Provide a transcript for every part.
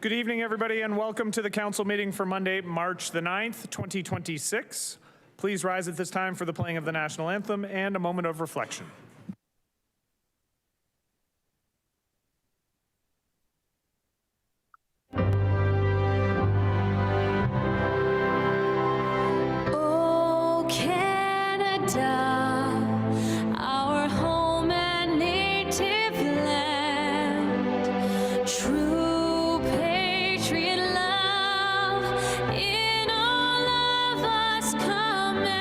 Good evening, everybody, and welcome to the council meeting for Monday, March the 9th, 2026. Please rise at this time for the playing of the national anthem and a moment of reflection. Oh, Canada, our home and native land, true patriot love in all of us command.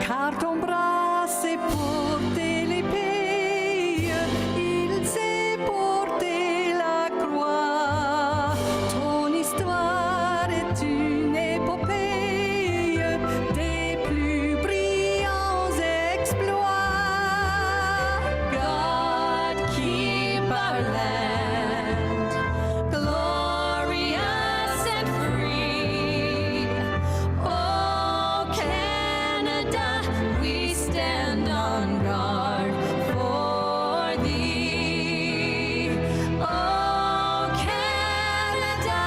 Car ton bras s'est porté l'épée, il s'est porté la croix. Ton histoire est une épopée des plus brillants exploits. God keep our land glorious and free. Oh, Canada, we stand on guard for thee. Oh, Canada,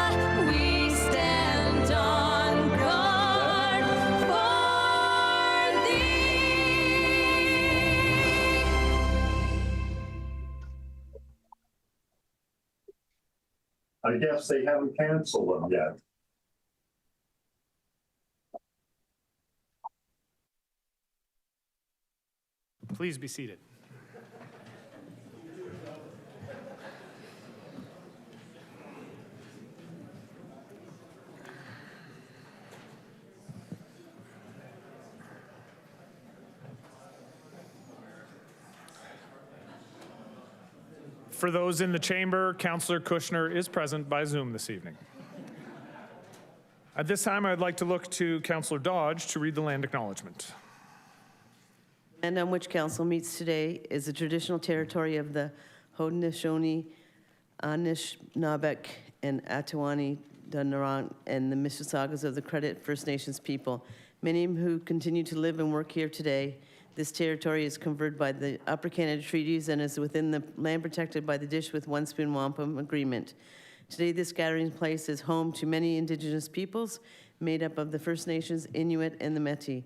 we stand on guard for thee. I guess they haven't canceled them yet. Please be seated. For those in the chamber, Councillor Kushner is present by Zoom this evening. At this time, I'd like to look to Councillor Dodge to read the land acknowledgement. Land on which council meets today is the traditional territory of the Haudenosaunee, Anishinaabeg, and Atawani-Dunarant, and the Mississaugas of the Credit First Nations people, many who continue to live and work here today. This territory is covered by the Upper Canada Treaties and is within the land protected by the Dish with One Spoon Wampum Agreement. Today, this gathering place is home to many Indigenous peoples made up of the First Nations, Inuit, and the Métis.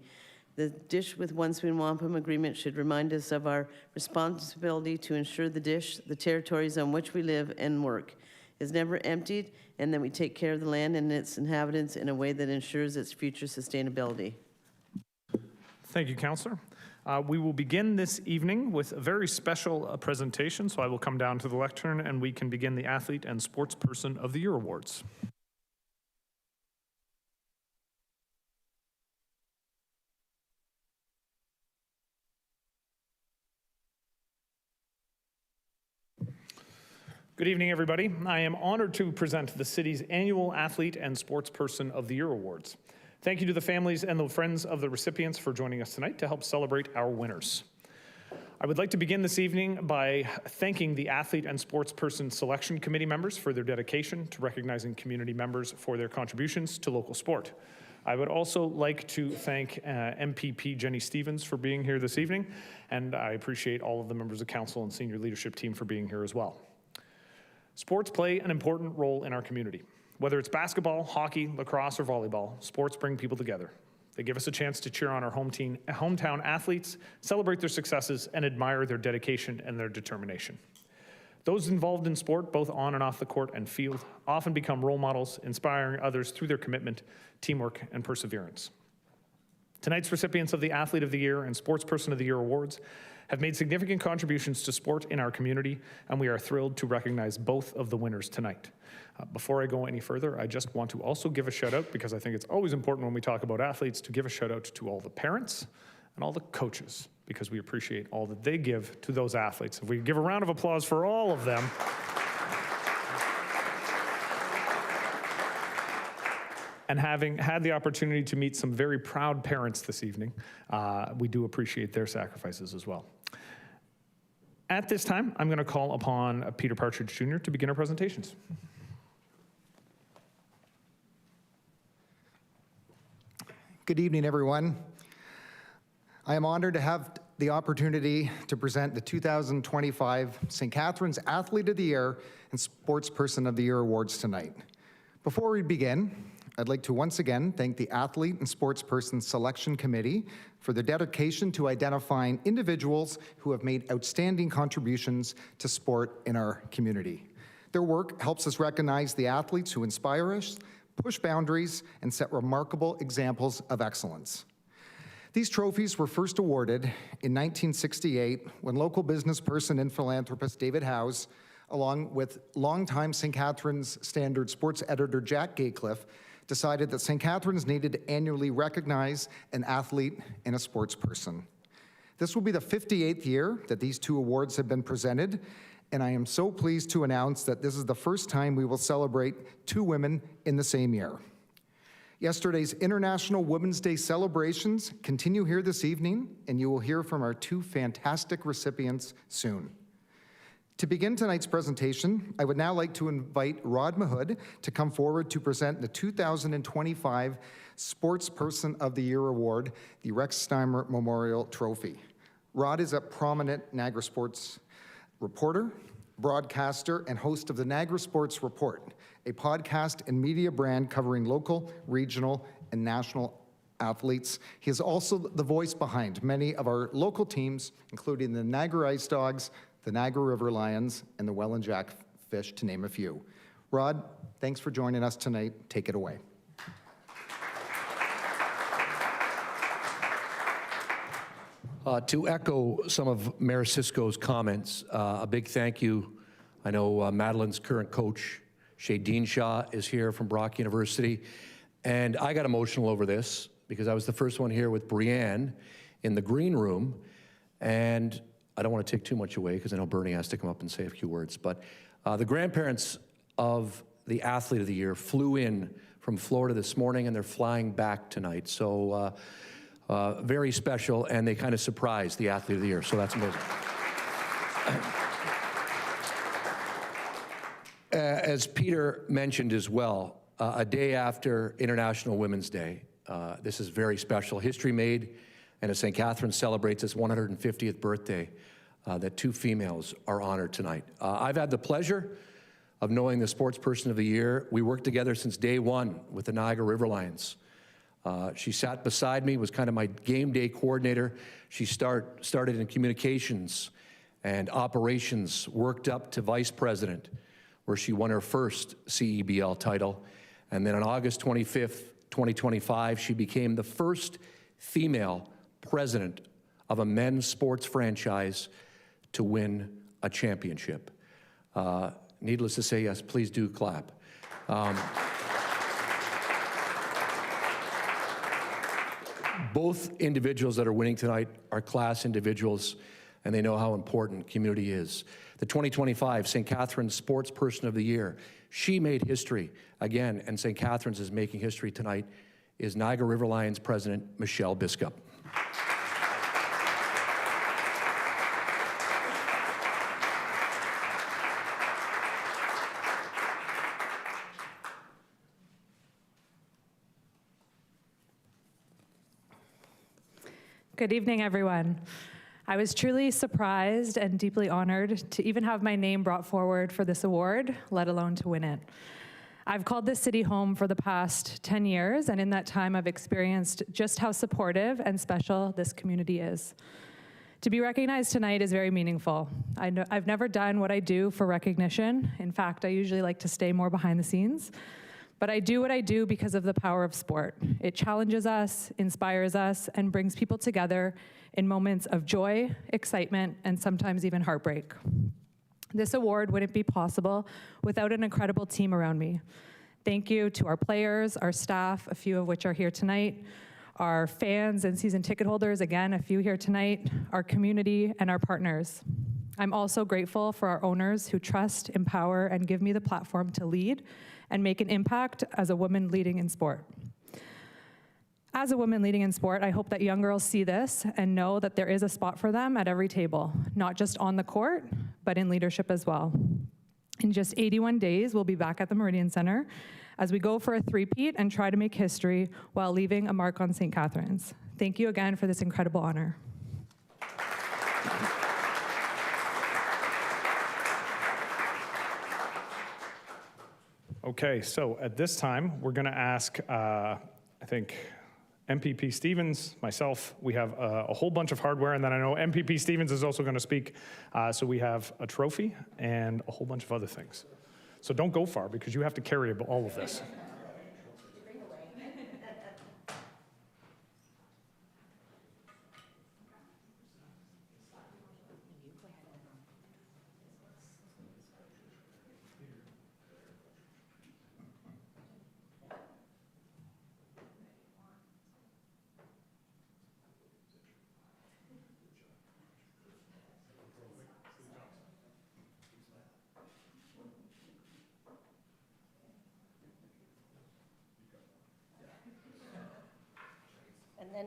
The Dish with One Spoon Wampum Agreement should remind us of our responsibility to ensure the territories on which we live and work, is never emptied, and that we take care of the land and its inhabitants in a way that ensures its future sustainability. Thank you, Councillor. We will begin this evening with a very special presentation, so I will come down to the lectern and we can begin the Athlete and Sportsperson of the Year Awards. Good evening, everybody. I am honored to present the city's annual Athlete and Sportsperson of the Year Awards. Thank you to the families and the friends of the recipients for joining us tonight to help celebrate our winners. I would like to begin this evening by thanking the Athlete and Sportsperson Selection Committee members for their dedication to recognizing community members for their contributions to local sport. I would also like to thank MPP Jenny Stevens for being here this evening, and I appreciate all of the members of council and senior leadership team for being here as well. Sports play an important role in our community. Whether it's basketball, hockey, lacrosse, or volleyball, sports bring people together. They give us a chance to cheer on our hometown athletes, celebrate their successes, and admire their dedication and their determination. Those involved in sport, both on and off the court and field, often become role models, inspiring others through their commitment, teamwork, and perseverance. Tonight's recipients of the Athlete of the Year and Sportsperson of the Year awards have made significant contributions to sport in our community, and we are thrilled to recognize both of the winners tonight. Before I go any further, I just want to also give a shout out, because I think it's always important when we talk about athletes to give a shout out to all the parents and all the coaches, because we appreciate all that they give to those athletes. If we give a round of applause for all of them. And having had the opportunity to meet some very proud parents this evening, we do appreciate their sacrifices as well. At this time, I'm going to call upon Peter Partridge Jr. to begin our presentations. Good evening, everyone. I am honored to have the opportunity to present the 2025 St. Catharines Athlete of the Year and Sportsperson of the Year awards tonight. Before we begin, I'd like to once again thank the Athlete and Sportsperson Selection Committee for their dedication to identifying individuals who have made outstanding contributions to sport in our community. Their work helps us recognize the athletes who inspire us, push boundaries, and set remarkable examples of excellence. These trophies were first awarded in 1968 when local business person and philanthropist David Howes, along with longtime St. Catharines Standard sports editor Jack Gaycliffe, decided that St. Catharines needed to annually recognize an athlete and a sportsperson. This will be the 58th year that these two awards have been presented, and I am so pleased to announce that this is the first time we will celebrate two women in the same year. Yesterday's International Women's Day celebrations continue here this evening, and you will hear from our two fantastic recipients soon. To begin tonight's presentation, I would now like to invite Rod Mahood to come forward to present the 2025 Sportsperson of the Year Award, the Rex Steimer Memorial Trophy. Rod is a prominent Niagara sports reporter, broadcaster, and host of the Niagara Sports Report, a podcast and media brand covering local, regional, and national athletes. He is also the voice behind many of our local teams, including the Niagara Ice Dogs, the Niagara River Lions, and the Welland Jackfish, to name a few. Rod, thanks for joining us tonight. Take it away. To echo some of Mayor Sisko's comments, a big thank you. I know Madeline's current coach, Shay Deanshaw, is here from Brock University, and I got emotional over this because I was the first one here with Brianne in the green room, and I don't want to take too much away because I know Bernie has to come up and say a few words, but the grandparents of the Athlete of the Year flew in from Florida this morning, and they're flying back tonight. So very special, and they kind of surprised the Athlete of the Year, so that's amazing. As Peter mentioned as well, a day after International Women's Day, this is very special. History made, and as St. Catharines celebrates its 150th birthday, that two females are honored tonight. I've had the pleasure of knowing the Sportsperson of the Year. We worked together since day one with the Niagara River Lions. She sat beside me, was kind of my game day coordinator. She started in communications and operations, worked up to vice president, where she won her first CEBL title. And then on August 25th, 2025, she became the first female president of a men's sports franchise to win a championship. Needless to say, yes, please do clap. Both individuals that are winning tonight are class individuals, and they know how important community is. The 2025 St. Catharines Sportsperson of the Year, she made history again, and St. Catharines is making history tonight, is Niagara River Lions President Michelle Biskup. Good evening, everyone. I was truly surprised and deeply honored to even have my name brought forward for this award, let alone to win it. I've called this city home for the past 10 years, and in that time I've experienced just how supportive and special this community is. To be recognized tonight is very meaningful. I've never done what I do for recognition. In fact, I usually like to stay more behind the scenes. But I do what I do because of the power of sport. It challenges us, inspires us, and brings people together in moments of joy, excitement, and sometimes even heartbreak. This award wouldn't be possible without an incredible team around me. Thank you to our players, our staff, a few of which are here tonight, our fans and season ticket holders, again, a few here tonight, our community, and our partners. I'm also grateful for our owners who trust, empower, and give me the platform to lead and make an impact as a woman leading in sport. As a woman leading in sport, I hope that young girls see this and know that there is a spot for them at every table, not just on the court, but in leadership as well. In just 81 days, we'll be back at the Meridian Center as we go for a three-peat and try to make history while leaving a mark on St. Catharines. Thank you again for this incredible honor. Okay, so at this time, we're going to ask, I think, MPP Stevens, myself, we have a whole bunch of hardware, and then I know MPP Stevens is also going to speak. So we have a trophy and a whole bunch of other things. So don't go far because you have to carry all of this. And then,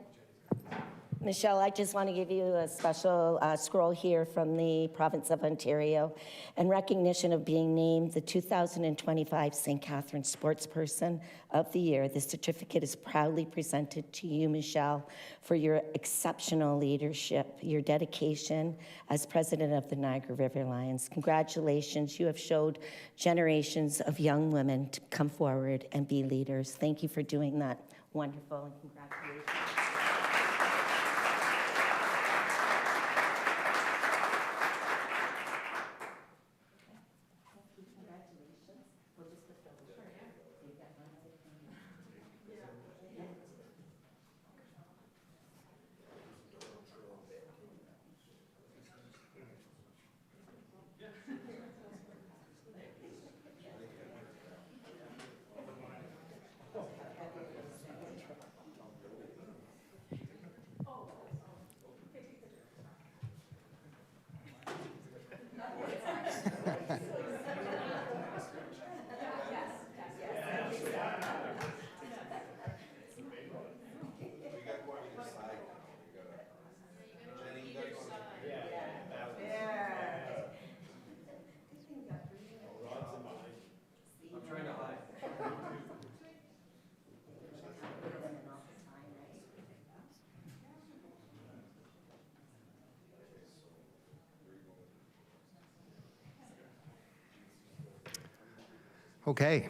Michelle, I just want to give you a special scroll here from the province of Ontario in recognition of being named the 2025 St. Catharines Sportsperson of the Year. This certificate is proudly presented to you, Michelle, for your exceptional leadership, your dedication as president of the Niagara River Lions. Congratulations, you have showed generations of young women to come forward and be leaders. Thank you for doing that. Wonderful, and congratulations. Okay,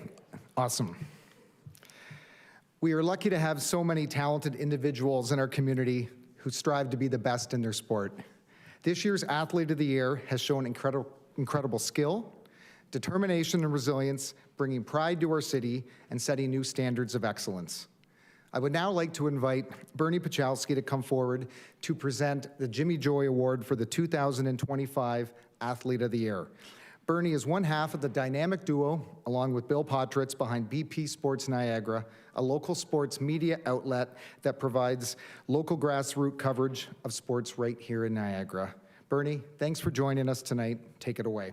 awesome. We are lucky to have so many talented individuals in our community who strive to be the best in their sport. This year's Athlete of the Year has shown incredible skill, determination, and resilience, bringing pride to our city and setting new standards of excellence. I would now like to invite Bernie Pachalski to come forward to present the Jimmy Joy Award for the 2025 Athlete of the Year. Bernie is one half of the dynamic duo, along with Bill Potritz, behind BP Sports Niagara, a local sports media outlet that provides local grassroots coverage of sports right here in Niagara. Bernie, thanks for joining us tonight. Take it away.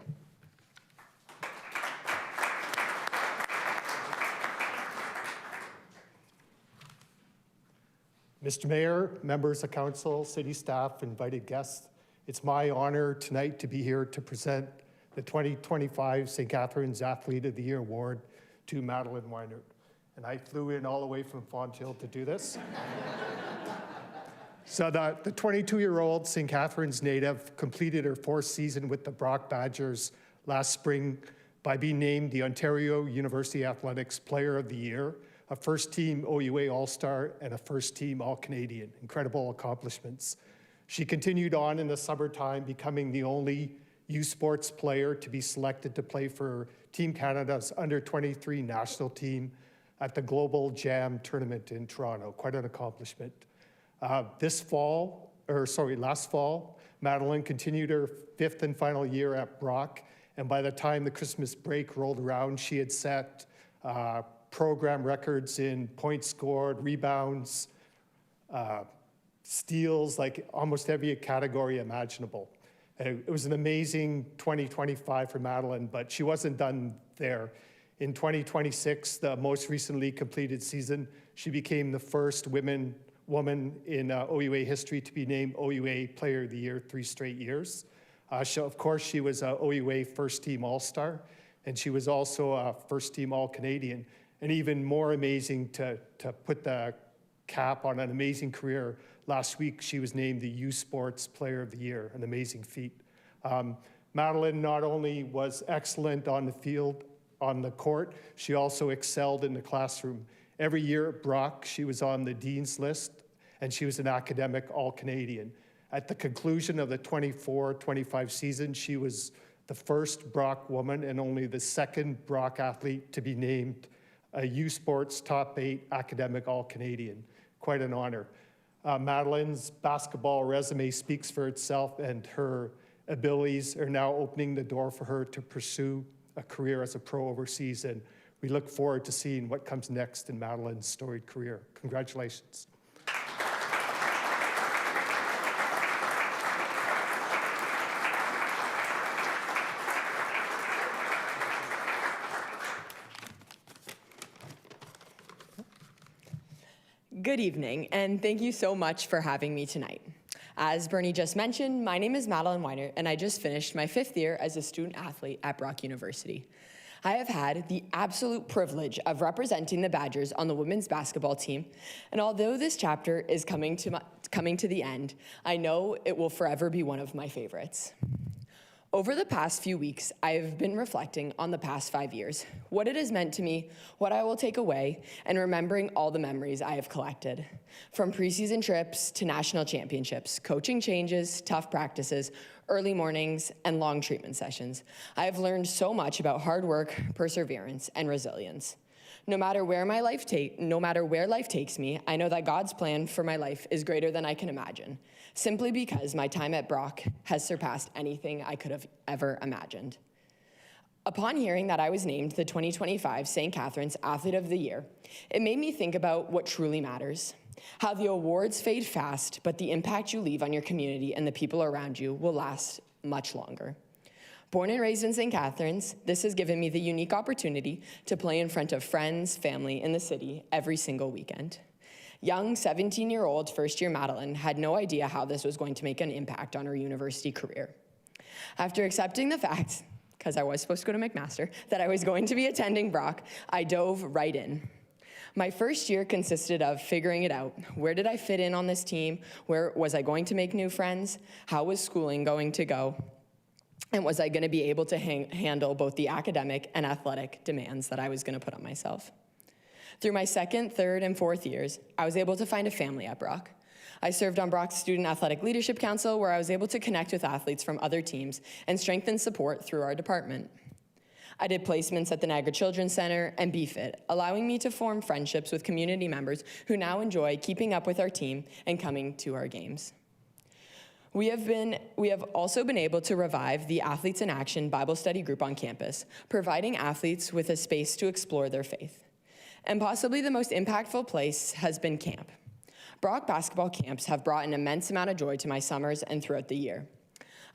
Mr. Mayor, members of council, city staff, invited guests, it's my honor tonight to be here to present the 2025 St. Catharines Athlete of the Year Award to Madeline Weiner. And I flew in all the way from Fonthill to do this. So the 22-year-old St. Catharines native completed her fourth season with the Brock Badgers last spring by being named the Ontario University Athletics Player of the Year, a first-team OUA All-Star, and a first-team All-Canadian. Incredible accomplishments. She continued on in the summertime, becoming the only U Sports player to be selected to play for Team Canada's under-23 national team at the Global Jam tournament in Toronto. Quite an accomplishment. Last fall, Madeline continued her fifth and final year at Brock, and by the time the Christmas break rolled around, she had set program records in points scored, rebounds, steals, like almost every category imaginable. It was an amazing 2025 for Madeline, but she wasn't done there. In 2026, the most recently completed season, she became the first woman in OUA history to be named OUA Player of the Year 3 straight years. Of course, she was a OUA first-team All-Star, and she was also a first-team All-Canadian. And even more amazing to put the cap on an amazing career, last week she was named the U Sports Player of the Year, an amazing feat. Madeline not only was excellent on the field, on the court, she also excelled in the classroom. Every year at Brock, she was on the Dean's List, and she was an academic All-Canadian. At the conclusion of the 24-25 season, she was the first Brock woman and only the second Brock athlete to be named a U Sports Top 8 academic All-Canadian. Quite an honor. Madeline's basketball resume speaks for itself, and her abilities are now opening the door for her to pursue a career as a pro overseas, and we look forward to seeing what comes next in Madeline's storied career. Congratulations. Good evening, and thank you so much for having me tonight. As Bernie just mentioned, my name is Madeline Weiner, and I just finished my 5th year as a student athlete at Brock University. I have had the absolute privilege of representing the Badgers on the women's basketball team, and although this chapter is coming to the end, I know it will forever be one of my favorites. Over the past few weeks, I have been reflecting on the past 5 years, what it has meant to me, what I will take away, and remembering all the memories I have collected. From preseason trips to national championships, coaching changes, tough practices, early mornings, and long treatment sessions, I have learned so much about hard work, perseverance, and resilience. No matter where life takes me, I know that God's plan for my life is greater than I can imagine, simply because my time at Brock has surpassed anything I could have ever imagined. Upon hearing that I was named the 2025 St. Catharines Athlete of the Year, it made me think about what truly matters, how the awards fade fast, but the impact you leave on your community and the people around you will last much longer. Born and raised in St. Catharines, this has given me the unique opportunity to play in front of friends, family in the city every single weekend. Young 17-year-old first-year Madeline had no idea how this was going to make an impact on her university career. After accepting the fact, because I was supposed to go to McMaster, that I was going to be attending Brock, I dove right in. My first year consisted of figuring it out. Where did I fit in on this team? Where was I going to make new friends? How was schooling going to go? And was I going to be able to handle both the academic and athletic demands that I was going to put on myself? Through my 2nd, 3rd, and 4th years, I was able to find a family at Brock. I served on Brock's Student Athletic Leadership Council, where I was able to connect with athletes from other teams and strengthen support through our department. I did placements at the Niagara Children's Center and BFIT, allowing me to form friendships with community members who now enjoy keeping up with our team and coming to our games. We have also been able to revive the Athletes in Action Bible study group on campus, providing athletes with a space to explore their faith. And possibly the most impactful place has been camp. Brock basketball camps have brought an immense amount of joy to my summers and throughout the year.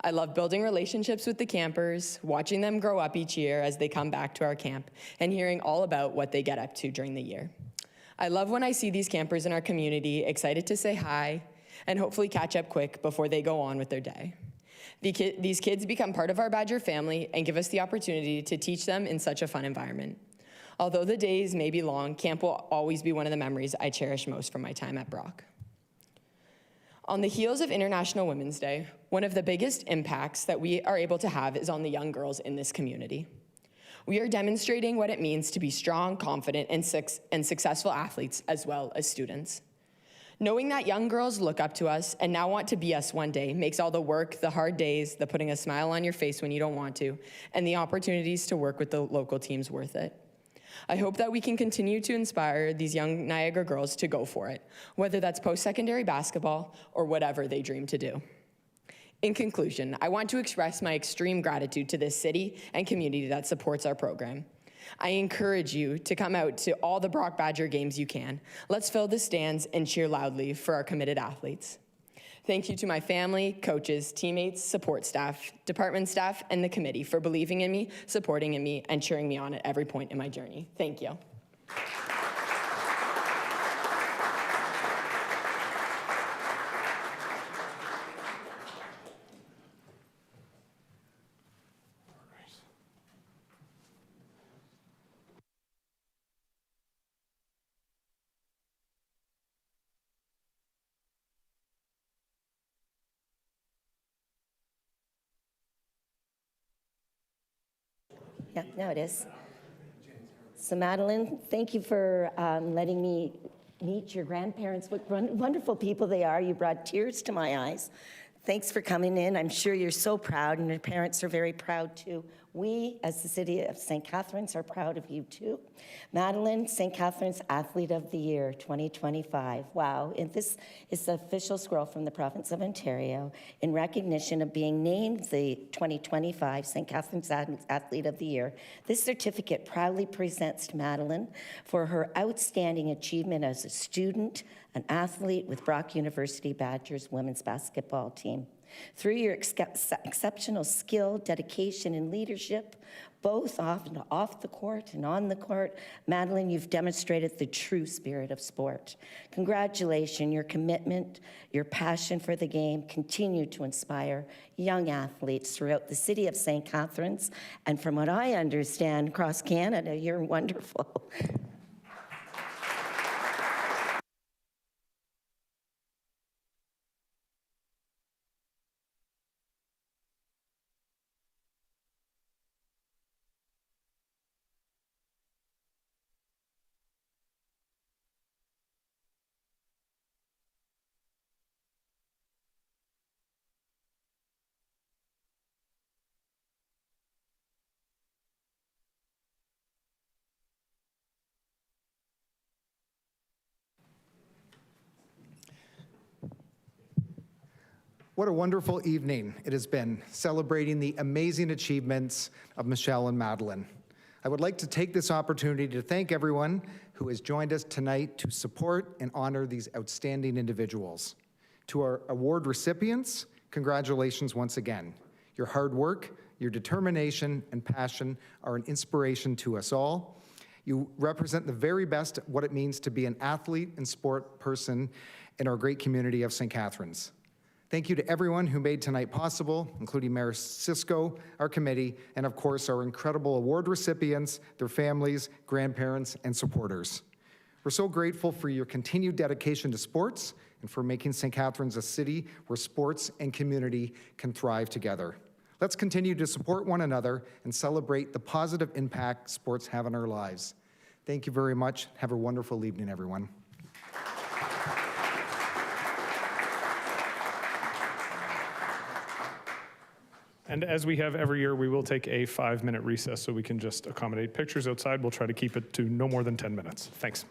I love building relationships with the campers, watching them grow up each year as they come back to our camp, and hearing all about what they get up to during the year. I love when I see these campers in our community excited to say hi, and hopefully catch up quick before they go on with their day. These kids become part of our Badger family and give us the opportunity to teach them in such a fun environment. Although the days may be long, camp will always be one of the memories I cherish most from my time at Brock. On the heels of International Women's Day, one of the biggest impacts that we are able to have is on the young girls in this community. We are demonstrating what it means to be strong, confident, and successful athletes as well as students. Knowing that young girls look up to us and now want to be us one day makes all the work, the hard days, the putting a smile on your face when you don't want to, and the opportunities to work with the local teams worth it. I hope that we can continue to inspire these young Niagara girls to go for it, whether that's post-secondary basketball or whatever they dream to do. In conclusion, I want to express my extreme gratitude to this city and community that supports our program. I encourage you to come out to all the Brock Badger games you can. Let's fill the stands and cheer loudly for our committed athletes. Thank you to my family, coaches, teammates, support staff, department staff, and the committee for believing in me, supporting in me, and cheering me on at every point in my journey. Thank you. Yeah, no, it is. So Madeline, thank you for letting me meet your grandparents. What wonderful people they are. You brought tears to my eyes. Thanks for coming in. I'm sure you're so proud, and your parents are very proud too. We, as the city of St. Catharines, are proud of you too. Madeline, St. Catharines Athlete of the Year 2025. Wow, and this is the official scroll from the province of Ontario in recognition of being named the 2025 St. Catharines Athlete of the Year. This certificate proudly presents to Madeline for her outstanding achievement as a student, an athlete with Brock University Badgers women's basketball team. Through your exceptional skill, dedication, and leadership, both off the court and on the court, Madeline, you've demonstrated the true spirit of sport. Congratulations, your commitment, your passion for the game continue to inspire young athletes throughout the city of St. Catharines, and from what I understand, across Canada. You're wonderful. What a wonderful evening it has been, celebrating the amazing achievements of Michelle and Madeline. I would like to take this opportunity to thank everyone who has joined us tonight to support and honor these outstanding individuals. To our award recipients, congratulations once again. Your hard work, your determination, and passion are an inspiration to us all. You represent the very best of what it means to be an athlete and sport person in our great community of St. Catharines. Thank you to everyone who made tonight possible, including Mayor Cisco, our committee, and of course our incredible award recipients, their families, grandparents, and supporters. We're so grateful for your continued dedication to sports and for making St. Catharines a city where sports and community can thrive together. Let's continue to support one another and celebrate the positive impact sports have on our lives. Thank you very much. Have a wonderful evening, everyone. And as we have every year, we will take a 5-minute recess so we can just accommodate pictures outside. We'll try to keep it to no more than 10 minutes. Thanks.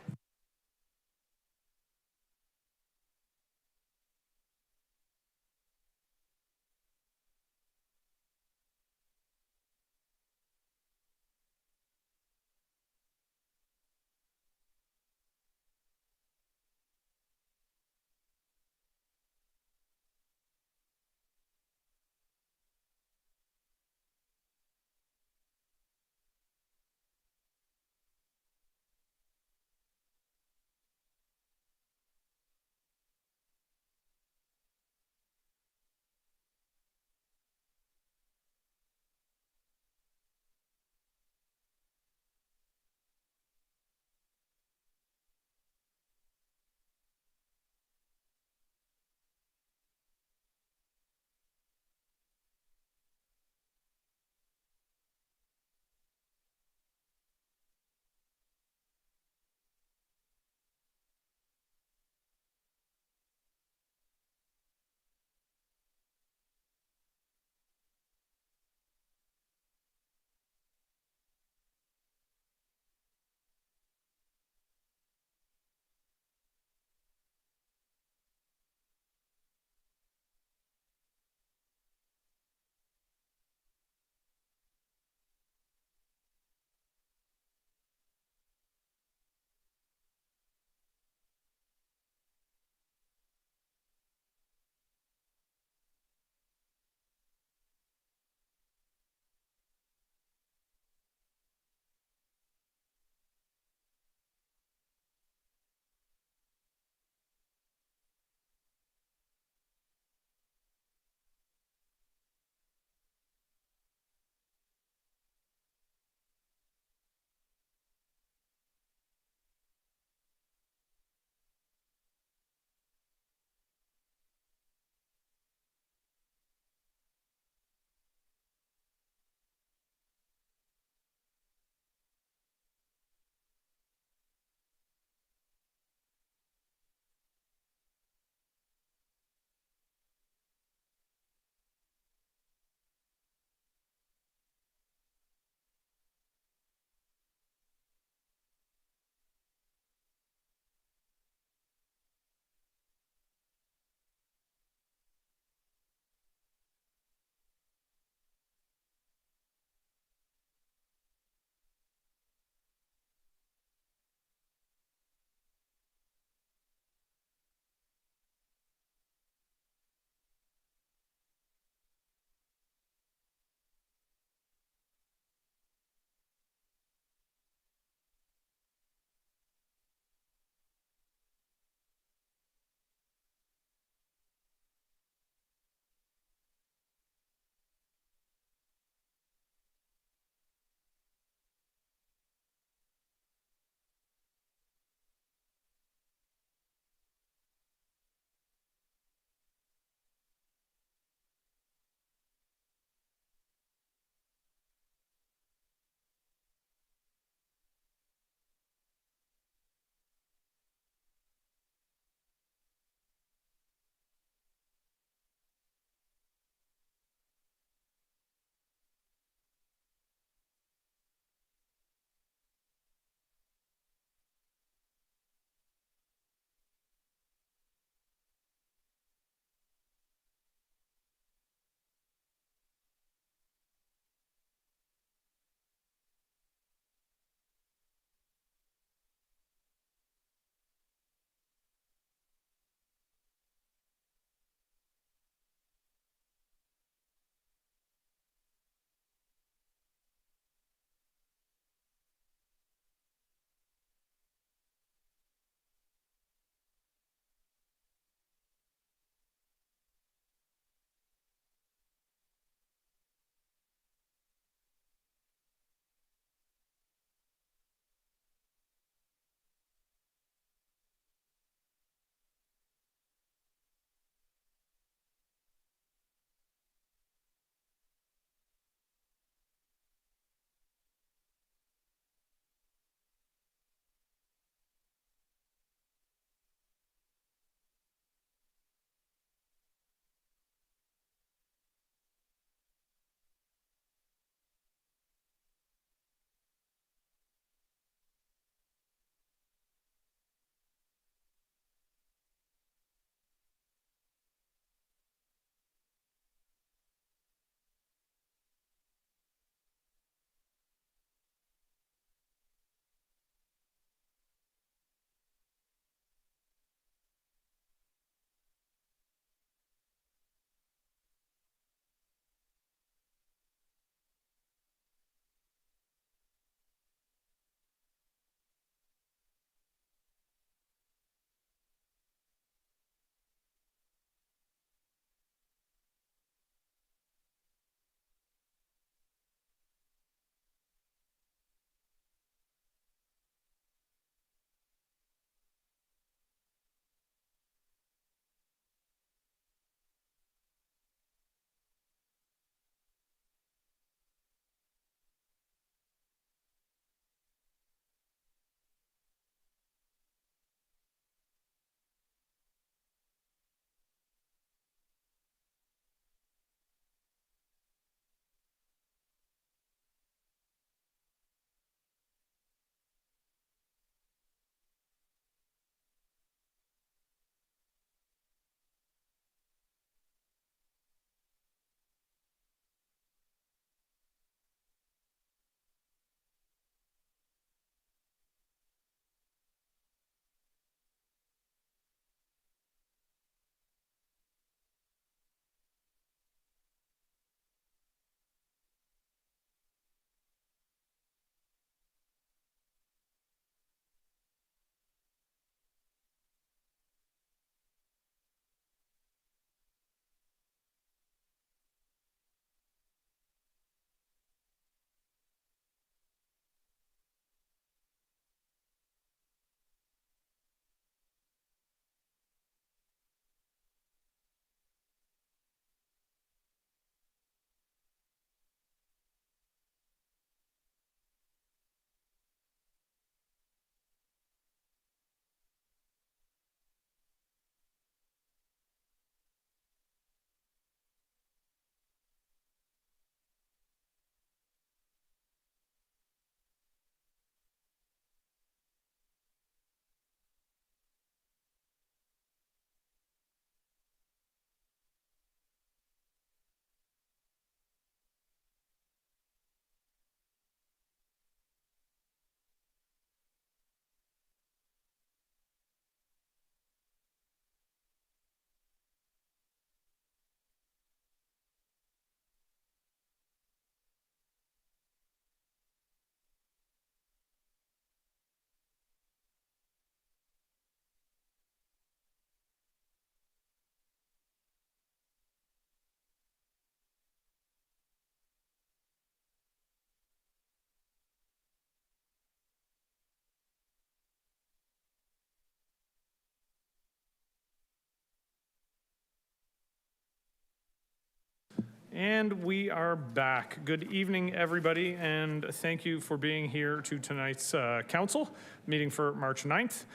And we are back. Good evening, everybody, and thank you for being here to tonight's council meeting for March 9th.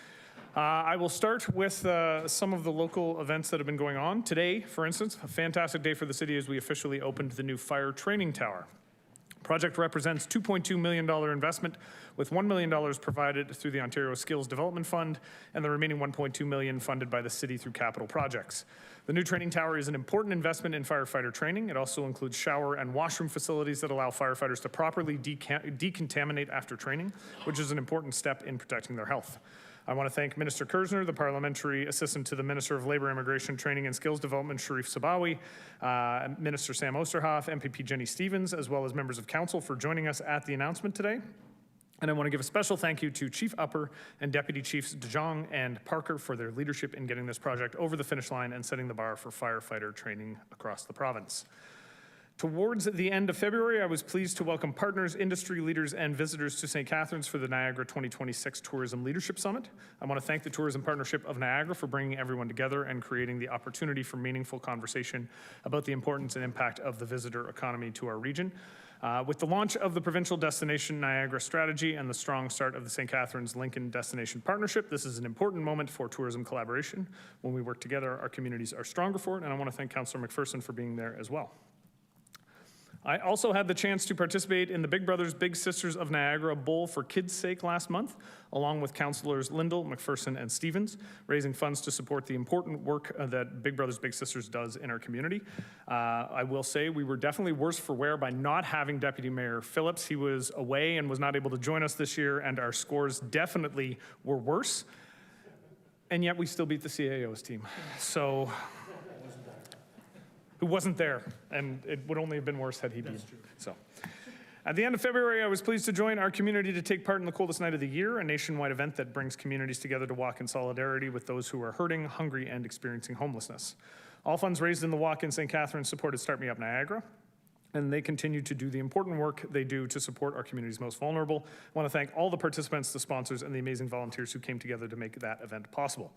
I will start with some of the local events that have been going on. Today, for instance, a fantastic day for the city as we officially opened the new fire training tower. Project represents $2.2 million investment, with $1 million provided through the Ontario Skills Development Fund and the remaining $1.2 million funded by the city through capital projects. The new training tower is an important investment in firefighter training. It also includes shower and washroom facilities that allow firefighters to properly decontaminate after training, which is an important step in protecting their health. I want to thank Minister Kersner, the Parliamentary Assistant to the Minister of Labour, Immigration, Training and Skills Development, Sharif Sabawi, Minister Sam Osterhoff, MPP Jenny Stevens, as well as members of council for joining us at the announcement today. And I want to give a special thank you to Chief Upper and Deputy Chiefs DeJong and Parker for their leadership in getting this project over the finish line and setting the bar for firefighter training across the province. Towards the end of February, I was pleased to welcome partners, industry leaders, and visitors to St. Catharines for the Niagara 2026 Tourism Leadership Summit. I want to thank the Tourism Partnership of Niagara for bringing everyone together and creating the opportunity for meaningful conversation about the importance and impact of the visitor economy to our region. With the launch of the Provincial Destination Niagara Strategy and the strong start of the St. Catharines Lincoln Destination Partnership, this is an important moment for tourism collaboration. When we work together, our communities are stronger for it, and I want to thank Councillor McPherson for being there as well. I also had the chance to participate in the Big Brothers Big Sisters of Niagara Bowl for Kids' Sake last month, along with Councillors Lindell, McPherson, and Stevens, raising funds to support the important work that Big Brothers Big Sisters does in our community. I will say we were definitely worse for wear by not having Deputy Mayor Phelps. He was away and was not able to join us this year, and our scores definitely were worse. And yet we still beat the CAO's team. So, who wasn't there, and it would only have been worse had he been. So, at the end of February, I was pleased to join our community to take part in the coldest night of the year, a nationwide event that brings communities together to walk in solidarity with those who are hurting, hungry, and experiencing homelessness. All funds raised in the walk in St. Catharines supported Start Me Up Niagara, and they continue to do the important work they do to support our community's most vulnerable. I want to thank all the participants, the sponsors, and the amazing volunteers who came together to make that event possible.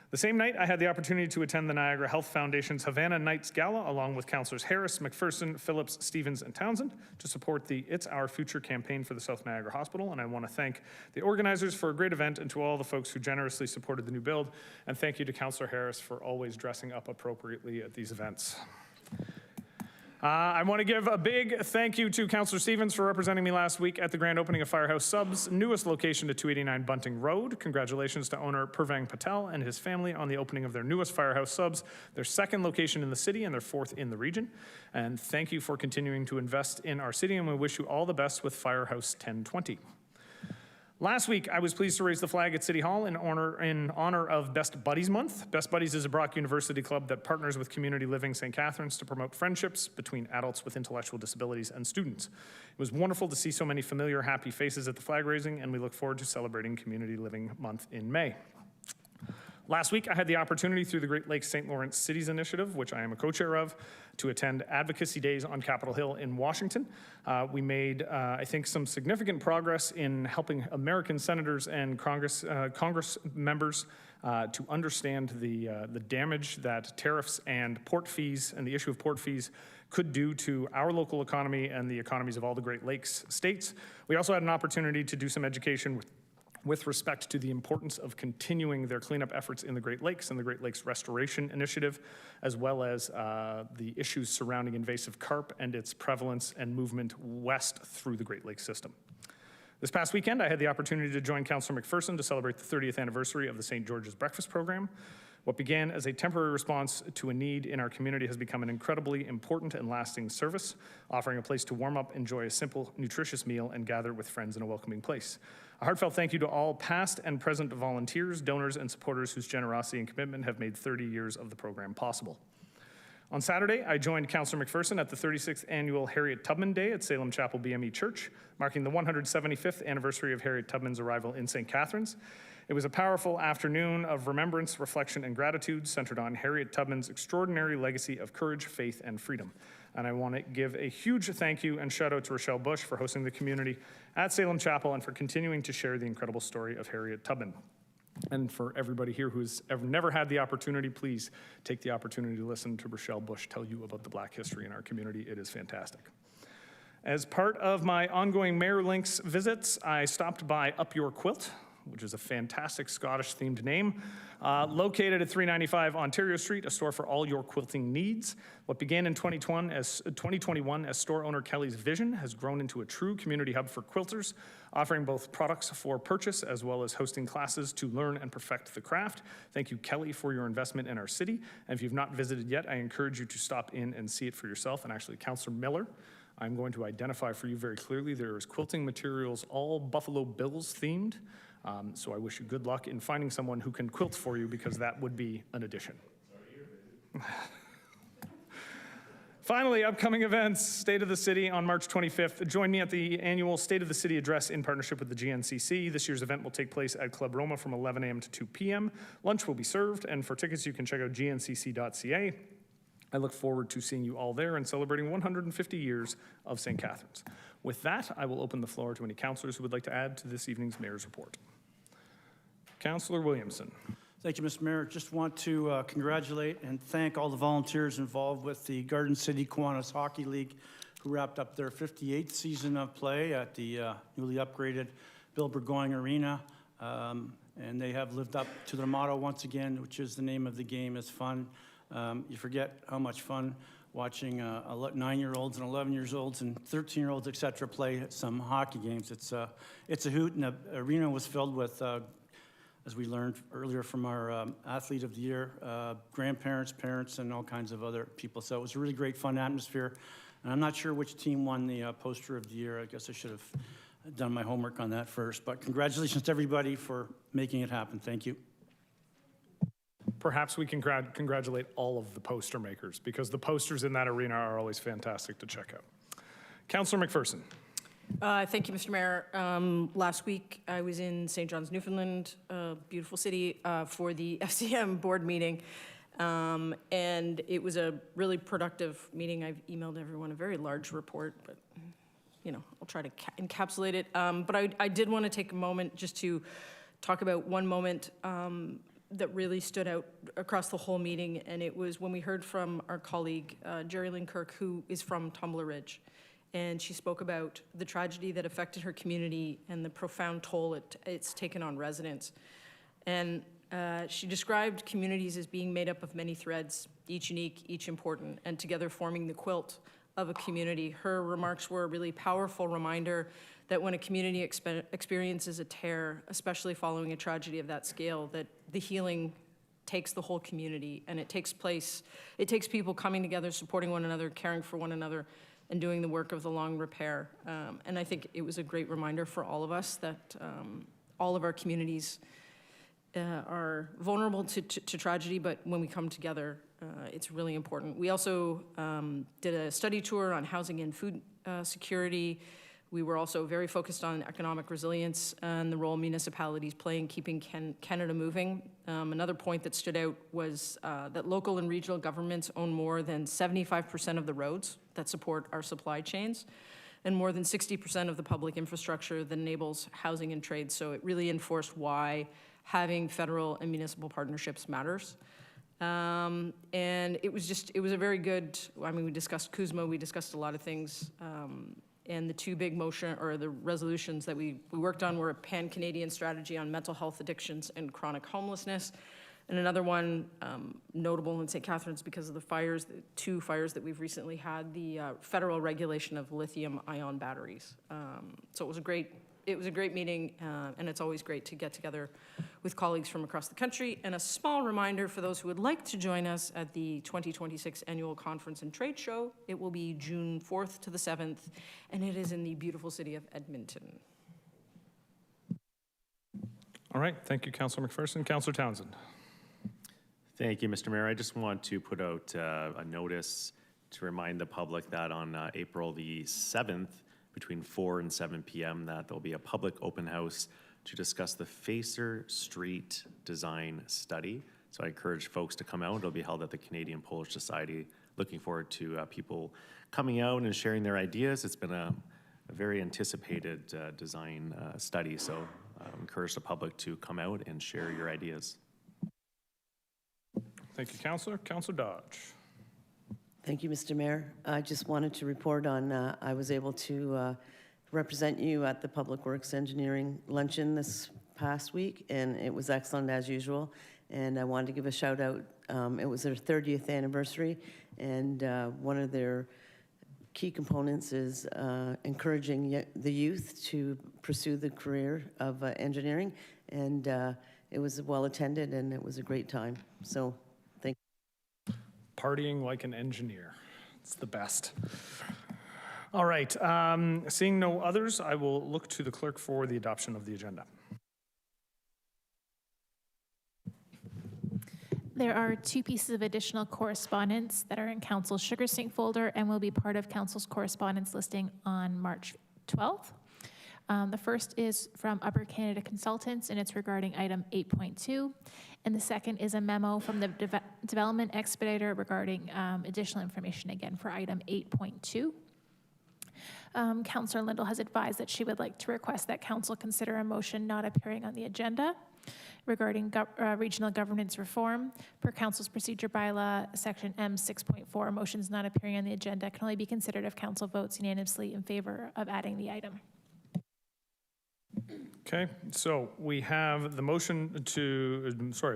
The same night, I had the opportunity to attend the Niagara Health Foundation's Havana Nights Gala, along with Councillors Harris, McPherson, Phillips, Stevens, and Townsend, to support the It's Our Future campaign for the South Niagara Hospital. And I want to thank the organizers for a great event and to all the folks who generously supported the new build. And thank you to Councillor Harris for always dressing up appropriately at these events. I want to give a big thank you to Councillor Stevens for representing me last week at the grand opening of Firehouse Sub's newest location to 289 Bunting Road. Congratulations to owner Purvang Patel and his family on the opening of their newest Firehouse Subs, their second location in the city and their fourth in the region. And thank you for continuing to invest in our city, and we wish you all the best with Firehouse 1020. Last week, I was pleased to raise the flag at City Hall in honor of Best Buddies Month. Best Buddies is a Brock University club that partners with Community Living St. Catharines to promote friendships between adults with intellectual disabilities and students. It was wonderful to see so many familiar, happy faces at the flag raising, and we look forward to celebrating Community Living Month in May. Last week, I had the opportunity through the Great Lakes St. Lawrence Cities Initiative, which I am a co-chair of, to attend Advocacy Days on Capitol Hill in Washington. We made, I think, some significant progress in helping American senators and Congress members to understand the damage that tariffs and port fees and the issue of port fees could do to our local economy and the economies of all the Great Lakes states. We also had an opportunity to do some education with respect to the importance of continuing their cleanup efforts in the Great Lakes and the Great Lakes Restoration Initiative, as well as the issues surrounding invasive carp and its prevalence and movement west through the Great Lakes system. This past weekend, I had the opportunity to join Councillor McPherson to celebrate the 30th anniversary of the St. George's Breakfast Program. What began as a temporary response to a need in our community has become an incredibly important and lasting service, offering a place to warm up, enjoy a simple, nutritious meal, and gather with friends in a welcoming place. A heartfelt thank you to all past and present volunteers, donors, and supporters whose generosity and commitment have made 30 years of the program possible. On Saturday, I joined Councillor McPherson at the 36th Annual Harriet Tubman Day at Salem Chapel BME Church, marking the 175th anniversary of Harriet Tubman's arrival in St. Catharines. It was a powerful afternoon of remembrance, reflection, and gratitude centered on Harriet Tubman's extraordinary legacy of courage, faith, and freedom. And I want to give a huge thank you and shout out to Rochelle Bush for hosting the community at Salem Chapel and for continuing to share the incredible story of Harriet Tubman. And for everybody here who's never had the opportunity, please take the opportunity to listen to Rochelle Bush tell you about the Black history in our community. It is fantastic. As part of my ongoing Mayor Links visits, I stopped by Up Your Quilt, which is a fantastic Scottish-themed name, located at 395 Ontario Street, a store for all your quilting needs. What began in 2021 as store owner Kelly's vision has grown into a true community hub for quilters, offering both products for purchase as well as hosting classes to learn and perfect the craft. Thank you, Kelly, for your investment in our city. And if you've not visited yet, I encourage you to stop in and see it for yourself. And actually, Councillor Miller, I'm going to identify for you very clearly, there is quilting materials all Buffalo Bills themed. So I wish you good luck in finding someone who can quilt for you, because that would be an addition. Finally, upcoming events, State of the City on March 25th. Join me at the annual State of the City address in partnership with the GNCC. This year's event will take place at Club Roma from 11 a.m. to 2 p.m. Lunch will be served, and for tickets, you can check out gncc.ca. I look forward to seeing you all there and celebrating 150 years of St. Catharines. With that, I will open the floor to any councillors who would like to add to this evening's mayor's report. Councillor Williamson. Thank you, Mr. Mayor. Just want to congratulate and thank all the volunteers involved with the Garden City Kiwanis Hockey League, who wrapped up their 58th season of play at the newly upgraded Bill Burgoyne Arena. And they have lived up to their motto once again, which is the name of the game is fun. You forget how much fun watching 9-year-olds and 11-year-olds and 13-year-olds, et cetera, play some hockey games. It's a hoot, and the arena was filled with, as we learned earlier from our Athlete of the Year, grandparents, parents, and all kinds of other people. So it was a really great, fun atmosphere. And I'm not sure which team won the Poster of the Year. I guess I should have done my homework on that first. But congratulations to everybody for making it happen. Thank you. Perhaps we can congratulate all of the poster makers, because the posters in that arena are always fantastic to check out. Councillor McPherson. Thank you, Mr. Mayor. Last week, I was in St. John's, Newfoundland, a beautiful city, for the FCM board meeting. And it was a really productive meeting. I've emailed everyone a very large report, but you know, I'll try to encapsulate it. But I did want to take a moment just to talk about one moment that really stood out across the whole meeting, and it was when we heard from our colleague, Jerry Lynn Kirk, who is from Tumbler Ridge. And she spoke about the tragedy that affected her community and the profound toll it's taken on residents. And she described communities as being made up of many threads, each unique, each important, and together forming the quilt of a community. Her remarks were a really powerful reminder that when a community experiences a tear, especially following a tragedy of that scale, that the healing takes the whole community, and it takes people coming together, supporting one another, caring for one another, and doing the work of the long repair. And I think it was a great reminder for all of us that all of our communities are vulnerable to tragedy, but when we come together, it's really important. We also did a study tour on housing and food security. We were also very focused on economic resilience and the role municipalities play in keeping Canada moving. Another point that stood out was that local and regional governments own more than 75% of the roads that support our supply chains, and more than 60% of the public infrastructure that enables housing and trade. So it really enforced why having federal and municipal partnerships matters. And it was a very good, I mean, we discussed CUSMA, we discussed a lot of things. And the two big the resolutions that we worked on were a pan-Canadian strategy on mental health addictions and chronic homelessness. And another one notable in St. Catharines because of the two fires that we've recently had, the federal regulation of lithium-ion batteries. So it was a great meeting, and it's always great to get together with colleagues from across the country. And a small reminder for those who would like to join us at the 2026 Annual Conference and Trade Show. It will be June 4th to the 7th, and it is in the beautiful city of Edmonton. All right, thank you, Councillor McPherson. Councillor Townsend. Thank you, Mr. Mayor. I just want to put out a notice to remind the public that on April the 7th, between 4 and 7 p.m., that there'll be a public open house to discuss the Facer Street Design Study. So I encourage folks to come out. It'll be held at the Canadian Polish Society. Looking forward to people coming out and sharing their ideas. It's been a very anticipated design study, so encourage the public to come out and share your ideas. Thank you, Councillor. Councillor Dodge. Thank you, Mr. Mayor. I just wanted to report on, I was able to represent you at the Public Works Engineering Luncheon this past week, and it was excellent as usual. And I wanted to give a shout out. It was their 30th anniversary, and one of their key components is encouraging the youth to pursue the career of engineering. And it was well attended, and it was a great time. So thank you. Partying like an engineer. It's the best. All right. Seeing no others, I will look to the clerk for the adoption of the agenda. There are 2 pieces of additional correspondence that are in Council's Sugar Sync folder and will be part of Council's correspondence listing on March 12th. The first is from Upper Canada Consultants, and it's regarding item 8.2. And the second is a memo from the Development Expediter regarding additional information, again, for item 8.2. Councillor Lindell has advised that she would like to request that Council consider a motion not appearing on the agenda regarding regional governance reform. Per Council's procedure bylaw, section M 6.4, motions not appearing on the agenda can only be considered if Council votes unanimously in favor of adding the item. Okay, so we have the motion to,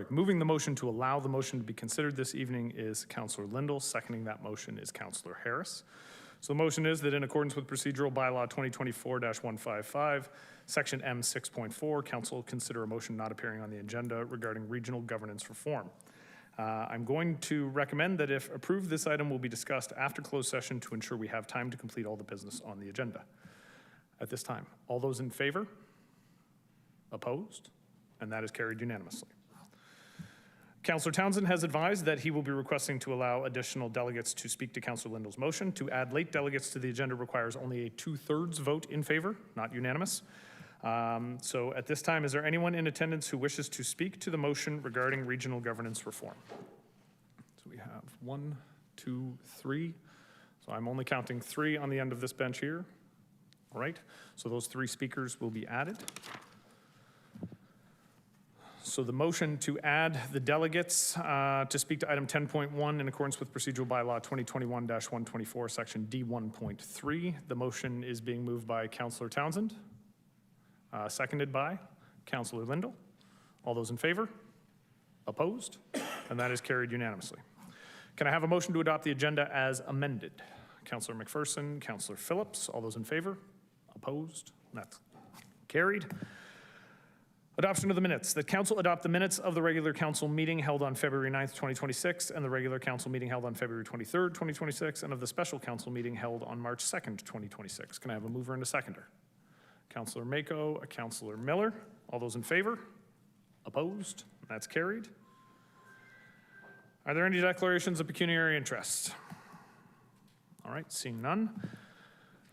moving the motion to allow the motion to be considered this evening is Councillor Lindell. Seconding that motion is Councillor Harris. So the motion is that in accordance with procedural bylaw 2024-155, section M 6.4, Council consider a motion not appearing on the agenda regarding regional governance reform. I'm going to recommend that if approved, this item will be discussed after closed session to ensure we have time to complete all the business on the agenda. At this time, all those in favor? Opposed? And that is carried unanimously. Councillor Townsend has advised that he will be requesting to allow additional delegates to speak to Councillor Lindell's motion. To add late delegates to the agenda requires only a 2/3 vote in favor, not unanimous. So at this time, is there anyone in attendance who wishes to speak to the motion regarding regional governance reform? So we have 1, 2, 3. So I'm only counting 3 on the end of this bench here. All right, so those 3 speakers will be added. So the motion to add the delegates to speak to item 10.1 in accordance with procedural bylaw 2021-124, section D1.3. The motion is being moved by Councillor Townsend, seconded by Councillor Lindell. All those in favor? Opposed? And that is carried unanimously. Can I have a motion to adopt the agenda as amended? Councillor McPherson, Councillor Phelps, all those in favor? Opposed? That's carried. Adoption of the minutes. That Council adopt the minutes of the regular Council meeting held on February 9th, 2026, and the regular Council meeting held on February 23rd, 2026, and of the special Council meeting held on March 2nd, 2026. Can I have a mover and a seconder? Councillor Mako, Councillor Miller. All those in favor? Opposed? That's carried. Are there any declarations of pecuniary interest? All right, seeing none.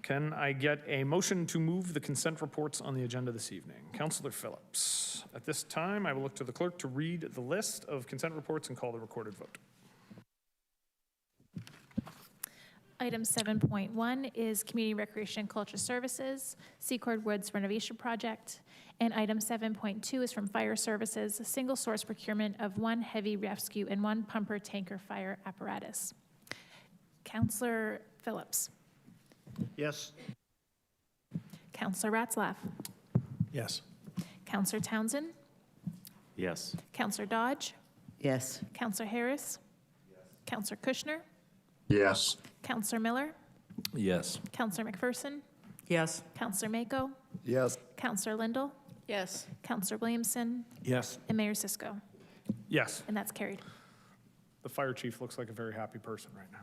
Can I get a motion to move the consent reports on the agenda this evening? Councillor Phillips. At this time, I will look to the clerk to read the list of consent reports and call the recorded vote. Item 7.1 is Community Recreation and Culture Services, Secord Woods Renovation Project. And item 7.2 is from Fire Services, single source procurement of 1 heavy rescue and 1 pumper tanker fire apparatus. Councillor Phillips. Yes. Councillor Ratzlaff. Yes. Councillor Townsend. Yes. Councillor Dodge. Yes. Councillor Harris. Yes. Councillor Kushner. Yes. Councillor Miller. Yes. Councillor McPherson. Yes. Councillor Mako. Yes. Councillor Lindell. Yes. Councillor Williamson. Yes. And Mayor Cisco. Yes. And that's carried. The fire chief looks like a very happy person right now.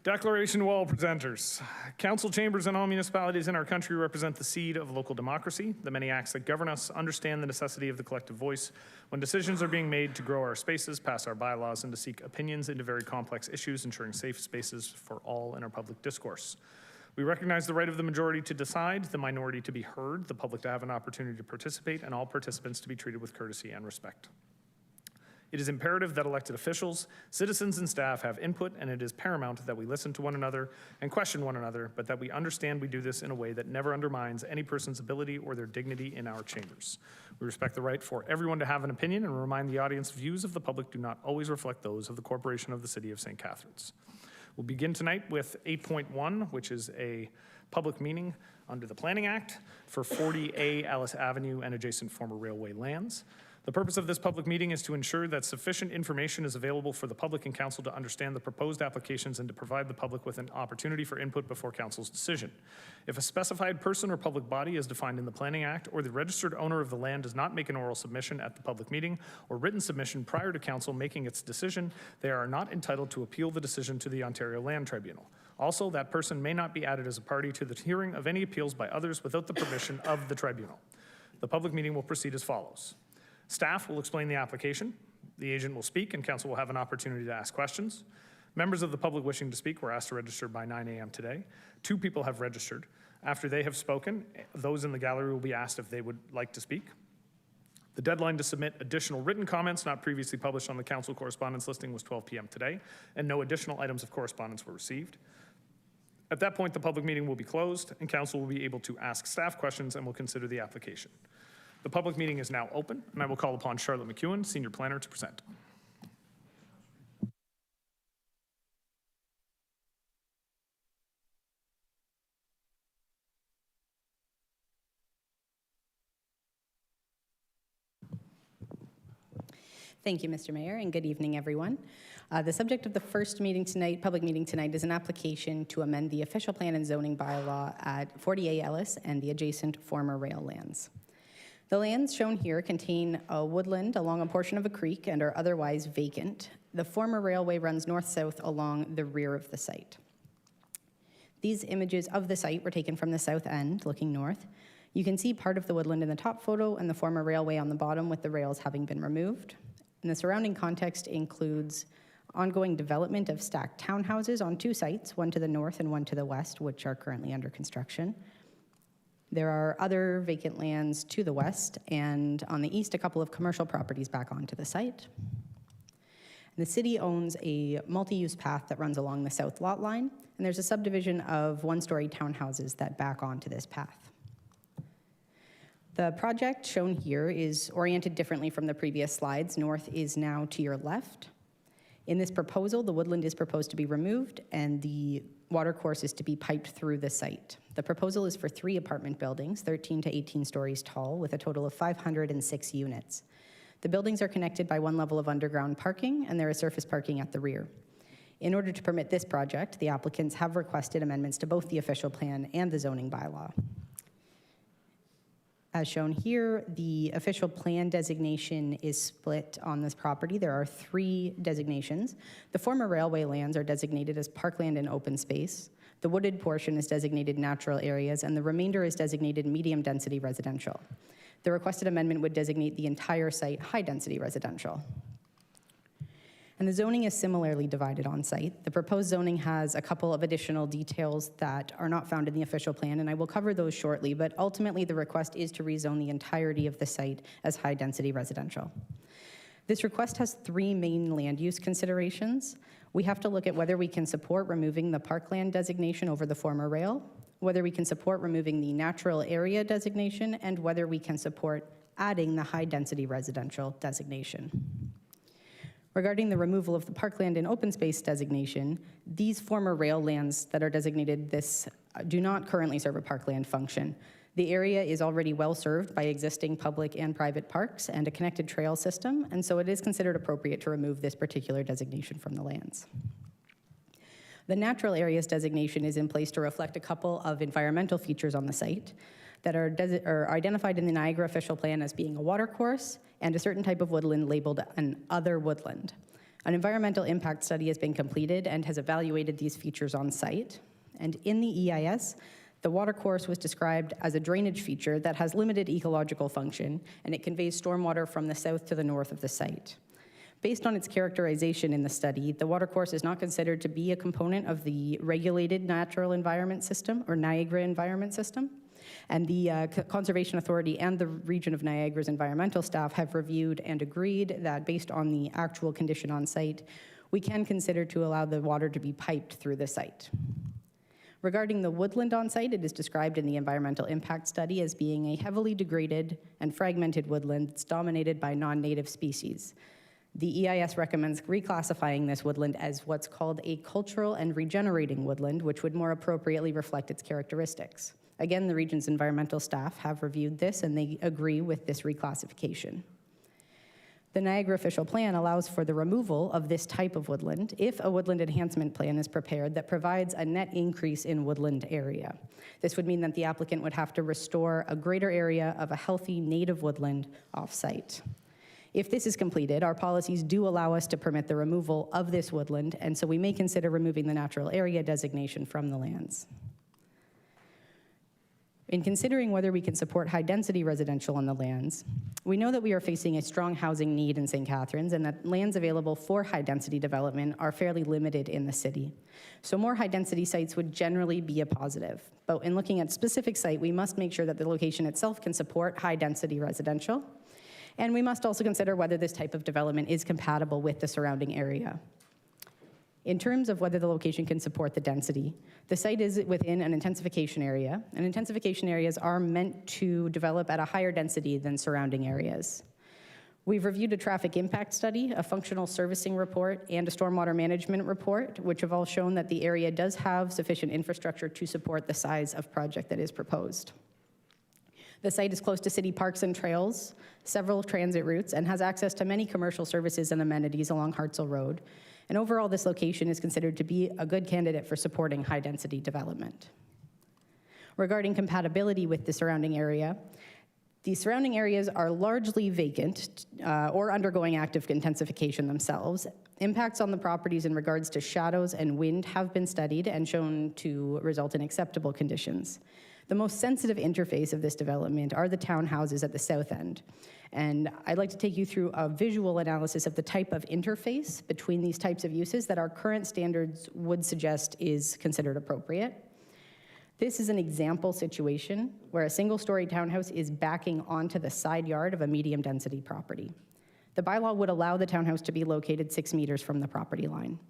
Declaration to all presenters. Council chambers and all municipalities in our country represent the seed of local democracy. The many acts that govern us understand the necessity of the collective voice when decisions are being made to grow our spaces, pass our bylaws, and to seek opinions into very complex issues, ensuring safe spaces for all in our public discourse. We recognize the right of the majority to decide, the minority to be heard, the public to have an opportunity to participate, and all participants to be treated with courtesy and respect. It is imperative that elected officials, citizens, and staff have input, and it is paramount that we listen to one another and question one another, but that we understand we do this in a way that never undermines any person's ability or their dignity in our chambers. We respect the right for everyone to have an opinion and remind the audience views of the public do not always reflect those of the Corporation of the City of St. Catharines. We'll begin tonight with 8.1, which is a public meeting under the Planning Act for 40A Ellis Avenue and adjacent former railway lands. The purpose of this public meeting is to ensure that sufficient information is available for the public and council to understand the proposed applications and to provide the public with an opportunity for input before council's decision. If a specified person or public body is defined in the Planning Act, or the registered owner of the land does not make an oral submission at the public meeting or written submission prior to council making its decision, they are not entitled to appeal the decision to the Ontario Land Tribunal. Also, that person may not be added as a party to the hearing of any appeals by others without the permission of the tribunal. The public meeting will proceed as follows. Staff will explain the application. The agent will speak, and council will have an opportunity to ask questions. Members of the public wishing to speak were asked to register by 9 a.m. today. 2 people have registered. After they have spoken, those in the gallery will be asked if they would like to speak. The deadline to submit additional written comments not previously published on the council correspondence listing was 12 p.m. today, and no additional items of correspondence were received. At that point, the public meeting will be closed, and council will be able to ask staff questions and will consider the application. The public meeting is now open, and I will call upon Charlotte McEwen, Senior Planner, to present. Thank you, Mr. Mayor, and good evening, everyone. The subject of the first meeting tonight, public meeting tonight, is an application to amend the official plan and zoning bylaw at 40A Ellis and the adjacent former rail lands. The lands shown here contain a woodland along a portion of a creek and are otherwise vacant. The former railway runs north-south along the rear of the site. These images of the site were taken from the south end, looking north. You can see part of the woodland in the top photo and the former railway on the bottom with the rails having been removed. And the surrounding context includes ongoing development of stacked townhouses on 2 sites, one to the north and one to the west, which are currently under construction. There are other vacant lands to the west, and on the east, a couple of commercial properties back onto the site. And the city owns a multi-use path that runs along the south lot line, and there's a subdivision of 1-story townhouses that back onto this path. The project shown here is oriented differently from the previous slides. North is now to your left. In this proposal, the woodland is proposed to be removed and the watercourse is to be piped through the site. The proposal is for 3 apartment buildings, 13 to 18 stories tall, with a total of 506 units. The buildings are connected by 1 level of underground parking, and there is surface parking at the rear. In order to permit this project, the applicants have requested amendments to both the official plan and the zoning bylaw. As shown here, the official plan designation is split on this property. There are 3 designations. The former railway lands are designated as parkland and open space. The wooded portion is designated natural areas, and the remainder is designated medium-density residential. The requested amendment would designate the entire site high-density residential. And the zoning is similarly divided on site. The proposed zoning has a couple of additional details that are not found in the official plan, and I will cover those shortly, but ultimately the request is to rezone the entirety of the site as high-density residential. This request has 3 main land use considerations. We have to look at whether we can support removing the parkland designation over the former rail, whether we can support removing the natural area designation, and whether we can support adding the high-density residential designation. Regarding the removal of the parkland and open space designation, these former rail lands that are designated this do not currently serve a parkland function. The area is already well served by existing public and private parks and a connected trail system, and so it is considered appropriate to remove this particular designation from the lands. The natural areas designation is in place to reflect a couple of environmental features on the site that are identified in the Niagara official plan as being a watercourse and a certain type of woodland labeled an other woodland. An environmental impact study has been completed and has evaluated these features on site. And in the EIS, the watercourse was described as a drainage feature that has limited ecological function, and it conveys stormwater from the south to the north of the site. Based on its characterization in the study, the watercourse is not considered to be a component of the regulated natural environment system, or Niagara environment system. And the Conservation Authority and the Region of Niagara's environmental staff have reviewed and agreed that based on the actual condition on site, we can consider to allow the water to be piped through the site. Regarding the woodland on site, it is described in the environmental impact study as being a heavily degraded and fragmented woodland that's dominated by non-native species. The EIS recommends reclassifying this woodland as what's called a cultural and regenerating woodland, which would more appropriately reflect its characteristics. Again, the region's environmental staff have reviewed this and they agree with this reclassification. The Niagara official plan allows for the removal of this type of woodland if a woodland enhancement plan is prepared that provides a net increase in woodland area. This would mean that the applicant would have to restore a greater area of a healthy native woodland off-site. If this is completed, our policies do allow us to permit the removal of this woodland, and so we may consider removing the natural area designation from the lands. In considering whether we can support high-density residential on the lands, we know that we are facing a strong housing need in St. Catharines and that lands available for high-density development are fairly limited in the city. So more high-density sites would generally be a positive. But in looking at specific site, we must make sure that the location itself can support high-density residential. And we must also consider whether this type of development is compatible with the surrounding area. In terms of whether the location can support the density, the site is within an intensification area, and intensification areas are meant to develop at a higher density than surrounding areas. We've reviewed a traffic impact study, a functional servicing report, and a stormwater management report, which have all shown that the area does have sufficient infrastructure to support the size of project that is proposed. The site is close to city parks and trails, several transit routes, and has access to many commercial services and amenities along Hartzell Road. And overall, this location is considered to be a good candidate for supporting high-density development. Regarding compatibility with the surrounding area, the surrounding areas are largely vacant or undergoing active intensification themselves. Impacts on the properties in regards to shadows and wind have been studied and shown to result in acceptable conditions. The most sensitive interface of this development are the townhouses at the south end. And I'd like to take you through a visual analysis of the type of interface between these types of uses that our current standards would suggest is considered appropriate. This is an example situation where a single-story townhouse is backing onto the side yard of a medium-density property. The bylaw would allow the townhouse to be located 6 meters from the property line.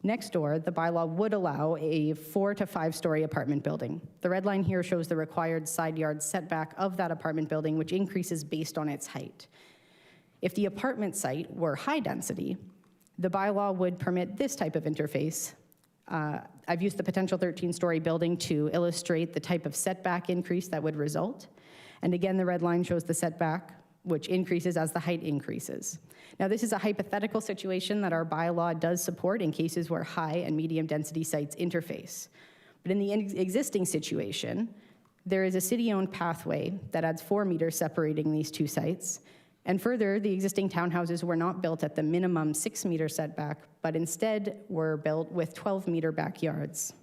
Next door, the bylaw would allow a 4 to 5 story apartment building. The red line here shows the required side yard setback of that apartment building, which increases based on its height. If the apartment site were high density, the bylaw would permit this type of interface. I've used the potential 13-story building to illustrate the type of setback increase that would result. And again, the red line shows the setback, which increases as the height increases. Now, this is a hypothetical situation that our bylaw does support in cases where high and medium density sites interface. But in the existing situation, there is a city-owned pathway that adds 4 meters separating these two sites. And further, the existing townhouses were not built at the minimum 6-meter setback, but instead were built with 12-meter backyards.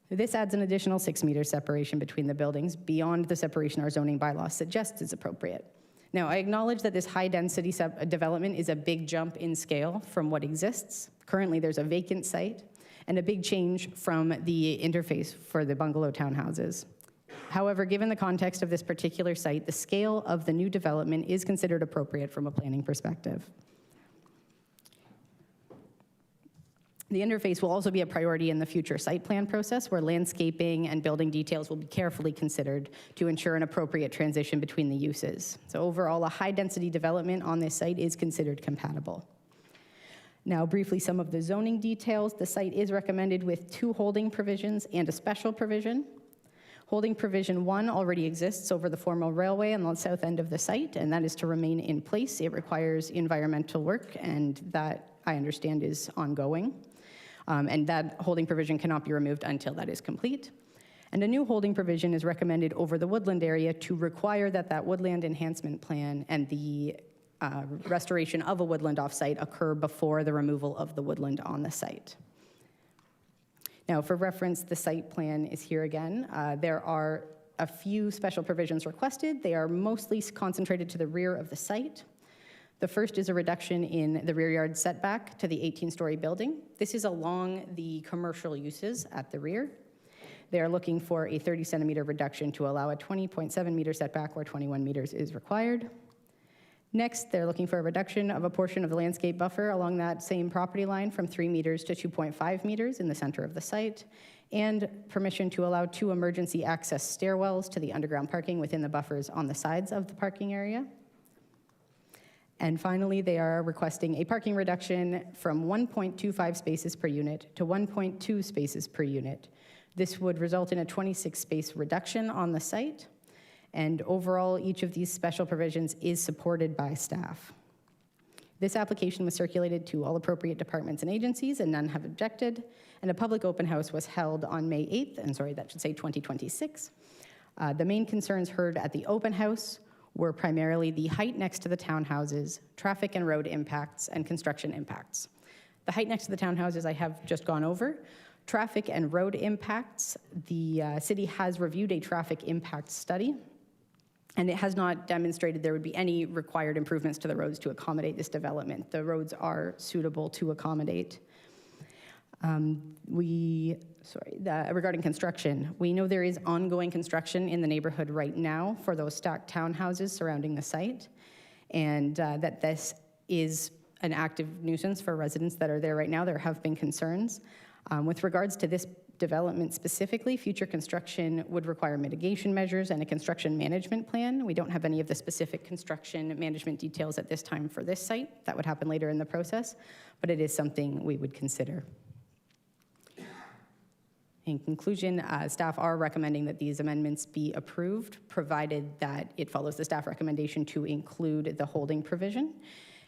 This adds an additional 6-meter separation between the buildings beyond the separation our zoning bylaw suggests is appropriate. Now, I acknowledge that this high-density development is a big jump in scale from what exists. Currently, there's a vacant site and a big change from the interface for the bungalow townhouses. However, given the context of this particular site, the scale of the new development is considered appropriate from a planning perspective. The interface will also be a priority in the future site plan process, where landscaping and building details will be carefully considered to ensure an appropriate transition between the uses. So overall, a high-density development on this site is considered compatible. Now, briefly, some of the zoning details. The site is recommended with 2 holding provisions and a special provision. Holding provision 1 already exists over the former railway on the south end of the site, and that is to remain in place. It requires environmental work, and that, I understand, is ongoing. And that holding provision cannot be removed until that is complete. And a new holding provision is recommended over the woodland area to require that that woodland enhancement plan and the restoration of a woodland offsite occur before the removal of the woodland on the site. Now, for reference, the site plan is here again. There are a few special provisions requested. They are mostly concentrated to the rear of the site. The first is a reduction in the rear yard setback to the 18-story building. This is along the commercial uses at the rear. They are looking for a 30 centimeter reduction to allow a 20.7 meter setback where 21 meters is required. Next, they're looking for a reduction of a portion of the landscape buffer along that same property line from 3 meters to 2.5 meters in the center of the site, and permission to allow 2 emergency access stairwells to the underground parking within the buffers on the sides of the parking area. And finally, they are requesting a parking reduction from 1.25 spaces per unit to 1.2 spaces per unit. This would result in a 26 space reduction on the site. And overall, each of these special provisions is supported by staff. This application was circulated to all appropriate departments and agencies, and none have objected. And a public open house was held on May 8th, and sorry, that should say 2026. The main concerns heard at the open house were primarily the height next to the townhouses, traffic and road impacts, and construction impacts. The height next to the townhouses I have just gone over. Traffic and road impacts, the city has reviewed a traffic impact study, and it has not demonstrated there would be any required improvements to the roads to accommodate this development. The roads are suitable to accommodate. Regarding construction, we know there is ongoing construction in the neighborhood right now for those stacked townhouses surrounding the site, and that this is an active nuisance for residents that are there right now. There have been concerns. With regards to this development specifically, future construction would require mitigation measures and a construction management plan. We don't have any of the specific construction management details at this time for this site. That would happen later in the process, but it is something we would consider. In conclusion, staff are recommending that these amendments be approved, provided that it follows the staff recommendation to include the holding provision,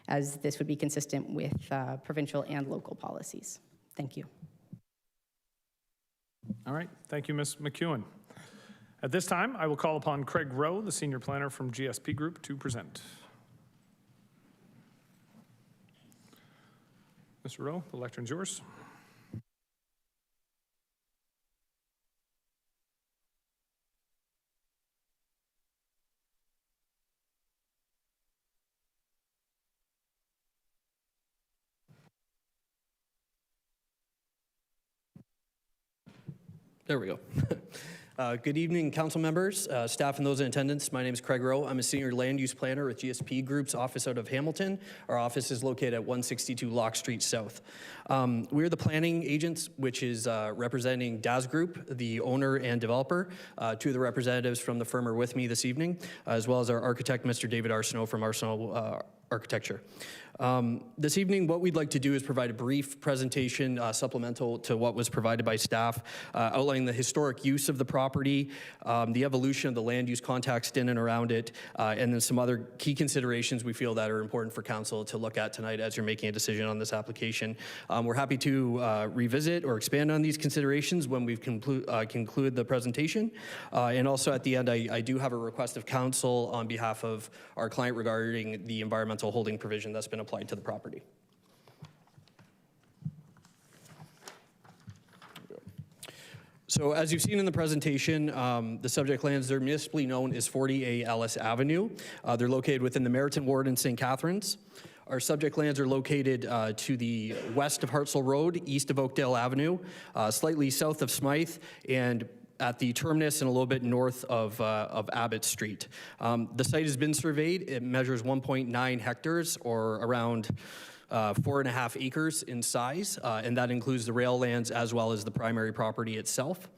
as this would be consistent with provincial and local policies. Thank you. All right, thank you, Ms. McEwen. At this time, I will call upon Craig Rowe, the senior planner from GSP Group, to present. Mr. Rowe, the lectern's yours. There we go. Good evening, council members, staff, and those in attendance. My name is Craig Rowe. I'm a senior land use planner with GSP Group's office out of Hamilton. Our office is located at 162 Locke Street South. We're the planning agents, which is representing DAS Group, the owner and developer. Two of the representatives from the firm are with me this evening, as well as our architect, Mr. David Arsenault from Arsenault Architecture. This evening, what we'd like to do is provide a brief presentation supplemental to what was provided by staff, outlining the historic use of the property, the evolution of the land use context in and around it, and then some other key considerations we feel that are important for council to look at tonight as you're making a decision on this application. We're happy to revisit or expand on these considerations when we've conclude the presentation. And also at the end, I do have a request of council on behalf of our client regarding the environmental holding provision that's been applied to the property. So as you've seen in the presentation, the subject lands, they're municipally known as 40A Ellis Avenue. They're located within the Meriton Ward in St. Catharines. Our subject lands are located to the west of Hartsel Road, east of Oakdale Avenue, slightly south of Smythe, and at the terminus and a little bit north of Abbott Street. The site has been surveyed. It measures 1.9 hectares, or around 4.5 acres in size, and that includes the rail lands as well as the primary property itself.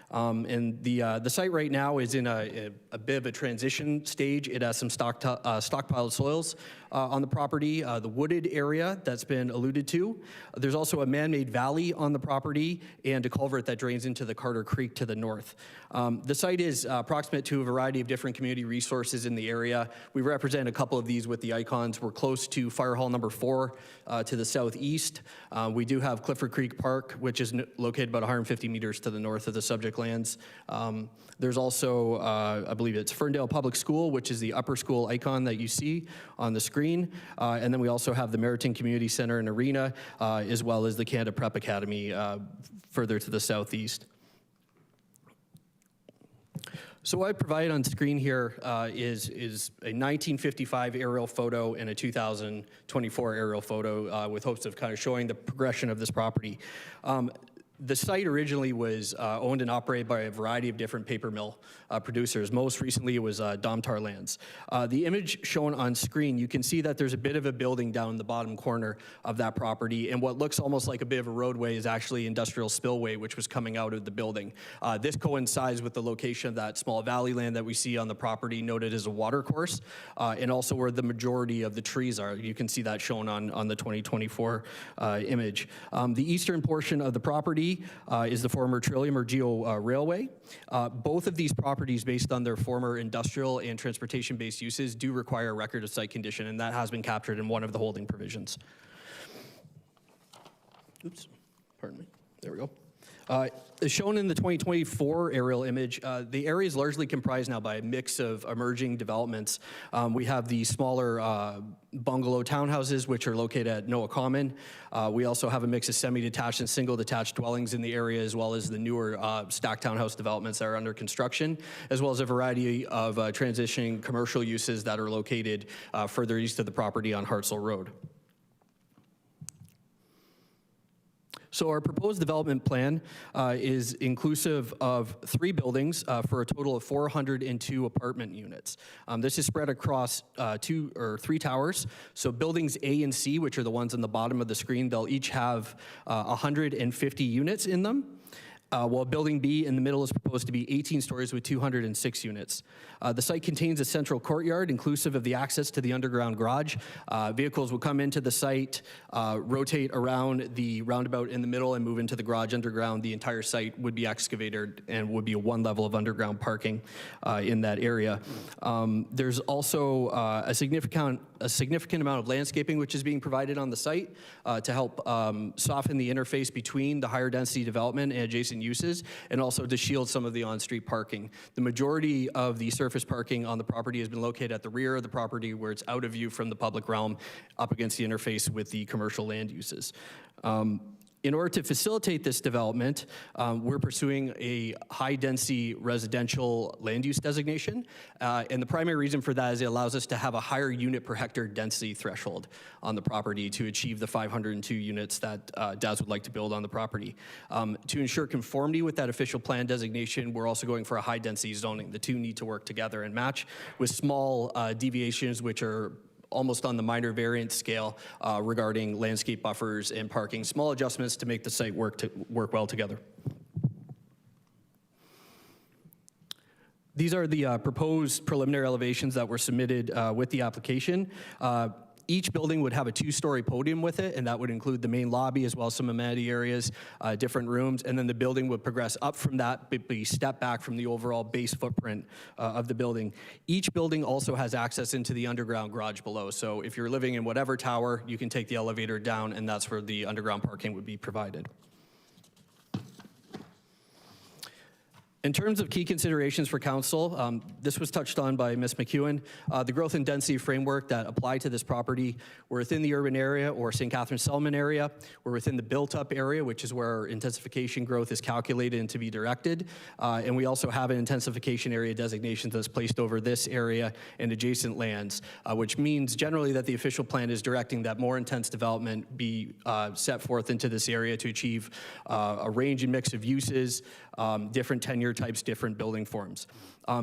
And the site right now is in a bit of a transition stage. It has some stockpiled soils on the property, the wooded area that's been alluded to. There's also a man-made valley on the property and a culvert that drains into the Carter Creek to the north. The site is proximate to a variety of different community resources in the area. We represent a couple of these with the icons. We're close to Fire Hall number 4 to the southeast. We do have Clifford Creek Park, which is located about 150 meters to the north of the subject lands. There's also, I believe it's Ferndale Public School, which is the upper school icon that you see on the screen. And then we also have the Meriton Community Center and Arena, as well as the Canada Prep Academy further to the southeast. So what I provide on screen here is a 1955 aerial photo and a 2024 aerial photo with hopes of kind of showing the progression of this property. The site originally was owned and operated by a variety of different paper mill producers. Most recently, it was Domtar Lands. The image shown on screen, you can see that there's a bit of a building down in the bottom corner of that property, and what looks almost like a bit of a roadway is actually industrial spillway, which was coming out of the building. This coincides with the location of that small valley land that we see on the property, noted as a water course, and also where the majority of the trees are. You can see that shown on the 2024 image. The eastern portion of the property is the former Trillium or Geo Railway. Both of these properties, based on their former industrial and transportation-based uses, do require a record of site condition, and that has been captured in one of the holding provisions. Oops, pardon me. There we go. As shown in the 2024 aerial image, the area is largely comprised now by a mix of emerging developments. We have the smaller bungalow townhouses, which are located at Noah Common. We also have a mix of semi-detached and single-detached dwellings in the area, as well as the newer stacked townhouse developments that are under construction, as well as a variety of transitioning commercial uses that are located further east of the property on Hartzell Road. So our proposed development plan is inclusive of 3 buildings for a total of 402 apartment units. This is spread across 2 or 3 towers. So buildings A and C, which are the ones on the bottom of the screen, they'll each have 150 units in them. While building B in the middle is proposed to be 18 stories with 206 units. The site contains a central courtyard inclusive of the access to the underground garage. Vehicles will come into the site, rotate around the roundabout in the middle and move into the garage underground. The entire site would be excavated and would be a 1 level of underground parking in that area. There's also a significant amount of landscaping which is being provided on the site to help soften the interface between the higher density development and adjacent uses, and also to shield some of the on-street parking. The majority of the surface parking on the property has been located at the rear of the property, where it's out of view from the public realm, up against the interface with the commercial land uses. In order to facilitate this development, we're pursuing a high-density residential land use designation, and the primary reason for that is it allows us to have a higher unit per hectare density threshold on the property to achieve the 502 units that DAS would like to build on the property. To ensure conformity with that official plan designation, we're also going for a high-density zoning. The two need to work together and match, with small deviations which are almost on the minor variance scale regarding landscape buffers and parking. Small adjustments to make the site work well together. These are the proposed preliminary elevations that were submitted with the application. Each building would have a 2-story podium with it, and that would include the main lobby as well as some amenity areas, different rooms, and then the building would progress up from that, but be step back from the overall base footprint of the building. Each building also has access into the underground garage below, so if you're living in whatever tower, you can take the elevator down, and that's where the underground parking would be provided. In terms of key considerations for council, this was touched on by Ms. McEwen. The growth and density framework that apply to this property, we're within the urban area or St. Catharines settlement area. We're within the built-up area, which is where intensification growth is calculated and to be directed. And we also have an intensification area designation that's placed over this area and adjacent lands, which means generally that the official plan is directing that more intense development be set forth into this area to achieve a range and mix of uses, different tenure types, different building forms.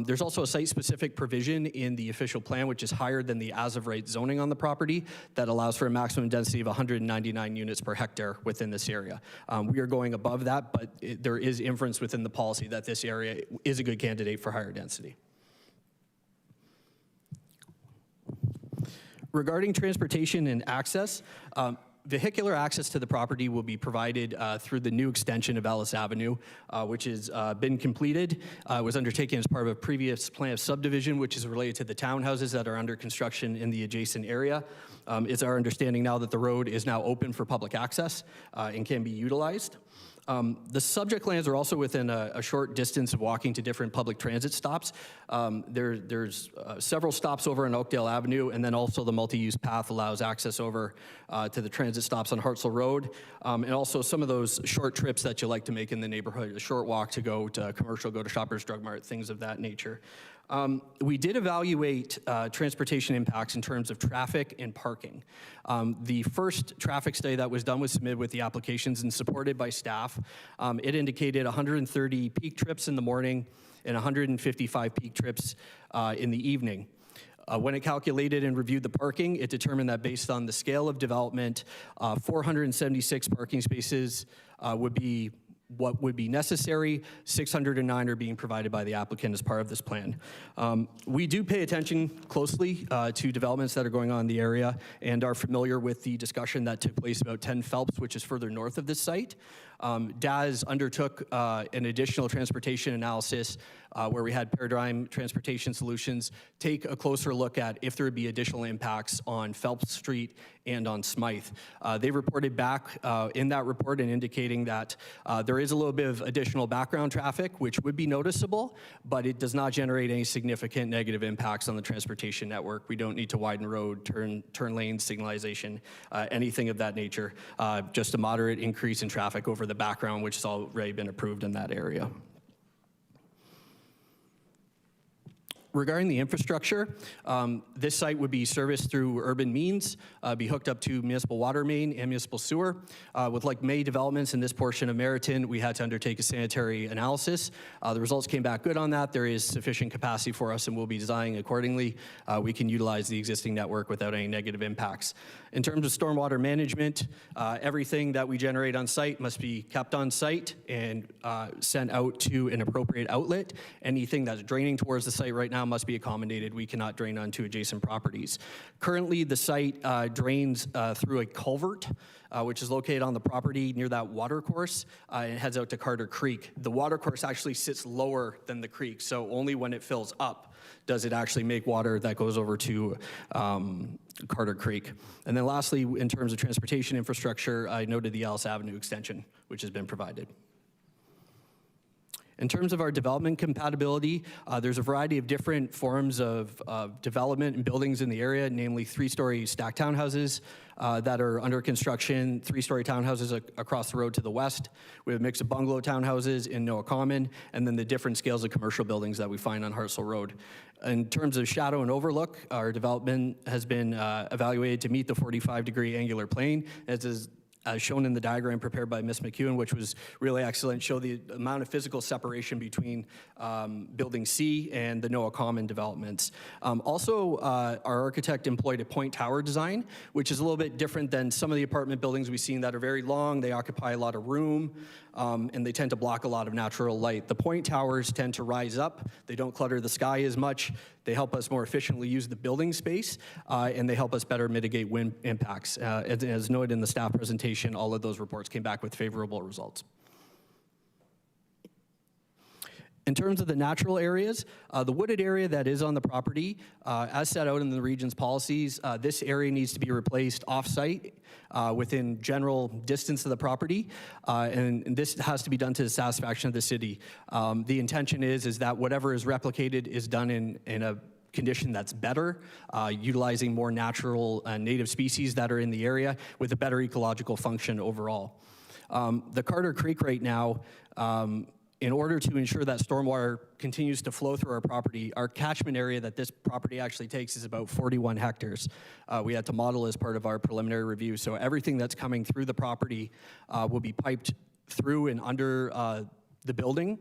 There's also a site-specific provision in the official plan, which is higher than the as-of-right zoning on the property, that allows for a maximum density of 199 units per hectare within this area. We are going above that, but there is inference within the policy that this area is a good candidate for higher density. Regarding transportation and access, vehicular access to the property will be provided through the new extension of Ellis Avenue, which has been completed. It was undertaken as part of a previous plan of subdivision, which is related to the townhouses that are under construction in the adjacent area. It's our understanding now that the road is now open for public access and can be utilized. The subject lands are also within a short distance of walking to different public transit stops. There's several stops over on Oakdale Avenue, and then also the multi-use path allows access over to the transit stops on Hartzell Road, and also some of those short trips that you like to make in the neighborhood, a short walk to go to commercial, go to Shoppers Drug Mart, things of that nature. We did evaluate transportation impacts in terms of traffic and parking. The first traffic study that was done was submitted with the applications and supported by staff. It indicated 130 peak trips in the morning and 155 peak trips in the evening. When it calculated and reviewed the parking, it determined that based on the scale of development, 476 parking spaces would be what would be necessary. 609 are being provided by the applicant as part of this plan. We do pay attention closely to developments that are going on in the area and are familiar with the discussion that took place about 10 Phelps, which is further north of this site. DAS undertook an additional transportation analysis where we had Paradigm Transportation Solutions take a closer look at if there would be additional impacts on Phelps Street and on Smythe. They reported back in that report and indicating that there is a little bit of additional background traffic, which would be noticeable, but it does not generate any significant negative impacts on the transportation network. We don't need to widen road, turn lanes, signalization, anything of that nature. Just a moderate increase in traffic over the background, which has already been approved in that area. Regarding the infrastructure, this site would be serviced through urban means, be hooked up to municipal water main and municipal sewer. With like many developments in this portion of Meriton, we had to undertake a sanitary analysis. The results came back good on that. There is sufficient capacity for us and we'll be designing accordingly. We can utilize the existing network without any negative impacts. In terms of stormwater management, everything that we generate on site must be kept on site and sent out to an appropriate outlet. Anything that's draining towards the site right now must be accommodated. We cannot drain onto adjacent properties. Currently, the site drains through a culvert, which is located on the property near that water course, and heads out to Carter Creek. The water course actually sits lower than the creek, so only when it fills up does it actually make water that goes over to Carter Creek. And then lastly, in terms of transportation infrastructure, I noted the Ellis Avenue extension, which has been provided. In terms of our development compatibility, there's a variety of different forms of development and buildings in the area, namely 3-story stacked townhouses that are under construction, 3-story townhouses across the road to the west. We have a mix of bungalow townhouses in Noah Common, and then the different scales of commercial buildings that we find on Hartsel Road. In terms of shadow and overlook, our development has been evaluated to meet the 45-degree angular plane, as shown in the diagram prepared by Ms. McEwen, which was really excellent, show the amount of physical separation between Building C and the Noah Common developments. Also, our architect employed a point tower design, which is a little bit different than some of the apartment buildings we've seen that are very long, they occupy a lot of room, and they tend to block a lot of natural light. The point towers tend to rise up, they don't clutter the sky as much, they help us more efficiently use the building space, and they help us better mitigate wind impacts. As noted in the staff presentation, all of those reports came back with favorable results. In terms of the natural areas, the wooded area that is on the property, as set out in the region's policies, this area needs to be replaced off-site within general distance of the property, and this has to be done to the satisfaction of the city. The intention is that whatever is replicated is done in a condition that's better, utilizing more natural native species that are in the area with a better ecological function overall. The Carter Creek right now, in order to ensure that stormwater continues to flow through our property, our catchment area that this property actually takes is about 41 hectares. We had to model as part of our preliminary review. So everything that's coming through the property will be piped through and under the building.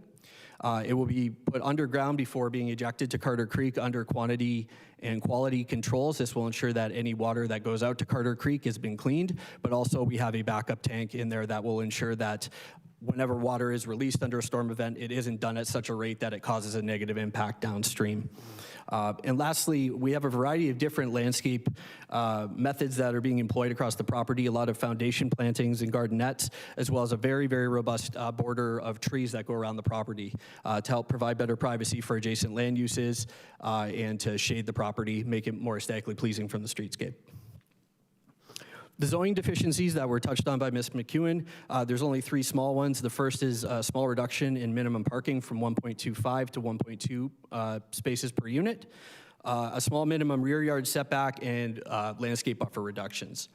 It will be put underground before being ejected to Carter Creek under quantity and quality controls. This will ensure that any water that goes out to Carter Creek has been cleaned, but also we have a backup tank in there that will ensure that whenever water is released under a storm event, it isn't done at such a rate that it causes a negative impact downstream. And lastly, we have a variety of different landscape methods that are being employed across the property, a lot of foundation plantings and gardenettes, as well as a very, very robust border of trees that go around the property to help provide better privacy for adjacent land uses and to shade the property, make it more aesthetically pleasing from the streetscape. The zoning deficiencies that were touched on by Ms. McEwen, there's only 3 small ones. The first is a small reduction in minimum parking from 1.25 to 1.2 spaces per unit, a small minimum rear yard setback, and landscape buffer reductions.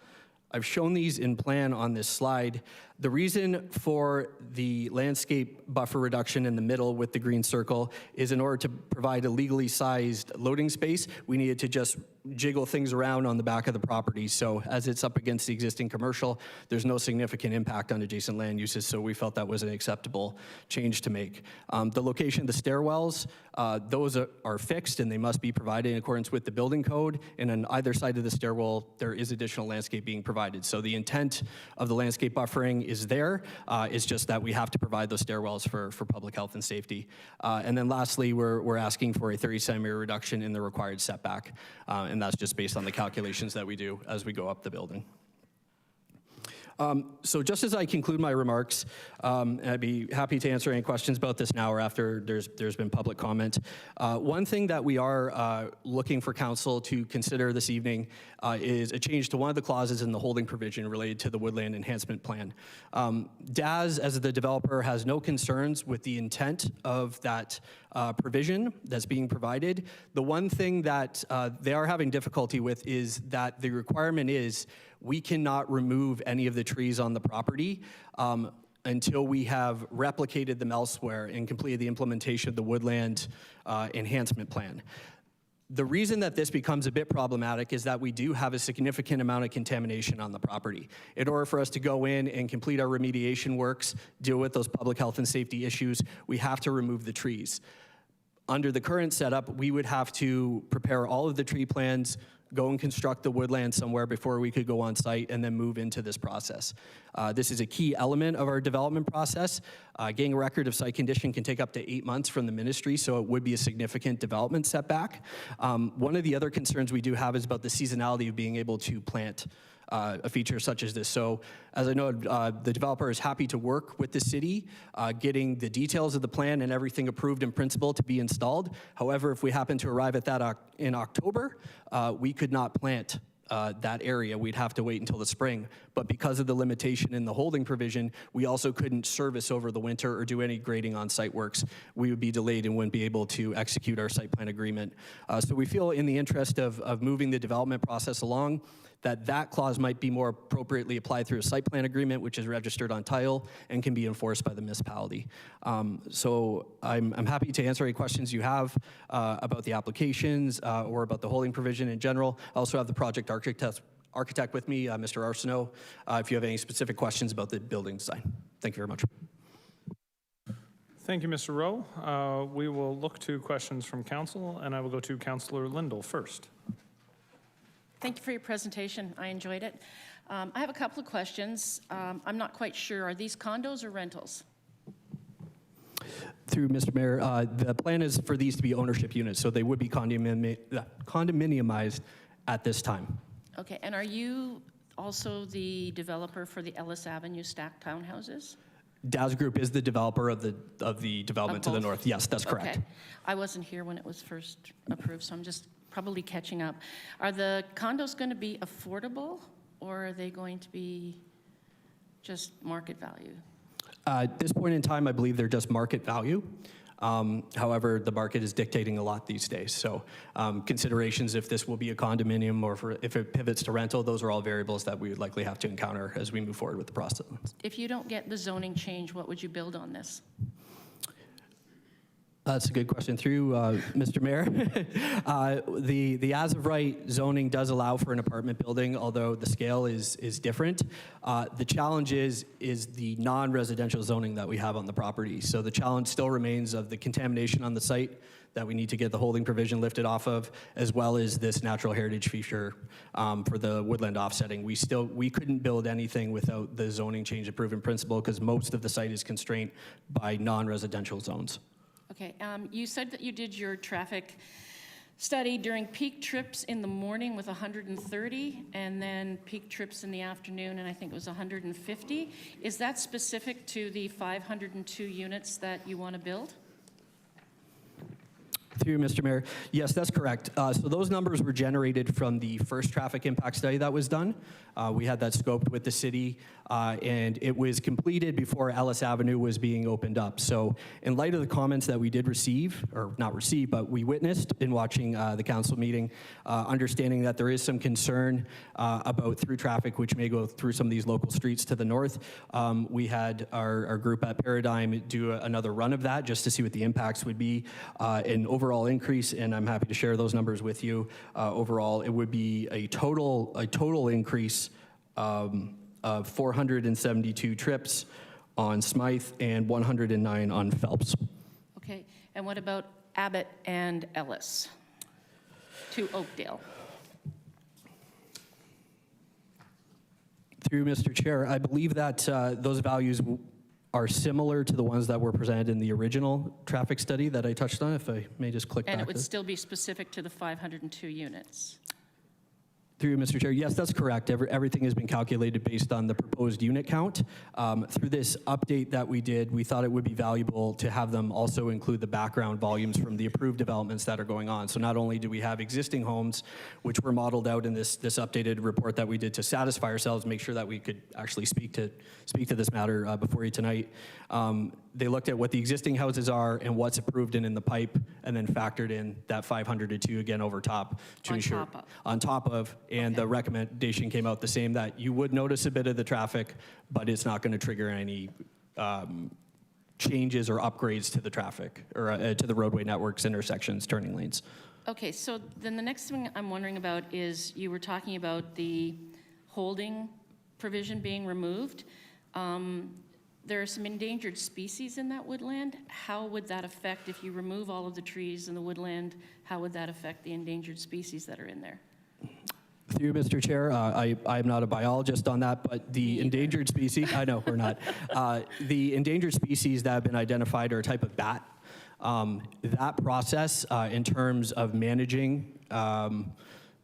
I've shown these in plan on this slide. The reason for the landscape buffer reduction in the middle with the green circle is in order to provide a legally sized loading space, we needed to just jiggle things around on the back of the property. So as it's up against the existing commercial, there's no significant impact on adjacent land uses, so we felt that was an acceptable change to make. The location of the stairwells, those are fixed and they must be provided in accordance with the building code, and on either side of the stairwell, there is additional landscape being provided. So the intent of the landscape buffering is there, it's just that we have to provide those stairwells for public health and safety. And then lastly, we're asking for a 30 centimeter reduction in the required setback, and that's just based on the calculations that we do as we go up the building. So just as I conclude my remarks, and I'd be happy to answer any questions about this now or after there's been public comment. One thing that we are looking for council to consider this evening is a change to one of the clauses in the holding provision related to the Woodland Enhancement Plan. DAS, as the developer, has no concerns with the intent of that provision that's being provided. The one thing that they are having difficulty with is that the requirement is we cannot remove any of the trees on the property until we have replicated them elsewhere and completed the implementation of the Woodland Enhancement Plan. The reason that this becomes a bit problematic is that we do have a significant amount of contamination on the property. In order for us to go in and complete our remediation works, deal with those public health and safety issues, we have to remove the trees. Under the current setup, we would have to prepare all of the tree plans, go and construct the woodland somewhere before we could go on site and then move into this process. This is a key element of our development process. Getting a record of site condition can take up to 8 months from the ministry, so it would be a significant development setback. One of the other concerns we do have is about the seasonality of being able to plant a feature such as this. So as I know, the developer is happy to work with the city, getting the details of the plan and everything approved in principle to be installed. However, if we happen to arrive at that in October, we could not plant that area. We'd have to wait until the spring. But because of the limitation in the holding provision, we also couldn't service over the winter or do any grading on site works. We would be delayed and wouldn't be able to execute our site plan agreement. So we feel in the interest of moving the development process along, that clause might be more appropriately applied through a site plan agreement, which is registered on title and can be enforced by the municipality. So I'm happy to answer any questions you have about the applications or about the holding provision in general. I also have the project architect with me, Mr. Arsenault, if you have any specific questions about the building design. Thank you very much. Thank you, Mr. Rowe. We will look to questions from council, and I will go to Councillor Lindell first. Thank you for your presentation. I enjoyed it. I have a couple of questions. I'm not quite sure. Are these condos or rentals? Through Mr. Mayor, the plan is for these to be ownership units, so they would be condominiumized at this time. Okay, and are you also the developer for the Ellis Avenue stacked townhouses? DAS Group is the developer of the development to the north. Yes, that's correct. Okay. I wasn't here when it was first approved, so I'm just probably catching up. Are the condos going to be affordable, or are they going to be just market value? At this point in time, I believe they're just market value. However, the market is dictating a lot these days. So considerations if this will be a condominium or if it pivots to rental, those are all variables that we would likely have to encounter as we move forward with the process. If you don't get the zoning change, what would you build on this? That's a good question. Through Mr. Mayor, the as of right zoning does allow for an apartment building, although the scale is different. The challenge is the non-residential zoning that we have on the property. So the challenge still remains of the contamination on the site that we need to get the holding provision lifted off of, as well as this natural heritage feature for the woodland offsetting. We couldn't build anything without the zoning change approved in principle because most of the site is constrained by non-residential zones. Okay, you said that you did your traffic study during peak trips in the morning with 130 and then peak trips in the afternoon, and I think it was 150. Is that specific to the 502 units that you want to build? Through you, Mr. Mayor. Yes, that's correct. So those numbers were generated from the first traffic impact study that was done. We had that scoped with the city, and it was completed before Ellis Avenue was being opened up. So in light of the comments that we did receive, or not receive, but we witnessed in watching the council meeting, understanding that there is some concern about through traffic which may go through some of these local streets to the north, we had our group at Paradigm do another run of that just to see what the impacts would be. An overall increase, and I'm happy to share those numbers with you. Overall, it would be a total increase of 472 trips on Smythe and 109 on Phelps. Okay, and what about Abbott and Ellis to Oakdale? Through Mr. Chair, I believe that those values are similar to the ones that were presented in the original traffic study that I touched on, if I may just click back. And it would there. still be specific to the 502 units? Through you, Mr. Chair, yes, that's correct. Everything has been calculated based on the proposed unit count. Through this update that we did, we thought it would be valuable to have them also include the background volumes from the approved developments that are going on. So not only do we have existing homes, which were modeled out in this updated report that we did to satisfy ourselves, make sure that we could actually speak to this matter before you tonight. They looked at what the existing houses are and what's approved and in the pipe, and then factored in that 502 again over top to ensure on top of. And the recommendation came out the same, that you would notice a bit of the traffic, but it's not going to trigger any changes or upgrades to the traffic or to the roadway networks, intersections, turning lanes. Okay, so then the next thing I'm wondering about is you were talking about the holding provision being removed. There are some endangered species in that woodland. How would that affect, if you remove all of the trees in the woodland, how would that affect the endangered species that are in there? Through you, Mr. Chair, I'm not a biologist on that, but the endangered species, I know we're not, the endangered species that have been identified are a type of bat. That process in terms of managing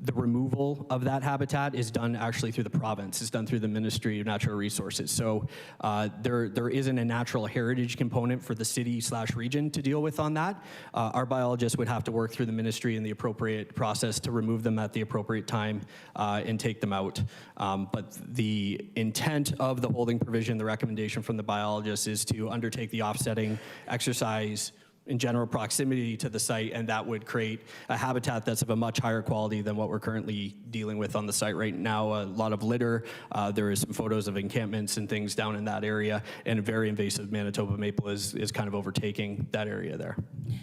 the removal of that habitat is done actually through the province. It's done through the Ministry of Natural Resources. So there isn't a natural heritage component for the city/region to deal with on that. Our biologists would have to work through the ministry and the appropriate process to remove them at the appropriate time and take them out. But the intent of the holding provision, the recommendation from the biologists, is to undertake the offsetting exercise in general proximity to the site, and that would create a habitat that's of a much higher quality than what we're currently dealing with on the site right now. A lot of litter, there is some photos of encampments and things down in that area, and a very invasive Manitoba maple is kind of overtaking that area there.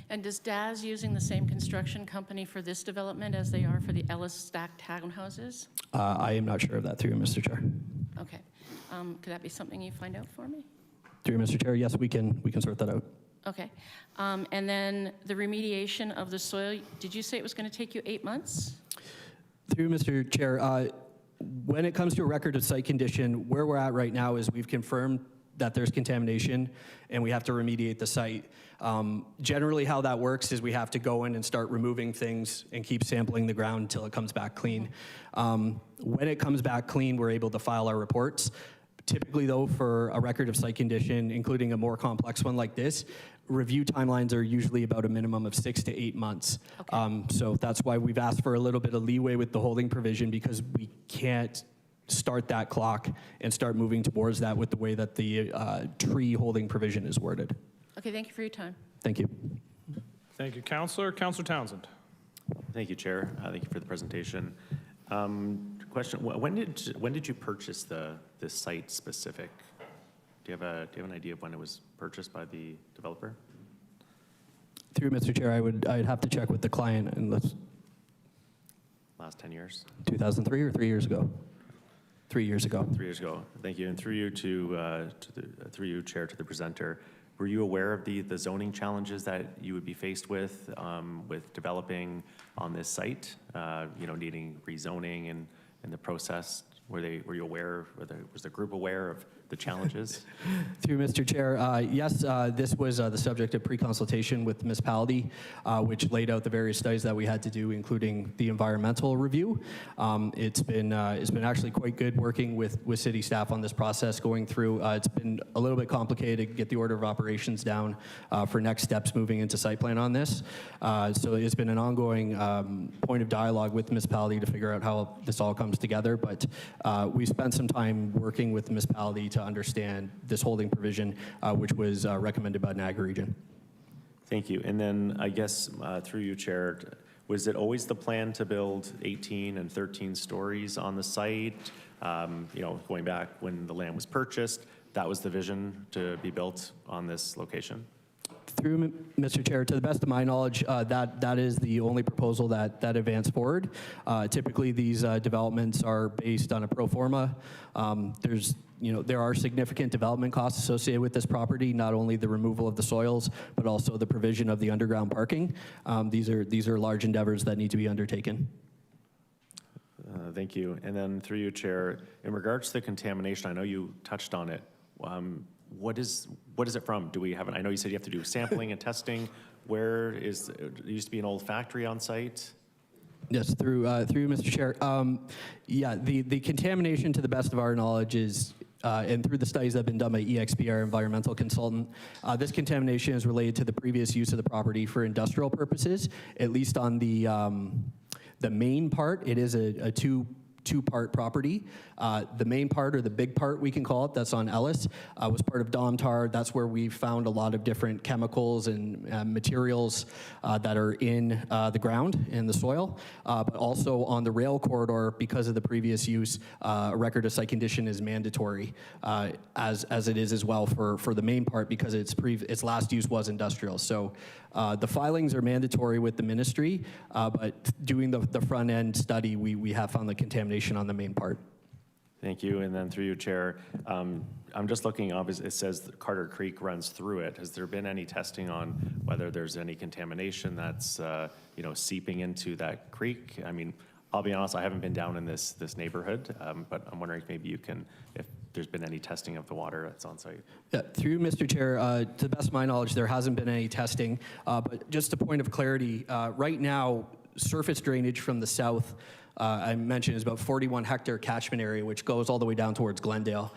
And does DAS using the same construction company for this development as they are for the Ellis stacked townhouses? I am not sure of that, through you, Mr. Chair. Okay, could that be something you find out for me? Through you, Mr. Chair, yes, we can sort that out. Okay, and then the remediation of the soil, did you say it was going to take you 8 months? Through you, Mr. Chair, when it comes to a record of site condition, where we're at right now is we've confirmed that there's contamination and we have to remediate the site. Generally how that works is we have to go in and start removing things and keep sampling the ground until it comes back clean. When it comes back clean, we're able to file our reports. Typically, though, for a record of site condition, including a more complex one like this, review timelines are usually about a minimum of 6 to 8 months. Okay. So that's why we've asked for a little bit of leeway with the holding provision, because we can't start that clock and start moving towards that with the way that the tree holding provision is worded. Okay, thank you for your time. Thank you. Thank you, Councillor. Councillor Townsend. Thank you, Chair. Thank you for the presentation. Question: when did you purchase this site specific? Do you have an idea of when it was purchased by the developer? Through Mr. Chair, I'd have to check with the client, and let's. Last 10 years. 2003 or 3 years ago. 3 years ago. 3 years ago. Thank you. And through you through you, Chair, to the presenter. Were you aware of the zoning challenges that you would be faced with developing on this site? Needing rezoning and the process. Were you aware? Was the group aware of the challenges? Through Mr. Chair, yes, this was the subject of pre-consultation with the municipality, which laid out the various studies that we had to do, including the environmental review. It's been actually quite good working with city staff on this process going through. It's been a little bit complicated to get the order of operations down for next steps moving into site plan on this. So it's been an ongoing point of dialogue with the municipality to figure out how this all comes together. But we spent some time working with the municipality to understand this holding provision, which was recommended by NAGA region. Thank you. And then I guess through you, Chair, was it always the plan to build 18 and 13 stories on the site? Going back when the land was purchased, that was the vision to be built on this location? Through Mr. Chair, to the best of my knowledge, that is the only proposal that advanced forward. Typically, these developments are based on a pro forma. There are significant development costs associated with this property, not only the removal of the soils, but also the provision of the underground parking. These are large endeavors that need to be undertaken. Thank you. And then through you, Chair, in regards to the contamination, I know you touched on it. What is it from? Do we have I know you said you have to do sampling and testing. There used to be an old factory on site? Yes, through Mr. Chair. The contamination, to the best of our knowledge, is, and through the studies that have been done by EXP, our environmental consultant, this contamination is related to the previous use of the property for industrial purposes, at least on the main part. It is a two-part property. The main part, or the big part we can call it, that's on Ellis, was part of Domtar. That's where we found a lot of different chemicals and materials that are in the ground, in the soil. But also on the rail corridor, because of the previous use, a record of site condition is mandatory, as it is as well for the main part, because its last use was industrial. So the filings are mandatory with the ministry, but doing the front end study, we have found the contamination on the main part. Thank you. And then through you, Chair, I'm just looking, obviously, it says that Carter Creek runs through it. Has there been any testing on whether there's any contamination that's seeping into that creek? I mean, I'll be honest, I haven't been down in this neighborhood, but I'm wondering if there's been any testing of the water that's on site. Yeah, through Mr. Chair, to the best of my knowledge, there hasn't been any testing. But just a point of clarity, right now, surface drainage from the south, I mentioned, is about 41 hectare catchment area, which goes all the way down towards Glendale.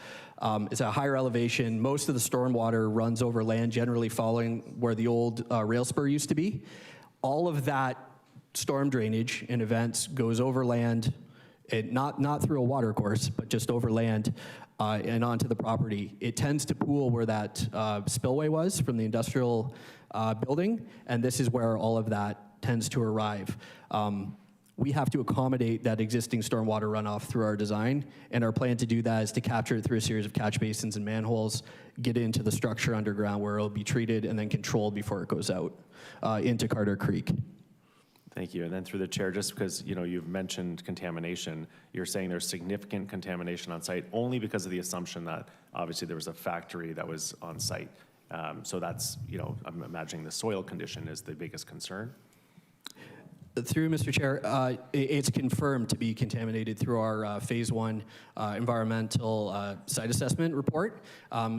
It's a higher elevation. Most of the stormwater runs over land, generally following where the old rail spur used to be. All of that storm drainage in events goes over land, not through a water course, but just over land and onto the property. It tends to pool where that spillway was from the industrial building, and this is where all of that tends to arrive. We have to accommodate that existing stormwater runoff through our design, and our plan to do that is to capture it through a series of catch basins and manholes, get into the structure underground where it'll be treated and then controlled before it goes out into Carter Creek. Thank you. And then through the chair, just because you've mentioned contamination, you're saying there's significant contamination on site only because of the assumption that obviously there was a factory that was on site. So that's, I'm imagining the soil condition is the biggest concern. Through Mr. Chair, it's confirmed to be contaminated through our phase 1 environmental site assessment report.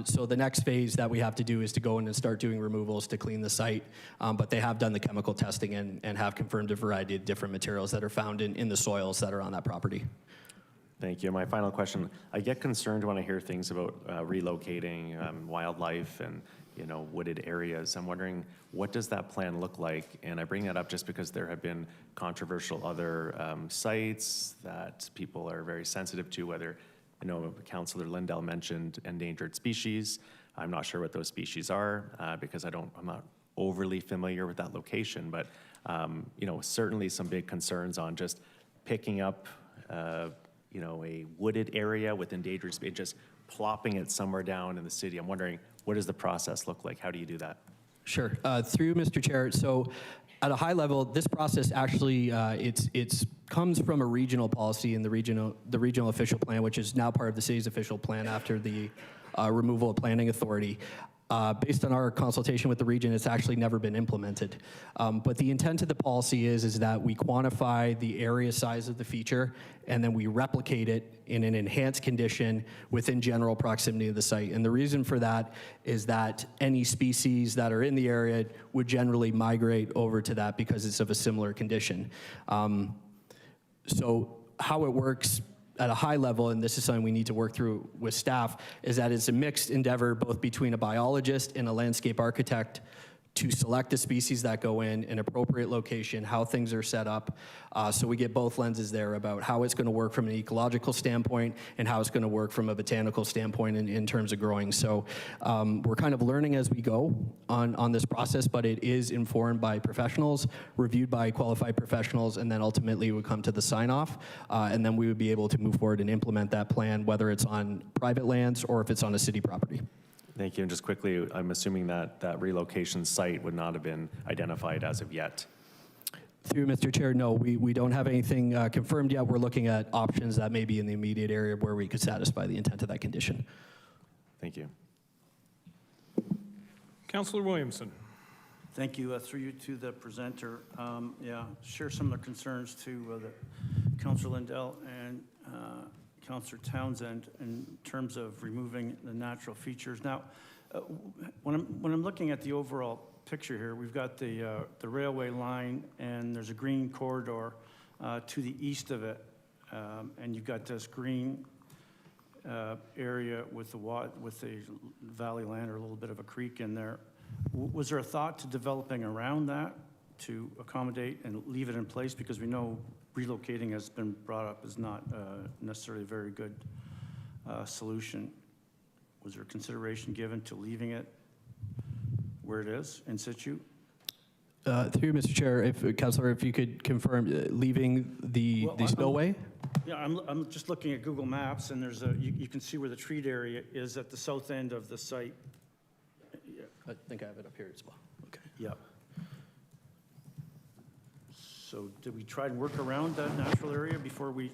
So the next phase that we have to do is to go in and start doing removals to clean the site. But they have done the chemical testing and have confirmed a variety of different materials that are found in the soils that are on that property. Thank you. My final question, I get concerned when I hear things about relocating wildlife and wooded areas. I'm wondering, what does that plan look like? And I bring that up just because there have been controversial other sites that people are very sensitive to, whether, Councillor Lindell mentioned endangered species. I'm not sure what those species are because I'm not overly familiar with that location, but, certainly some big concerns on just picking up, a wooded area with endangered species, just plopping it somewhere down in the city. I'm wondering, what does the process look like? How do you do that? Sure. Through Mr. Chair, so at a high level, this process actually it's comes from a regional policy in the regional official plan, which is now part of the city's official plan after the removal of planning authority. Based on our consultation with the region, it's actually never been implemented. But the intent of the policy is that we quantify the area size of the feature, and then we replicate it in an enhanced condition within general proximity of the site. And the reason for that is that any species that are in the area would generally migrate over to that because it's of a similar condition. So how it works at a high level, and this is something we need to work through with staff, is that it's a mixed endeavor both between a biologist and a landscape architect to select the species that go in an appropriate location, how things are set up. So we get both lenses there about how it's going to work from an ecological standpoint and how it's going to work from a botanical standpoint in terms of growing. So we're kind of learning as we go on this process, but it is informed by professionals, reviewed by qualified professionals, and then ultimately would come to the sign-off. And then we would be able to move forward and implement that plan, whether it's on private lands or if it's on a city property. Thank you. And just quickly, I'm assuming that that relocation site would not have been identified as of yet. Through Mr. Chair, no, we don't have anything confirmed yet. We're looking at options that may be in the immediate area where we could satisfy the intent of that condition. Thank you. Councillor Williamson. Thank you. Through you to the presenter. Share some of the concerns to the Councillor Lindell and Councillor Townsend in terms of removing the natural features. Now, when I'm looking at the overall picture here, we've got the railway line, and there's a green corridor to the east of it, and you've got this green area with the valley land or a little bit of a creek in there. Was there a thought to developing around that to accommodate and leave it in place? Because we know relocating has been brought up is not necessarily a very good solution. Was there consideration given to leaving it where it is, in situ? Through Mr. Chair, Councillor, if you could confirm leaving the spillway? Yeah, I'm just looking at Google Maps, and there's you can see where the treat area is at the south end of the site. Yeah. I think I have it up here as well. Okay. Yeah. So did we try and work around that natural area before we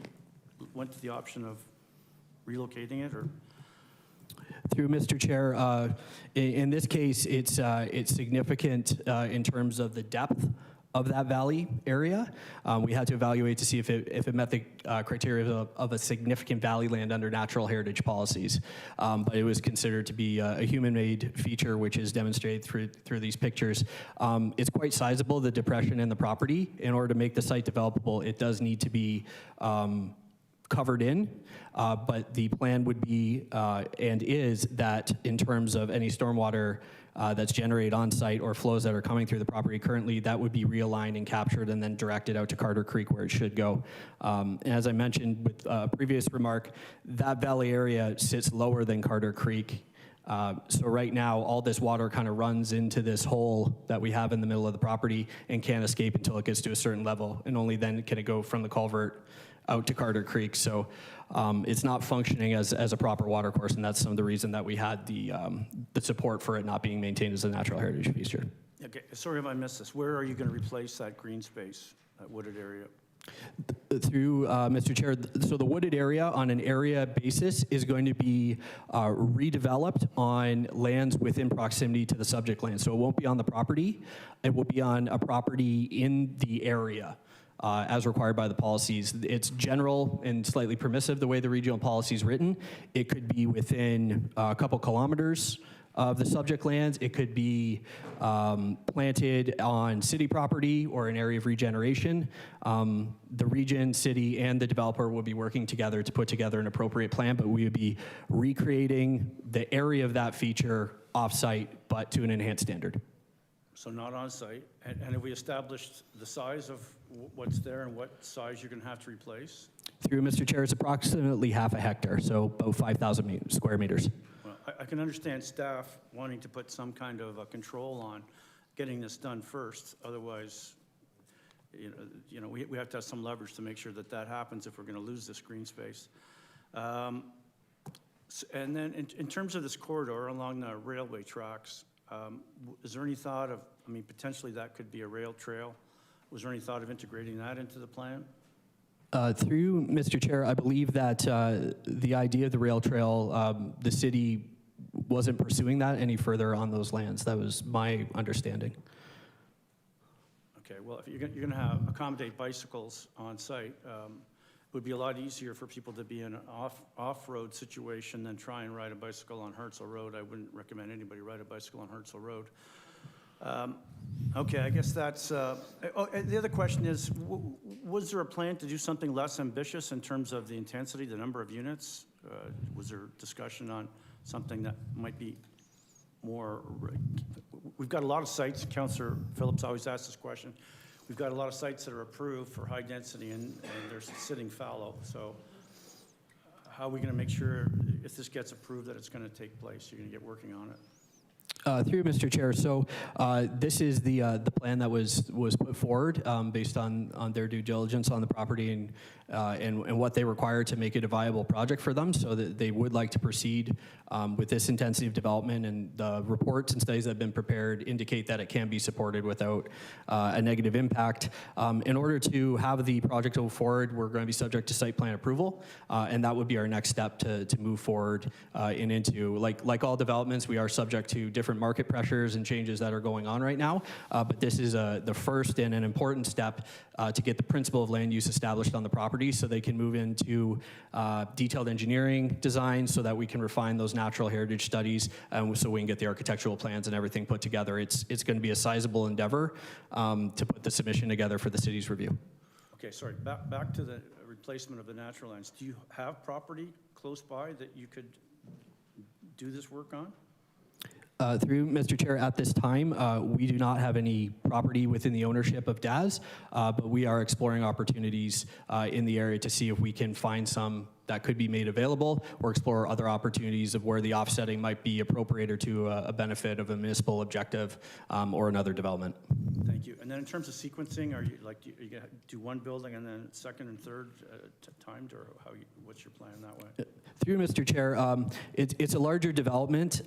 went to the option of relocating it, or? Through Mr. Chair, in this case, it's significant in terms of the depth of that valley area. We had to evaluate to see if it met the criteria of a significant valley land under natural heritage policies. But it was considered to be a human-made feature, which is demonstrated through these pictures. It's quite sizable, the depression in the property. In order to make the site developable, it does need to be covered in, but the plan would be and is that in terms of any stormwater that's generated on site or flows that are coming through the property currently, that would be realigned and captured and then directed out to Carter Creek where it should go. And as I mentioned with a previous remark, that valley area sits lower than Carter Creek. So right now, all this water kind of runs into this hole that we have in the middle of the property and can't escape until it gets to a certain level, and only then can it go from the culvert out to Carter Creek. So it's not functioning as a proper water course, and that's some of the reason that we had the support for it not being maintained as a natural heritage feature. Okay, sorry if I missed this. Where are you going to replace that green space, that wooded area? Through Mr. Chair, so the wooded area on an area basis is going to be redeveloped on lands within proximity to the subject land. So it won't be on the property, it will be on a property in the area. As required by the policies. It's general and slightly permissive the way the regional policy is written. It could be within a couple kilometers of the subject lands. It could be planted on city property or an area of regeneration. The region, city, and the developer will be working together to put together an appropriate plan, but we would be recreating the area of that feature off-site, but to an enhanced standard. So not on site. And have we established the size of what's there and what size you're going to have to replace? Through Mr. Chair, it's approximately half a hectare, so about 5,000 square meters. Well, I can understand staff wanting to put some kind of a control on getting this done first. Otherwise, you know, we have to have some leverage to make sure that that happens if we're going to lose this green space. And then in terms of this corridor along the railway tracks, is there any thought of, I mean, potentially that could be a rail trail? Was there any thought of integrating that into the plan? Through Mr. Chair, I believe that the idea of the rail trail, the city wasn't pursuing that any further on those lands. That was my understanding. Okay, well, if you're going to accommodate bicycles on site, it would be a lot easier for people to be in an off-road situation than try and ride a bicycle on Herzl Road. I wouldn't recommend anybody ride a bicycle on Herzl Road. Okay, I guess that's, the other question is, was there a plan to do something less ambitious in terms of the intensity, the number of units? Was there discussion on something that might be more, we've got a lot of sites, Councillor Phelps always asks this question, we've got a lot of sites that are approved for high density and they're sitting fallow, so how are we going to make sure if this gets approved that it's going to take place? You're going to get working on it. Through you, Mr. Chair. So this is the plan that was put forward based on their due diligence on the property and what they require to make it a viable project for them. So that they would like to proceed with this intensity of development, and the reports and studies that have been prepared indicate that it can be supported without a negative impact. In order to have the project go forward, we're going to be subject to site plan approval, and that would be our next step to move forward and into, like all developments, we are subject to different market pressures and changes that are going on right now, but this is the first and an important step to get the principle of land use established on the property so they can move into detailed engineering design so that we can refine those natural heritage studies and so we can get the architectural plans and everything put together. It's going to be a sizable endeavor to put the submission together for the city's review. Okay, sorry, back to the replacement of the natural lands. Do you have property close by that you could do this work on? Through Mr. Chair, at this time, we do not have any property within the ownership of DAS, but we are exploring opportunities in the area to see if we can find some that could be made available or explore other opportunities of where the offsetting might be appropriate or to a benefit of a municipal objective or another development. Thank you. And then in terms of sequencing, are you going to do one building and then second and third timed, or what's your plan that way? Through Mr. Chair, it's a larger development.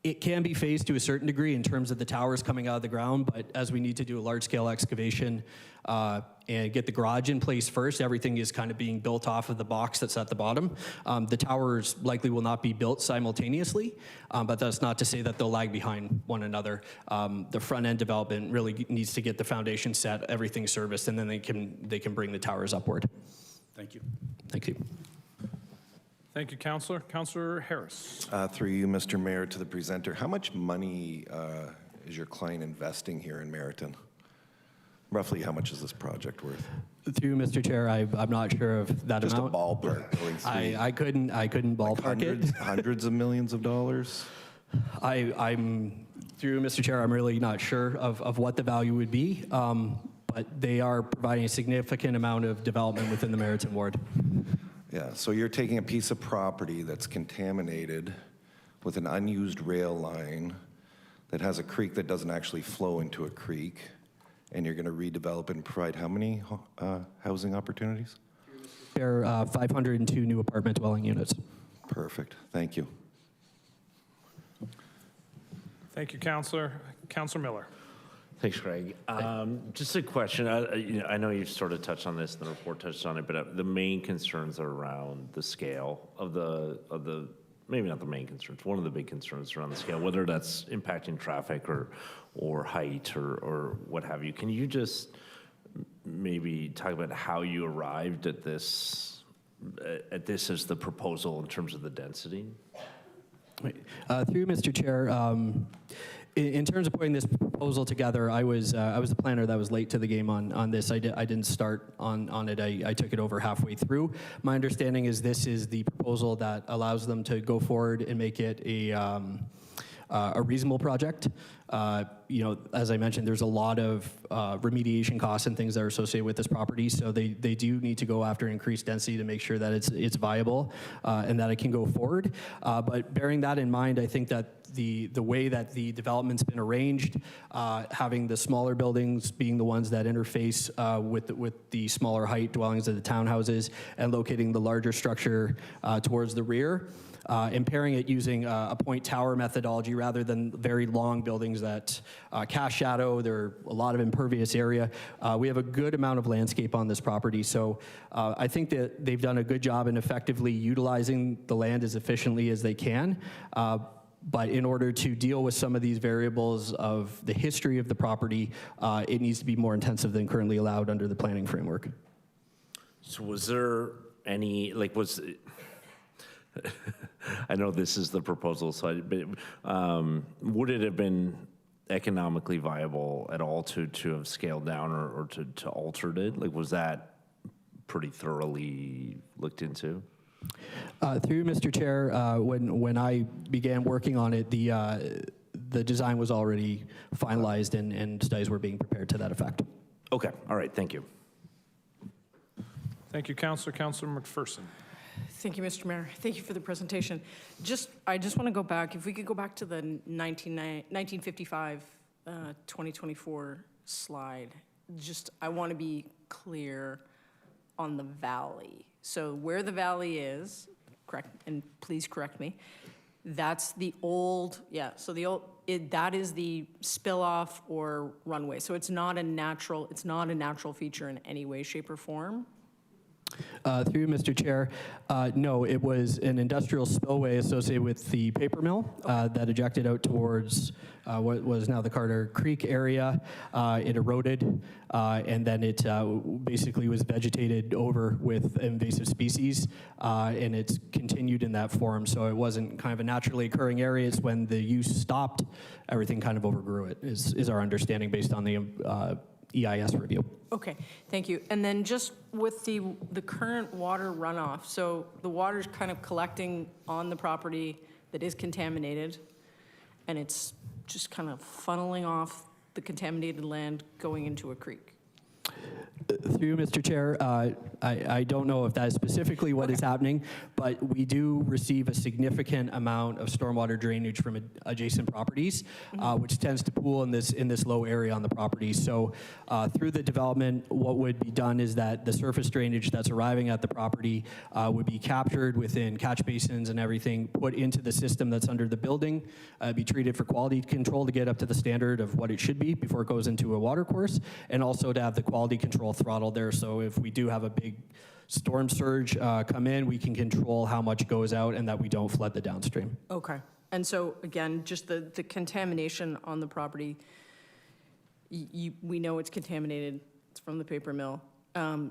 It can be phased to a certain degree in terms of the towers coming out of the ground, but as we need to do a large-scale excavation and get the garage in place first, everything is kind of being built off of the box that's at the bottom. The towers likely will not be built simultaneously, but that's not to say that they'll lag behind one another. The front-end development really needs to get the foundation set, everything serviced, and then they can bring the towers upward. Thank you. Thank you. Thank you, Councillor. Councillor Harris. Through you, Mr. Mayor, to the presenter, how much money is your client investing here in Meriton? Roughly, how much is this project worth? Through Mr. Chair, I'm not sure of that Just amount. Just a ballpark. I couldn't ballpark it. Hundreds of millions of dollars? I'm through Mr. Chair, I'm really not sure of what the value would be, but they are providing a significant amount of development within the Meriton ward. Yeah, so you're taking a piece of property that's contaminated with an unused rail line that has a creek that doesn't actually flow into a creek, and you're going to redevelop and provide how many housing opportunities? There are 502 new apartment dwelling units. Perfect, thank you. Thank you, Councillor. Councillor Miller. Thanks, Greg. Just a question. I know you've sort of touched on this, and the report touched on it, but the main concerns are around the scale of the maybe not the main concerns. One of the big concerns around the scale, whether that's impacting traffic or height or what have you. Can you just maybe talk about how you arrived at this as the proposal in terms of the density? Through Mr. Chair. In terms of putting this proposal together, I was the planner that was late to the game on this. I didn't start on it. I took it over halfway through. My understanding is this is the proposal that allows them to go forward and make it a reasonable project. As I mentioned, there's a lot of remediation costs and things that are associated with this property, so they do need to go after increased density to make sure that it's viable and that it can go forward. But bearing that in mind, I think that the way that the development's been arranged, having the smaller buildings being the ones that interface with the smaller height dwellings of the townhouses and locating the larger structure towards the rear, impairing it using a point tower methodology rather than very long buildings that cast shadow. There are a lot of impervious area. We have a good amount of landscape on this property, so I think that they've done a good job in effectively utilizing the land as efficiently as they can. But in order to deal with some of these variables of the history of the property, it needs to be more intensive than currently allowed under the planning framework. So was there any, like, I know this is the proposal, so would it have been economically viable at all to have scaled down or to altered it? Like, was that pretty thoroughly looked into? Through Mr. Chair, when I began working on it, the design was already finalized and studies were being prepared to that effect. Okay, all right, thank you. Thank you, Councillor. Councillor McPherson. Thank you, Mr. Mayor. Thank you for the presentation. I just want to go back, if we could go back to the 1955, 2024 slide. I want to be clear on the valley. So where the valley is, correct, and please correct me, that's the old, that is the spill off or runway. So it's not a natural feature in any way, shape, or form. Through Mr. Chair, no, it was an industrial spillway associated with the paper mill that ejected out towards what was now the Carter Creek area. It eroded, and then it basically was vegetated over with invasive species, and it's continued in that form. So it wasn't kind of a naturally occurring area. It's when the use stopped, everything kind of overgrew it, is our understanding based on the EIS review. Okay, thank you. And then just with the current water runoff, so the water's kind of collecting on the property that is contaminated, and it's just kind of funneling off the contaminated land going into a creek. Through Mr. Chair, I don't know if that is specifically what is happening, but we do receive a significant amount of stormwater drainage from adjacent properties, which tends to pool in this low area on the property. So through the development, what would be done is that the surface drainage that's arriving at the property would be captured within catch basins and everything, put into the system that's under the building, be treated for quality control to get up to the standard of what it should be before it goes into a water course, and also to have the quality control throttle there. So if we do have a big storm surge come in, we can control how much goes out and that we don't flood the downstream. Okay. And so again, just the contamination on the property, we know it's contaminated. It's from the paper mill.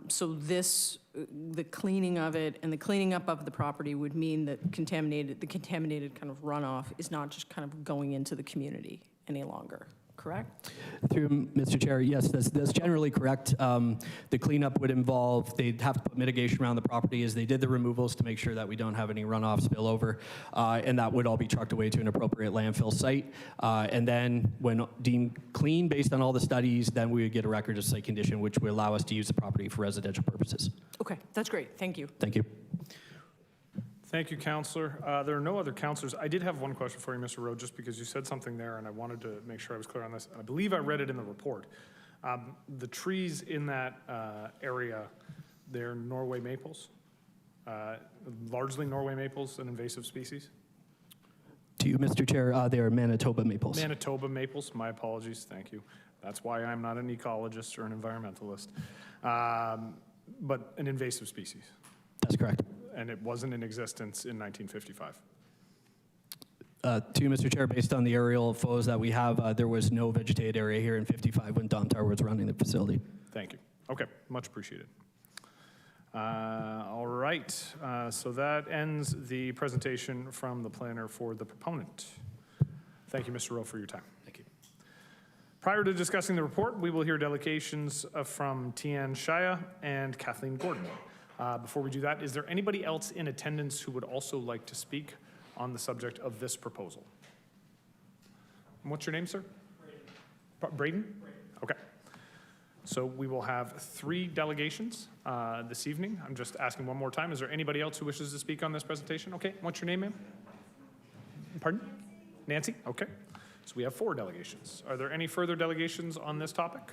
So the cleaning of it and the cleaning up of the property would mean that the contaminated kind of runoff is not just kind of going into the community any longer. Correct? Through Mr. Chair, yes, that's generally correct. The cleanup would involve, they'd have to put mitigation around the property as they did the removals to make sure that we don't have any runoff spillover, and that would all be trucked away to an appropriate landfill site. And then when deemed clean based on all the studies, then we would get a record of site condition, which would allow us to use the property for residential purposes. Okay, that's great. Thank you. Thank you. Thank you, Councillor. There are no other councillors. I did have one question for you, Mr. Rowe, just because you said something there, and I wanted to make sure I was clear on this. I believe I read it in the report. The trees in that area, they're Norway maples, largely Norway maples, an invasive species? To you, Mr. Chair, they are Manitoba maples. Manitoba maples, my apologies, thank you. That's why I'm not an ecologist or an environmentalist. But an invasive species. That's correct. And it wasn't in existence in 1955. To you, Mr. Chair, based on the aerial photos that we have, there was no vegetated area here in 55 when Domtar was running the facility. Thank you. Okay, much appreciated. All right, so that ends the presentation from the planner for the proponent. Thank you, Mr. Rowe, for your time. Thank you. Prior to discussing the report, we will hear delegations from Tian Shaya and Kathleen Gordon. Before we do that, is there anybody else in attendance who would also like to speak on the subject of this proposal? And what's your name, sir? Braden. Braden? Okay. So we will have 3 delegations this evening. I'm just asking one more time. Is there anybody else who wishes to speak on this presentation? Okay. What's your name, ma'am? Pardon? Nancy? Okay. So we have 4 delegations. Are there any further delegations on this topic?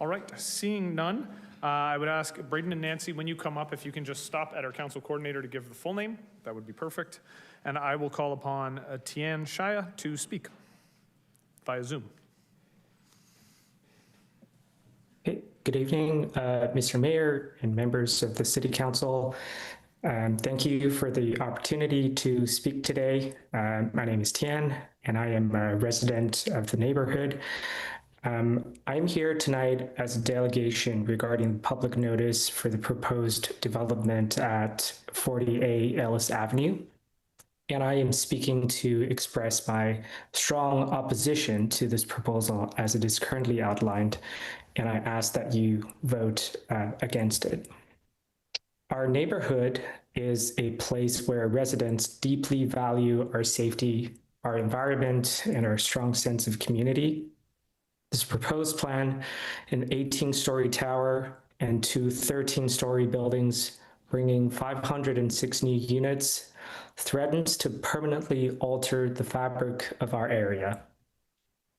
All right, seeing none, I would ask Braden and Nancy, when you come up, if you can just stop at our council coordinator to give the full name, that would be perfect. And I will call upon Tian Shaya to speak via Zoom. Hey, good evening, Mr. Mayor and members of the City Council. Thank you for the opportunity to speak today. My name is Tian, and I am a resident of the neighborhood. I'm here tonight as a delegation regarding public notice for the proposed development at 40A Ellis Avenue. And I am speaking to express my strong opposition to this proposal as it is currently outlined, and I ask that you vote against it. Our neighborhood is a place where residents deeply value our safety, our environment, and our strong sense of community. This proposed plan, an 18-story tower and two 13-story buildings, bringing 506 new units, threatens to permanently alter the fabric of our area.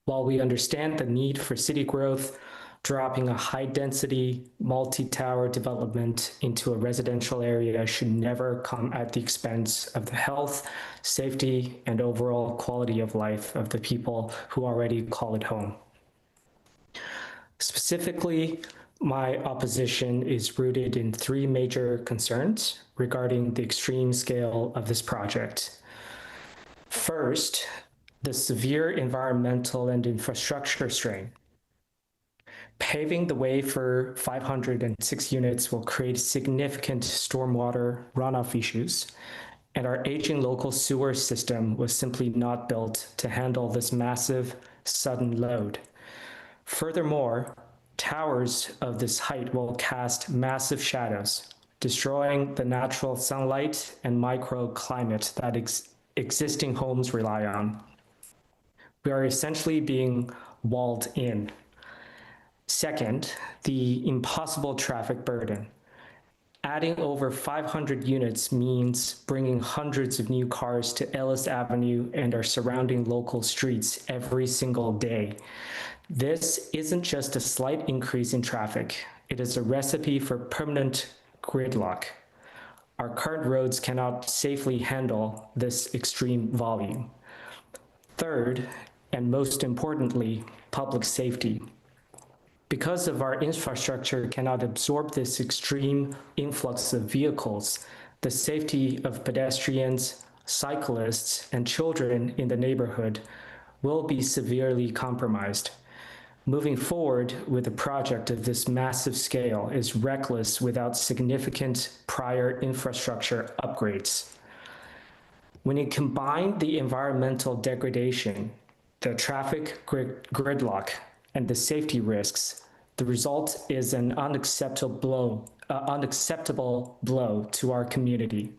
While we understand the need for city growth, dropping a high-density, multi-tower development into a residential area should never come at the expense of the health, safety, and overall quality of life of the people who already call it home. Specifically, my opposition is rooted in three major concerns regarding the extreme scale of this project. First, the severe environmental and infrastructure strain. Paving the way for 506 units will create significant stormwater runoff issues, and our aging local sewer system was simply not built to handle this massive, sudden load. Furthermore, towers of this height will cast massive shadows, destroying the natural sunlight and microclimate that existing homes rely on. We are essentially being walled in. Second, the impossible traffic burden. Adding over 500 units means bringing hundreds of new cars to Ellis Avenue and our surrounding local streets every single day. This isn't just a slight increase in traffic. It is a recipe for permanent gridlock. Our current roads cannot safely handle this extreme volume. Third, and most importantly, public safety. Because of our infrastructure cannot absorb this extreme influx of vehicles, the safety of pedestrians, cyclists, and children in the neighborhood will be severely compromised. Moving forward with a project of this massive scale is reckless without significant prior infrastructure upgrades. When you combine the environmental degradation, the traffic gridlock, and the safety risks, the result is an unacceptable blow to our community.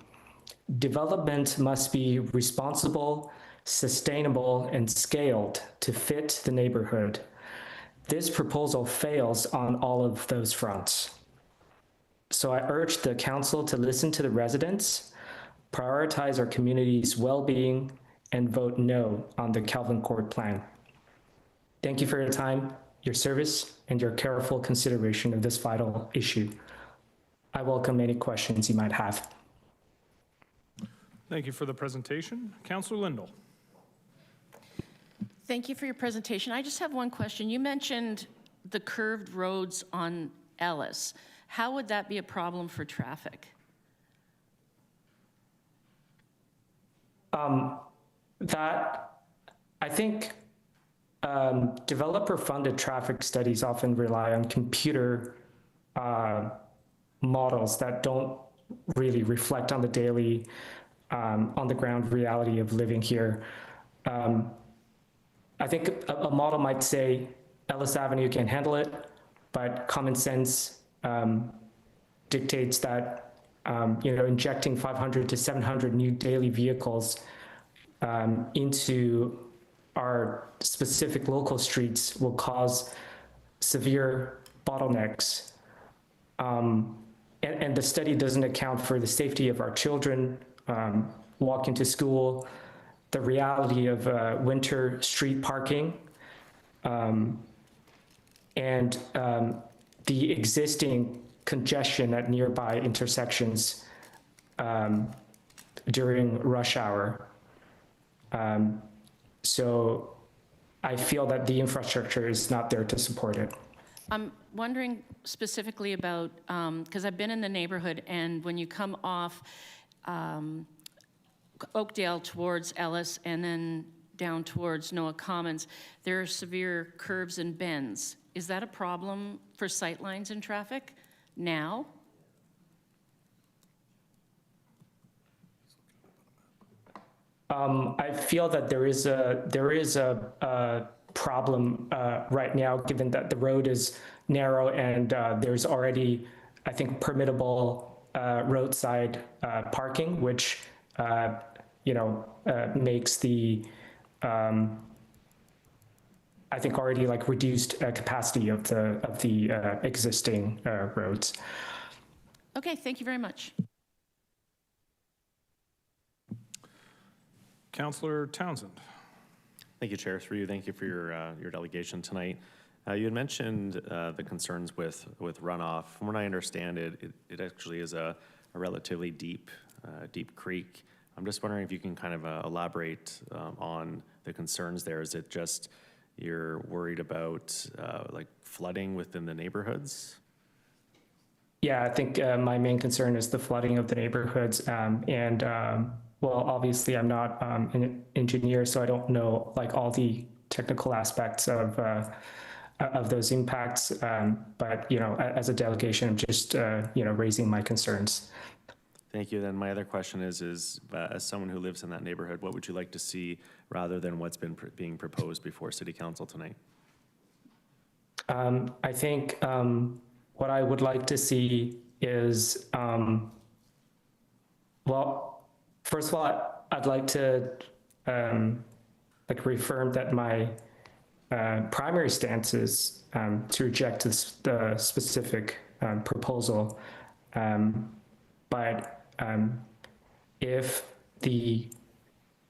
Development must be responsible, sustainable, and scaled to fit the neighborhood. This proposal fails on all of those fronts. So I urge the council to listen to the residents, prioritize our community's well-being, and vote no on the Calvin Court plan. Thank you for your time, your service, and your careful consideration of this vital issue. I welcome any questions you might have. Thank you for the presentation. Councillor Lindell. Thank you for your presentation. I just have one question. You mentioned the curved roads on Ellis. How would that be a problem for traffic? I think developer-funded traffic studies often rely on computer models that don't really reflect on the daily, on-the-ground reality of living here. I think a model might say Ellis Avenue can handle it, but common sense dictates that injecting 500 to 700 new daily vehicles into our specific local streets will cause severe bottlenecks. And the study doesn't account for the safety of our children walking to school, the reality of winter street parking, and the existing congestion at nearby intersections during rush hour. So I feel that the infrastructure is not there to support it. I'm wondering specifically about, because I've been in the neighborhood, and when you come off Oakdale towards Ellis and then down towards Noah Commons, there are severe curves and bends. Is that a problem for sightlines and traffic now? I feel that there is a problem right now, given that the road is narrow and there's already, I think, permittable roadside parking, which makes the I think already like reduced capacity of the existing roads. Okay, thank you very much. Councillor Townsend. Thank you, Chair. Through you, thank you for your delegation tonight. You had mentioned the concerns with runoff. From what I understand, it actually is a relatively deep creek. I'm just wondering if you can kind of elaborate on the concerns there. Is it just you're worried about like flooding within the neighborhoods? Yeah, I think my main concern is the flooding of the neighborhoods, well, obviously I'm not an engineer, so I don't know like all the technical aspects of those impacts. But as a delegation, I'm just raising my concerns. Thank you. Then my other question is as someone who lives in that neighborhood, what would you like to see rather than what's been being proposed before City Council tonight? I think what I would like to see is, well, first of all, I'd like to reaffirm that my primary stance is to reject the specific proposal. But if the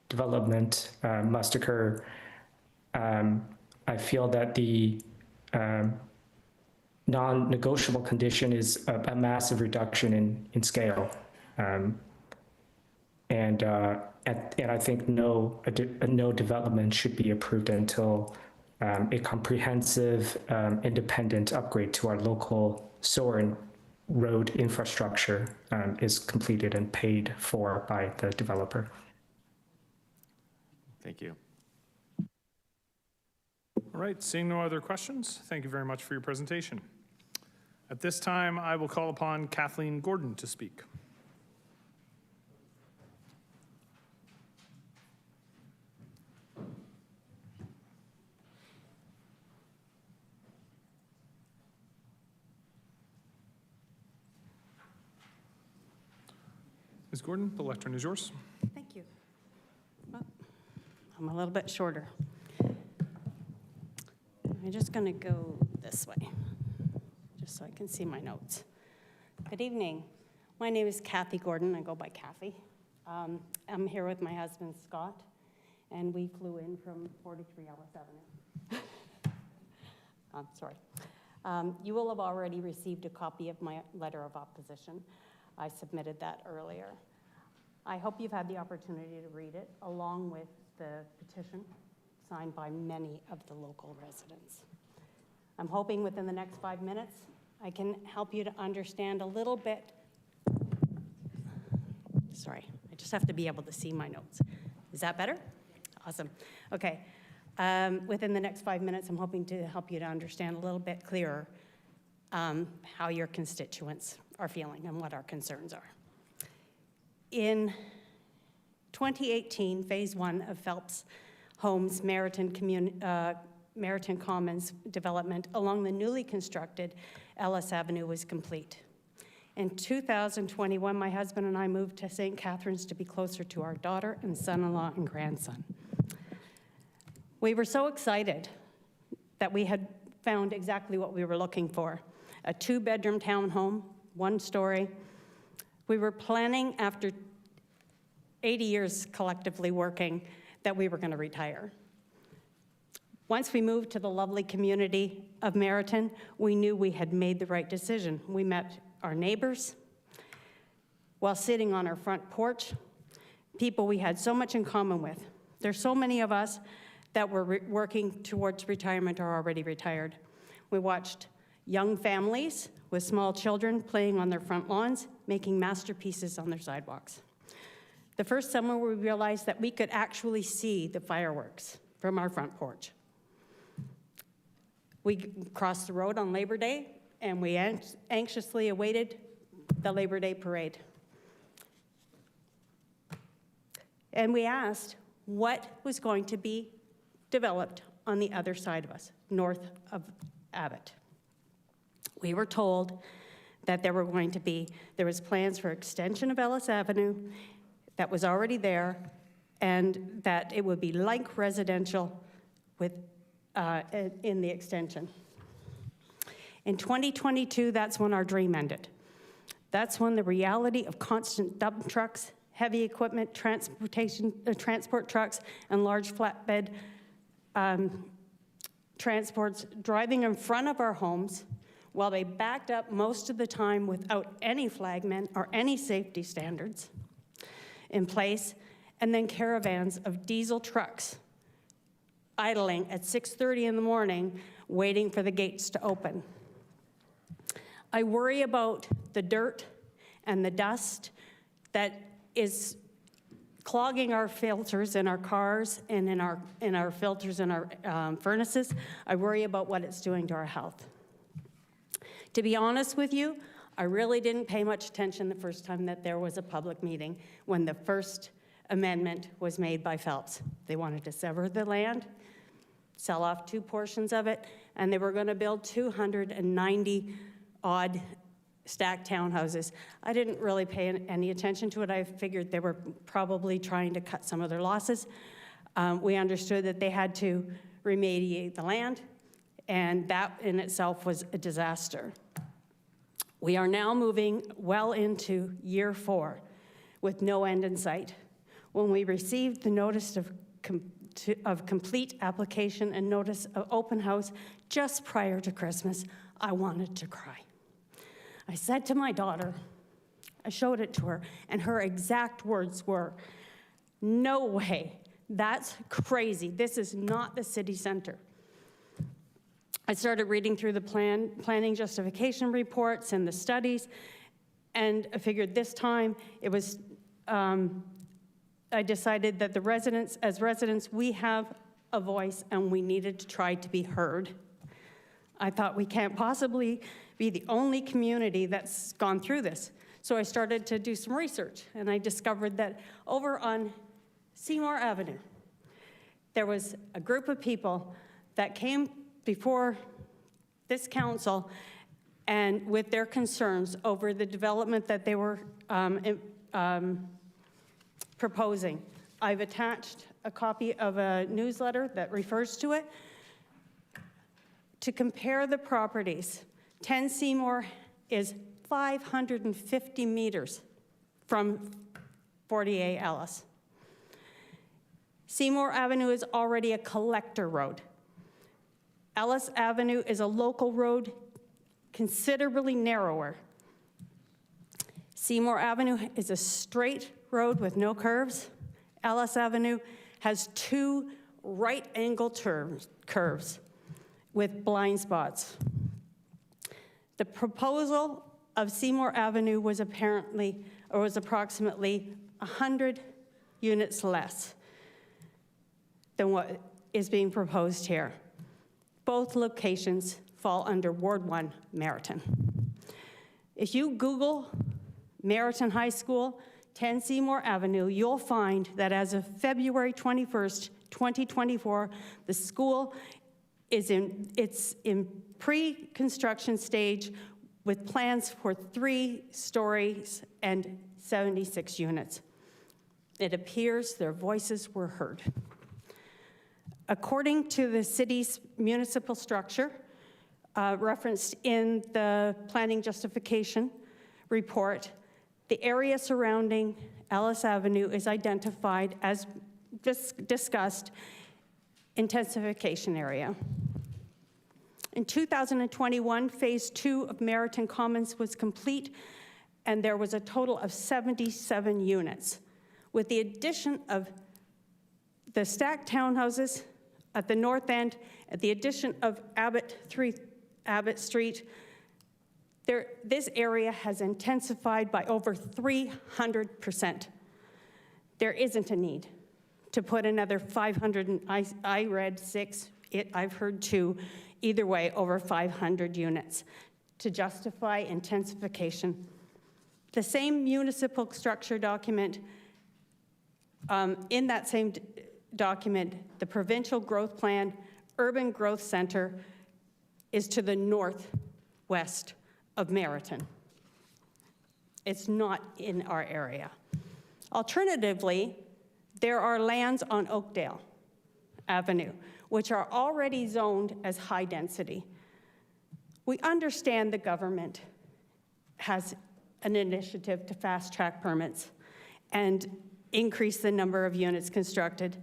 development must occur, I feel that the non-negotiable condition is a massive reduction in scale. And I think no development should be approved until a comprehensive, independent upgrade to our local sewer and road infrastructure is completed and paid for by the developer. Thank you. All right, seeing no other questions, thank you very much for your presentation. At this time, I will call upon Kathleen Gordon to speak. Ms. Gordon, the lectern is yours. Thank you. Well, I'm a little bit shorter. I'm just going to go this way, just so I can see my notes. Good evening. My name is Kathy Gordon. I go by Kathy. I'm here with my husband, Scott, and we flew in from 43 Ellis Avenue. I'm sorry. You will have already received a copy of my letter of opposition. I submitted that earlier. I hope you've had the opportunity to read it, along with the petition signed by many of the local residents. I'm hoping within the next 5 minutes, I can help you to understand a little bit. Sorry, I just have to be able to see my notes. Is that better? Awesome. Okay. Within the next 5 minutes, I'm hoping to help you to understand a little bit clearer how your constituents are feeling and what our concerns are. In 2018, phase 1 of Phelps Homes Meriton Commons development along the newly constructed Ellis Avenue was complete. In 2021, my husband and I moved to St. Catharines to be closer to our daughter and son-in-law and grandson. We were so excited that we had found exactly what we were looking for, a 2-bedroom townhome, 1-story. We were planning after 80 years collectively working that we were going to retire. Once we moved to the lovely community of Meriton, we knew we had made the right decision. We met our neighbors while sitting on our front porch, people we had so much in common with. There's so many of us that were working towards retirement or already retired. We watched young families with small children playing on their front lawns, making masterpieces on their sidewalks. The first summer, we realized that we could actually see the fireworks from our front porch. We crossed the road on Labor Day, and we anxiously awaited the Labor Day parade. And we asked what was going to be developed on the other side of us, north of Abbott. We were told that there was plans for extension of Ellis Avenue that was already there, and that it would be like residential with in the extension. In 2022, that's when our dream ended. That's when the reality of constant dump trucks, heavy equipment, transport trucks, and large flatbed transports driving in front of our homes while they backed up most of the time without any flagmen or any safety standards in place, and then caravans of diesel trucks idling at 6:30 in the morning, waiting for the gates to open. I worry about the dirt and the dust that is clogging our filters in our cars and in our filters in our furnaces. I worry about what it's doing to our health. To be honest with you, I really didn't pay much attention the first time that there was a public meeting when the first amendment was made by Phelps. They wanted to sever the land, sell off 2 portions of it, and they were going to build 290 odd stacked townhouses. I didn't really pay any attention to it. I figured they were probably trying to cut some of their losses. We understood that they had to remediate the land, and that in itself was a disaster. We are now moving well into year 4 with no end in sight. When we received the notice of complete application and notice of open house just prior to Christmas, I wanted to cry. I said to my daughter, I showed it to her, and her exact words were, "No way, that's crazy. This is not the city center." I started reading through the planning justification reports and the studies, and I figured this time it was, I decided that as residents, we have a voice and we needed to try to be heard. I thought we can't possibly be the only community that's gone through this. So I started to do some research, and I discovered that over on Seymour Avenue, there was a group of people that came before this council and with their concerns over the development that they were proposing. I've attached a copy of a newsletter that refers to it. To compare the properties, 10 Seymour is 550 meters from 40A Ellis. Seymour Avenue is already a collector road. Ellis Avenue is a local road, considerably narrower. Seymour Avenue is a straight road with no curves. Ellis Avenue has 2 right-angle curves with blind spots. The proposal of Seymour Avenue was apparently, or was approximately 100 units less than what is being proposed here. Both locations fall under Ward 1, Meriton. If you Google Meriton High School, 10 Seymour Avenue, you'll find that as of February 21st, 2024, the school is in pre-construction stage with plans for 3 stories and 76 units. It appears their voices were heard. According to the city's municipal structure, referenced in the planning justification report, the area surrounding Ellis Avenue is identified as discussed intensification area. In 2021, Phase 2 of Meriton Commons was complete, and there was a total of 77 units. With the addition of the stacked townhouses at the north end, at the addition of Abbott Street, this area has intensified by over 300%. There isn't a need to put another 500, and I read 6, I've heard 2, either way, over 500 units to justify intensification. The same municipal structure document, in that same document, the Provincial Growth Plan Urban Growth Center is to the northwest of Meriton. It's not in our area. Alternatively, there are lands on Oakdale Avenue, which are already zoned as high density. We understand the government has an initiative to fast track permits and increase the number of units constructed.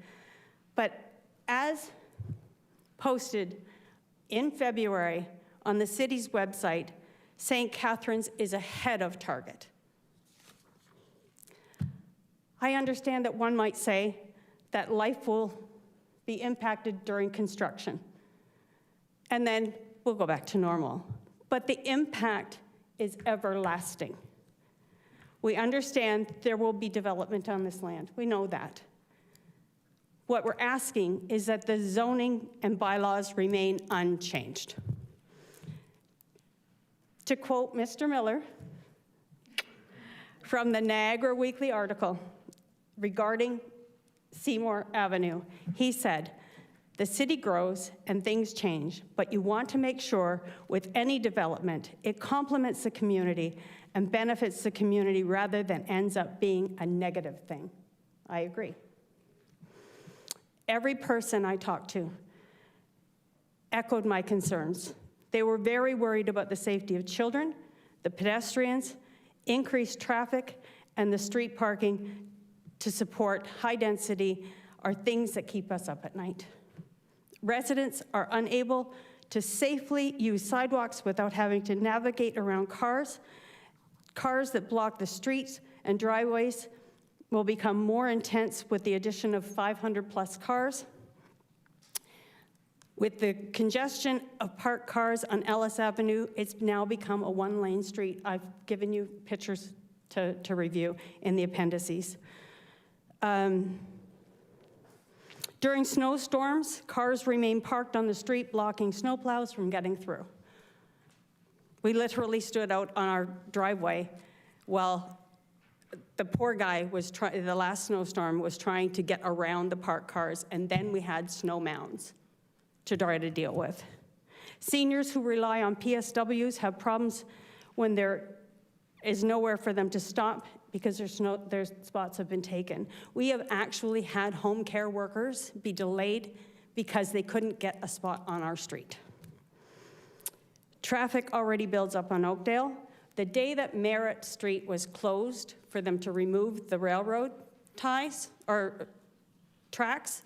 But as posted in February on the city's website, St. Catharines is ahead of target. I understand that one might say that life will be impacted during construction, and then we'll go back to normal. But the impact is everlasting. We understand there will be development on this land. We know that. What we're asking is that the zoning and bylaws remain unchanged. To quote Mr. Miller from the Niagara Weekly article regarding Seymour Avenue, he said, "The city grows and things change, but you want to make sure with any development, it complements the community and benefits the community rather than ends up being a negative thing." I agree. Every person I talked to echoed my concerns. They were very worried about the safety of children, the pedestrians, increased traffic, and the street parking to support high density are things that keep us up at night. Residents are unable to safely use sidewalks without having to navigate around cars. Cars that block the streets and driveways will become more intense with the addition of 500+ cars. With the congestion of parked cars on Ellis Avenue, it's now become a one-lane street. I've given you pictures to review in the appendices. During snowstorms, cars remain parked on the street, blocking snowplows from getting through. We literally stood out on our driveway while the poor guy was the last snowstorm was trying to get around the parked cars, and then we had snow mounds to try to deal with. Seniors who rely on PSWs have problems when there is nowhere for them to stop because their spots have been taken. We have actually had home care workers be delayed because they couldn't get a spot on our street. Traffic already builds up on Oakdale. The day that Merritt Street was closed for them to remove the railroad ties or tracks,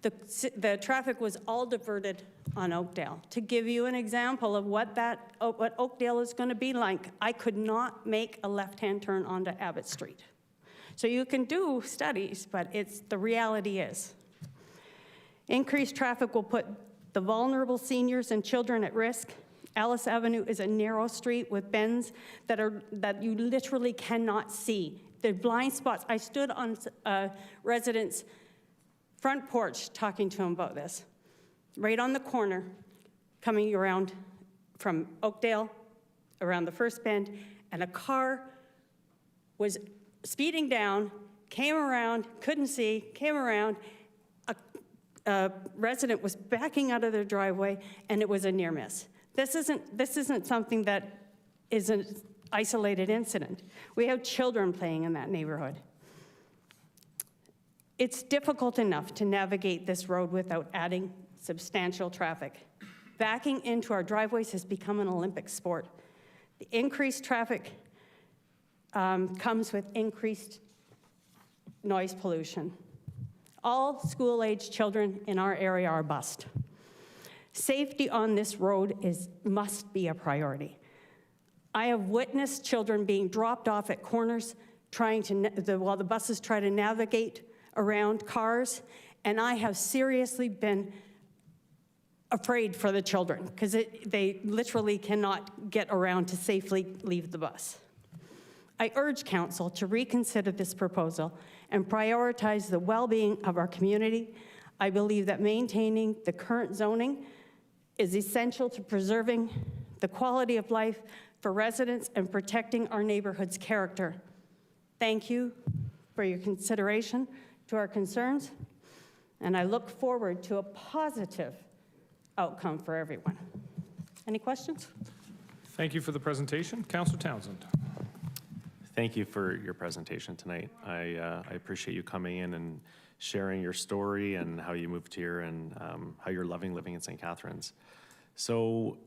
the traffic was all diverted on Oakdale. To give you an example of what Oakdale is going to be like, I could not make a left-hand turn onto Abbott Street. So you can do studies, but the reality is. Increased traffic will put the vulnerable seniors and children at risk. Ellis Avenue is a narrow street with bends that you literally cannot see. The blind spots. I stood on a resident's front porch talking to him about this. Right on the corner, coming around from Oakdale, around the first bend, and a car was speeding down, came around, couldn't see, came around. A resident was backing out of their driveway, and it was a near miss. This isn't something that is an isolated incident. We have children playing in that neighborhood. It's difficult enough to navigate this road without adding substantial traffic. Backing into our driveways has become an Olympic sport. The increased traffic comes with increased noise pollution. All school-age children in our area are bused. Safety on this road must be a priority. I have witnessed children being dropped off at corners while the buses try to navigate around cars, and I have seriously been afraid for the children because they literally cannot get around to safely leave the bus. I urge council to reconsider this proposal and prioritize the well-being of our community. I believe that maintaining the current zoning is essential to preserving the quality of life for residents and protecting our neighborhood's character. Thank you for your consideration to our concerns, and I look forward to a positive outcome for everyone. Any questions? Thank you for the presentation. Councillor Townsend. Thank you for your presentation tonight. I appreciate you coming in and sharing your story and how you moved here and how you're loving living in St. Catharines. So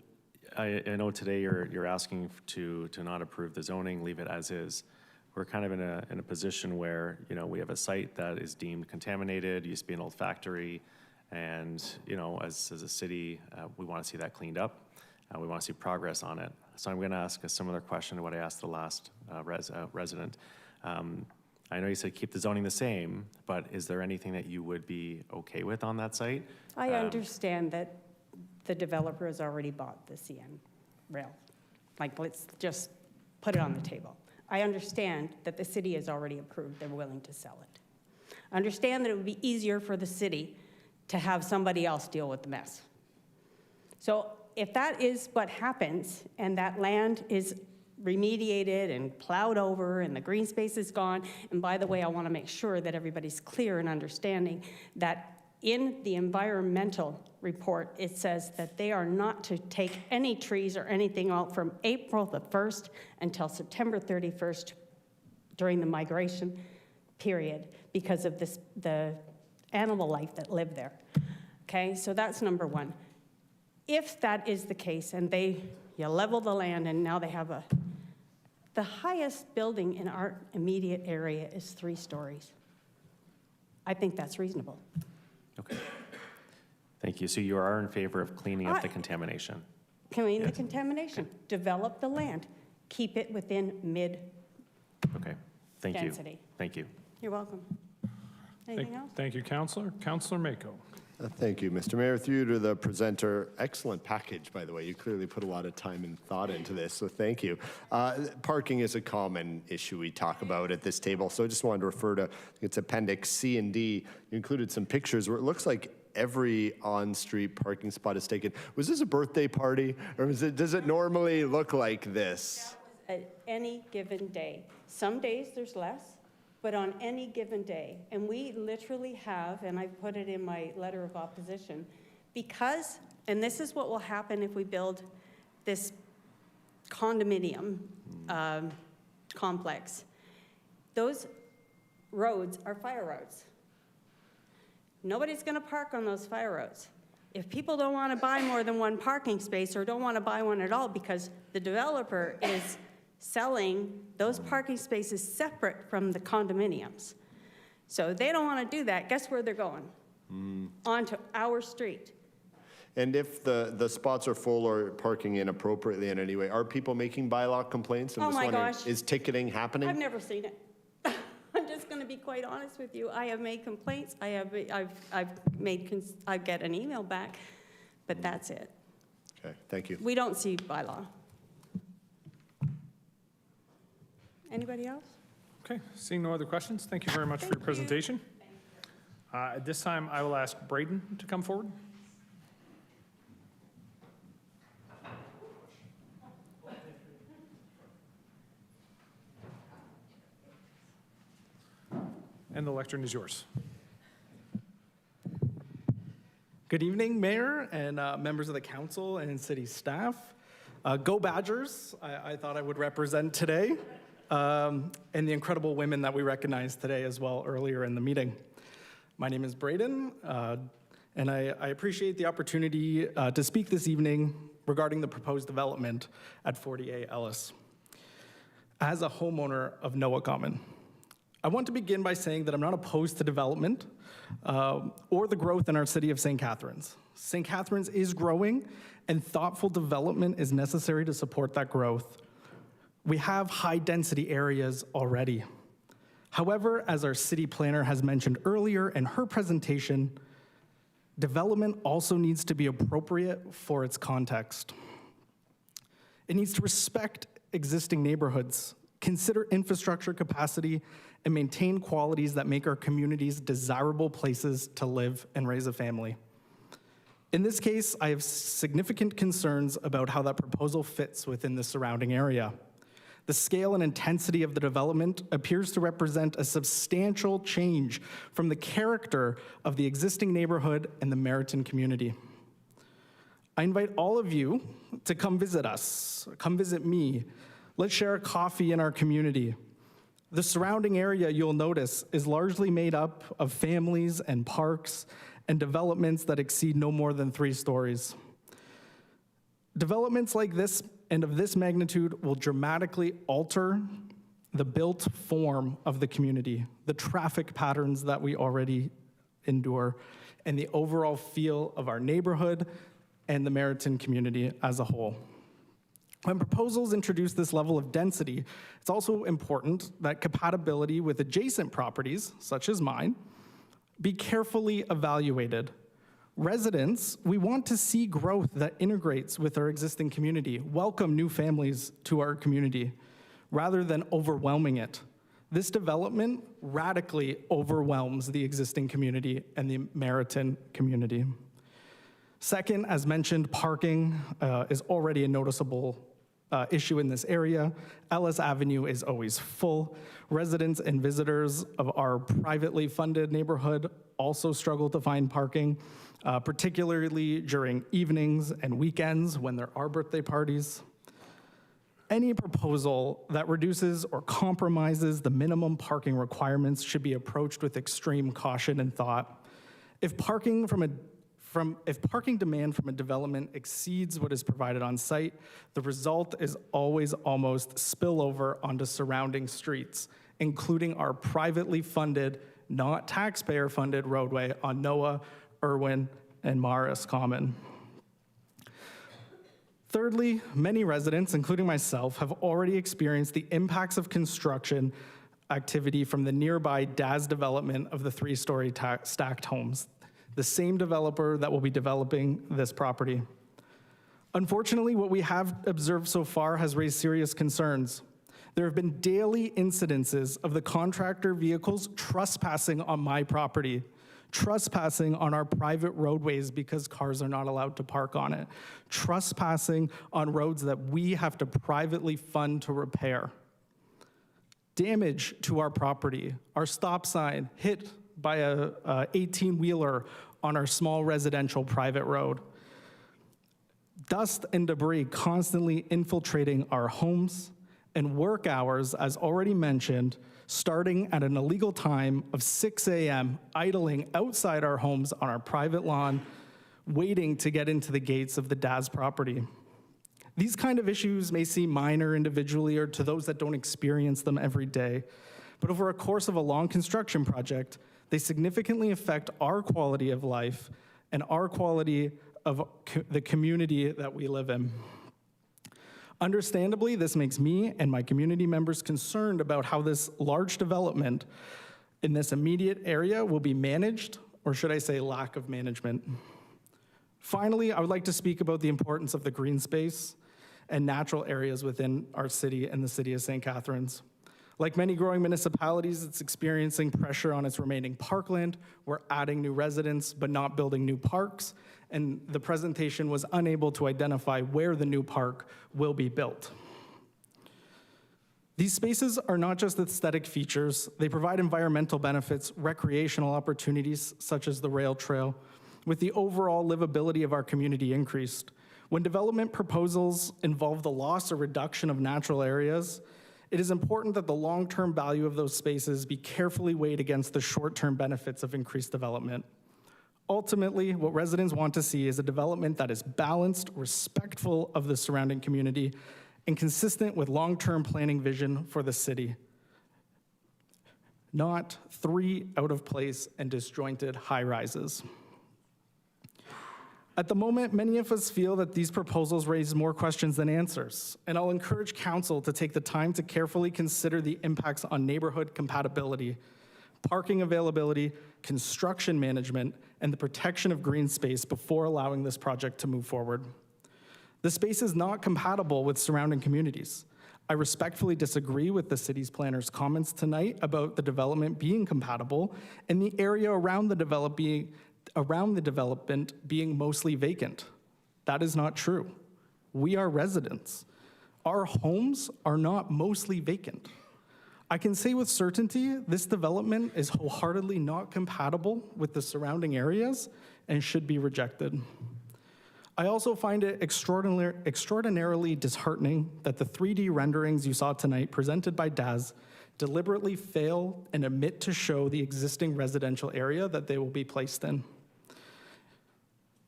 I know today you're asking to not approve the zoning, leave it as is. We're kind of in a position where, you know, we have a site that is deemed contaminated, used to be an old factory, and, you know, as a city, we want to see that cleaned up. We want to see progress on it. So I'm going to ask a similar question to what I asked the last resident. I know you said keep the zoning the same, but is there anything that you would be okay with on that site? I understand that the developer has already bought the CN rail. Like, let's just put it on the table. I understand that the city has already approved they're willing to sell it. I understand that it would be easier for the city to have somebody else deal with the mess. So if that is what happens and that land is remediated and plowed over and the green space is gone, and by the way, I want to make sure that everybody's clear and understanding that in the environmental report, it says that they are not to take any trees or anything out from April the 1st until September 31st during the migration period because of the animal life that live there. Okay, so that's number one. If that is the case and you level the land and now they have the highest building in our immediate area is 3 stories. I think that's reasonable. Okay. Thank you. So you are in favor of cleaning up the contamination? Clean the contamination, develop the land, keep it within Okay. Thank you. mid-density. Thank you. You're welcome. Anything else? Thank you, Councillor. Councillor Mako. Thank you, Mr. Mayor. Through to the presenter. Excellent package, by the way. You clearly put a lot of time and thought into this, so thank you. Parking is a common issue we talk about at this table, so I just wanted to refer to, it's Appendix C and D. You included some pictures where it looks like every on-street parking spot is taken. Was this a birthday party, or does it normally look like this? At any given day. Some days there's less, but on any given day. And we literally have, and I put it in my letter of opposition, because, and this is what will happen if we build this condominium complex. Those roads are fire roads. Nobody's going to park on those fire roads. If people don't want to buy more than one parking space or don't want to buy one at all because the developer is selling those parking spaces separate from the condominiums. So they don't want to do that. Guess where they're going? Onto our street. And if the spots are full or parking inappropriately in any way, are people making bylaw complaints? I'm Oh just my wondering, gosh. is ticketing happening? I've never seen it. I'm just going to be quite honest with you. I have made complaints. I get an email back, but that's it. Okay, thank you. We don't see bylaw. Anybody else? Okay, seeing no other questions, thank you very much for your presentation. At this time, I will ask Braden to come forward. And the lectern is yours. Good evening, Mayor and members of the council and city staff. Go Badgers, I thought I would represent today, and the incredible women that we recognized today as well earlier in the meeting. My name is Braden, and I appreciate the opportunity to speak this evening regarding the proposed development at 40A Ellis. As a homeowner of Noah Common, I want to begin by saying that I'm not opposed to development, or the growth in our city of St. Catharines. St. Catharines is growing, and thoughtful development is necessary to support that growth. We have high-density areas already. However, as our city planner has mentioned earlier in her presentation, development also needs to be appropriate for its context. It needs to respect existing neighborhoods, consider infrastructure capacity, and maintain qualities that make our communities desirable places to live and raise a family. In this case, I have significant concerns about how that proposal fits within the surrounding area. The scale and intensity of the development appears to represent a substantial change from the character of the existing neighborhood and the Meriton community. I invite all of you to come visit us, come visit me. Let's share a coffee in our community. The surrounding area, you'll notice, is largely made up of families and parks and developments that exceed no more than 3 stories. Developments like this and of this magnitude will dramatically alter the built form of the community, the traffic patterns that we already endure, and the overall feel of our neighborhood and the Meriton community as a whole. When proposals introduce this level of density, it's also important that compatibility with adjacent properties, such as mine, be carefully evaluated. Residents, we want to see growth that integrates with our existing community, welcome new families to our community, rather than overwhelming it. This development radically overwhelms the existing community and the Meriton community. Second, as mentioned, parking is already a noticeable issue in this area. Ellis Avenue is always full. Residents and visitors of our privately funded neighborhood also struggle to find parking, particularly during evenings and weekends when there are birthday parties. Any proposal that reduces or compromises the minimum parking requirements should be approached with extreme caution and thought. If parking demand from a development exceeds what is provided on site, the result is always almost spillover onto surrounding streets, including our privately funded, not taxpayer-funded roadway on Noah, Irwin, and Morris Common. Thirdly, many residents, including myself, have already experienced the impacts of construction activity from the nearby Daz development of the 3-story stacked homes, the same developer that will be developing this property. Unfortunately, what we have observed so far has raised serious concerns. There have been daily incidences of the contractor vehicles trespassing on my property, trespassing on our private roadways because cars are not allowed to park on it, trespassing on roads that we have to privately fund to repair. Damage to our property, our stop sign hit by a 18-wheeler on our small residential private road. Dust and debris constantly infiltrating our homes, and work hours, as already mentioned, starting at an illegal time of 6 a.m., idling outside our homes on our private lawn, waiting to get into the gates of the Daz property. These kind of issues may seem minor individually or to those that don't experience them every day, but over a course of a long construction project, they significantly affect our quality of life and our quality of the community that we live in. Understandably, this makes me and my community members concerned about how this large development in this immediate area will be managed, or should I say lack of management. Finally, I would like to speak about the importance of the green space and natural areas within our city and the city of St. Catharines. Like many growing municipalities, it's experiencing pressure on its remaining parkland. We're adding new residents, but not building new parks, and the presentation was unable to identify where the new park will be built. These spaces are not just aesthetic features, they provide environmental benefits, recreational opportunities, such as the rail trail, with the overall livability of our community increased. When development proposals involve the loss or reduction of natural areas, it is important that the long-term value of those spaces be carefully weighed against the short-term benefits of increased development. Ultimately, what residents want to see is a development that is balanced, respectful of the surrounding community, and consistent with long-term planning vision for the city. not 3 out-of-place and disjointed high-rises. At the moment, many of us feel that these proposals raise more questions than answers, and I'll encourage council to take the time to carefully consider the impacts on neighborhood compatibility, parking availability, construction management, and the protection of green space before allowing this project to move forward. The space is not compatible with surrounding communities. I respectfully disagree with the city's planner's comments tonight about the development being compatible and the area around the development being mostly vacant. That is not true. We are residents. Our homes are not mostly vacant. I can say with certainty this development is wholeheartedly not compatible with the surrounding areas and should be rejected. I also find it extraordinarily disheartening that the 3D renderings you saw tonight presented by DAS deliberately fail and omit to show the existing residential area that they will be placed in.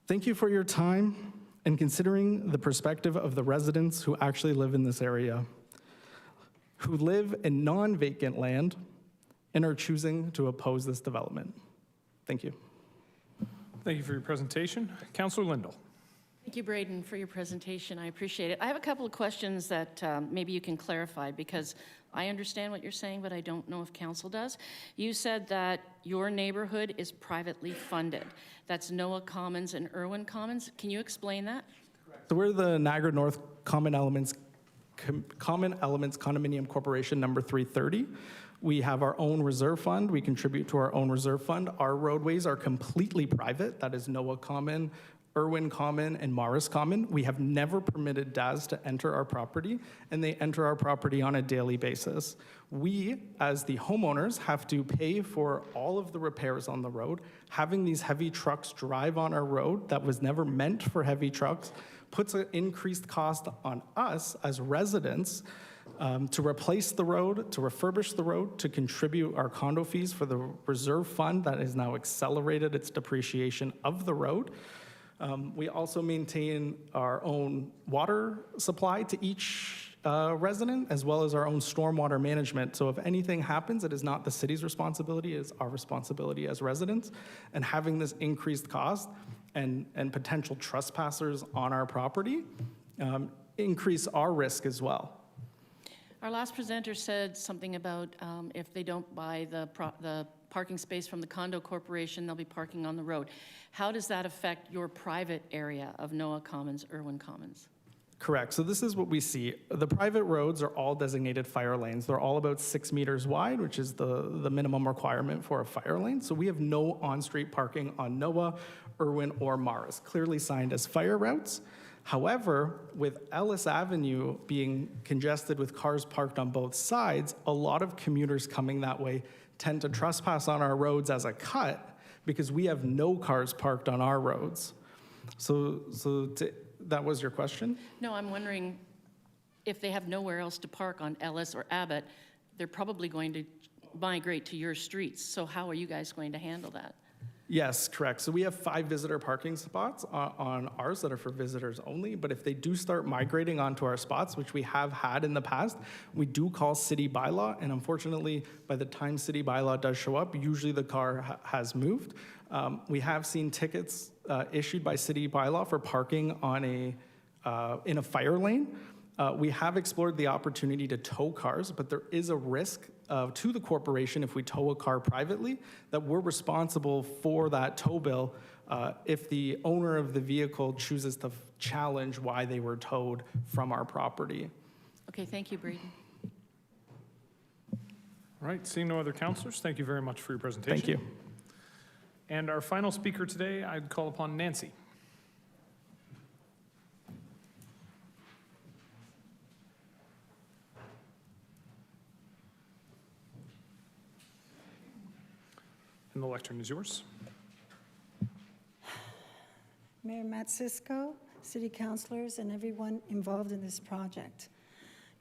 Thank you for your time and considering the perspective of the residents who actually live in this area, who live in non-vacant land and are choosing to oppose this development. Thank you. Thank you for your presentation. Councillor Lindell. Thank you, Braden, for your presentation. I appreciate it. I have a couple of questions that maybe you can clarify, because I understand what you're saying, but I don't know if council does. You said that your neighborhood is privately funded. That's Noah Commons and Irwin Commons. Can you explain that? So we're the Niagara North Common Elements Condominium Corporation number 330. We have our own reserve fund. We contribute to our own reserve fund. Our roadways are completely private. That is Noah Common, Irwin Common, and Morris Common. We have never permitted DAS to enter our property, and they enter our property on a daily basis. We, as the homeowners, have to pay for all of the repairs on the road. Having these heavy trucks drive on our road that was never meant for heavy trucks puts an increased cost on us as residents to replace the road, to refurbish the road, to contribute our condo fees for the reserve fund that has now accelerated its depreciation of the road. We also maintain our own water supply to each resident, as well as our own stormwater management. So if anything happens, it is not the city's responsibility, it is our responsibility as residents. And having this increased cost and potential trespassers on our property increase our risk as well. Our last presenter said something about if they don't buy the parking space from the condo corporation, they'll be parking on the road. How does that affect your private area of Noah Commons, Irwin Commons? Correct. So this is what we see. The private roads are all designated fire lanes. They're all about 6 meters wide, which is the minimum requirement for a fire lane. So we have no on-street parking on Noah, Irwin, or Morris, clearly signed as fire routes. However, with Ellis Avenue being congested with cars parked on both sides, a lot of commuters coming that way tend to trespass on our roads as a cut because we have no cars parked on our roads. That was your question? No, I'm wondering if they have nowhere else to park on Ellis or Abbott, they're probably going to migrate to your streets. So how are you guys going to handle that? Yes, correct. So we have 5 visitor parking spots on ours that are for visitors only, but if they do start migrating onto our spots, which we have had in the past, we do call city bylaw, and unfortunately, by the time city bylaw does show up, usually the car has moved. We have seen tickets issued by city bylaw for parking on in a fire lane. We have explored the opportunity to tow cars, but there is a risk to the corporation if we tow a car privately that we're responsible for that tow bill if the owner of the vehicle chooses to challenge why they were towed from our property. Okay, thank you, Braden. All right, seeing no other councilors, thank you very much for your presentation. Thank you. And our final speaker today, I'd call upon Nancy. And the lectern is yours. Mayor Matt Cisco, city councilors, and everyone involved in this project.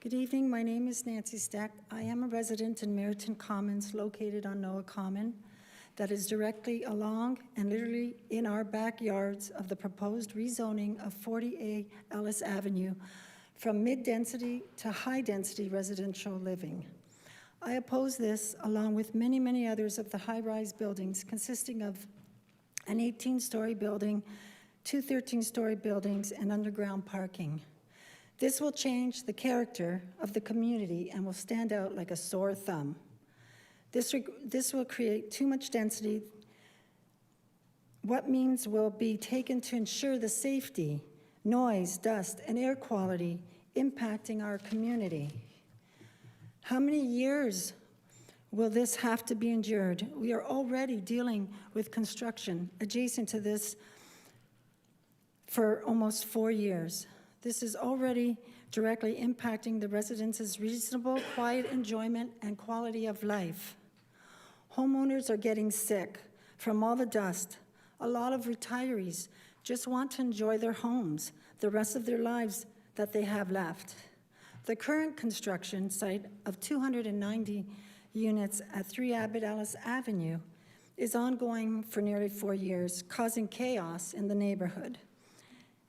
Good evening, my name is Nancy Steck. I am a resident in Meriton Commons, located on Noah Common, that is directly along and literally in our backyards of the proposed rezoning of 40A Ellis Avenue from mid-density to high-density residential living. I oppose this, along with many, many others of the high-rise buildings consisting of an 18-story building, 2 13-story buildings, and underground parking. This will change the character of the community and will stand out like a sore thumb. This will create too much density. What means will be taken to ensure the safety, noise, dust, and air quality impacting our community? How many years will this have to be endured? We are already dealing with construction adjacent to this for almost 4 years. This is already directly impacting the residents' reasonable, quiet enjoyment and quality of life. Homeowners are getting sick from all the dust. A lot of retirees just want to enjoy their homes the rest of their lives that they have left. The current construction site of 290 units at 3 Abbott Ellis Avenue is ongoing for nearly 4 years, causing chaos in the neighborhood.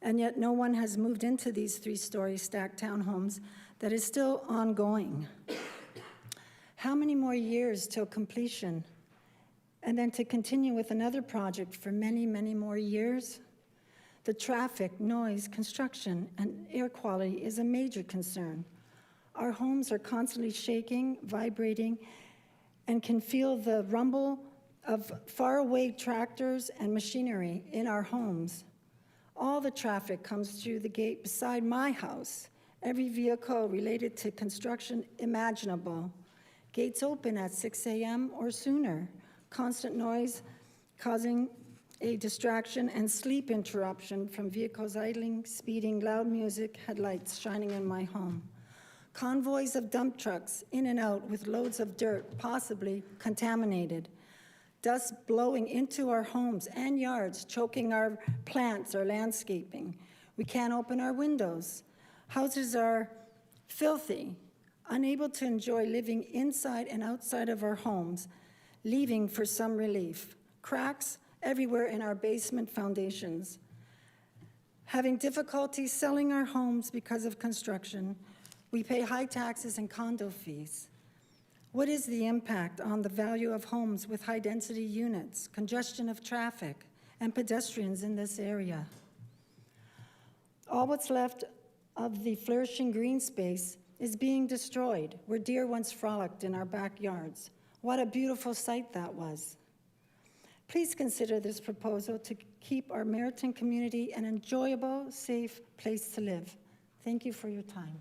And yet no one has moved into these 3-story stacked townhomes that is still ongoing. How many more years till completion? And then to continue with another project for many, many more years? The traffic, noise, construction, and air quality is a major concern. Our homes are constantly shaking, vibrating, and can feel the rumble of faraway tractors and machinery in our homes. All the traffic comes through the gate beside my house. Every vehicle related to construction imaginable. Gates open at 6 a.m. or sooner. Constant noise causing a distraction and sleep interruption from vehicles idling, speeding, loud music, headlights shining in my home. Convoys of dump trucks in and out with loads of dirt, possibly contaminated. Dust blowing into our homes and yards, choking our plants, our landscaping. We can't open our windows. Houses are filthy, unable to enjoy living inside and outside of our homes, leaving for some relief. Cracks everywhere in our basement foundations. Having difficulty selling our homes because of construction, we pay high taxes and condo fees. What is the impact on the value of homes with high-density units, congestion of traffic, and pedestrians in this area? All what's left of the flourishing green space is being destroyed, where deer once frolicked in our backyards. What a beautiful sight that was. Please consider this proposal to keep our Meriton community an enjoyable, safe place to live. Thank you for your time.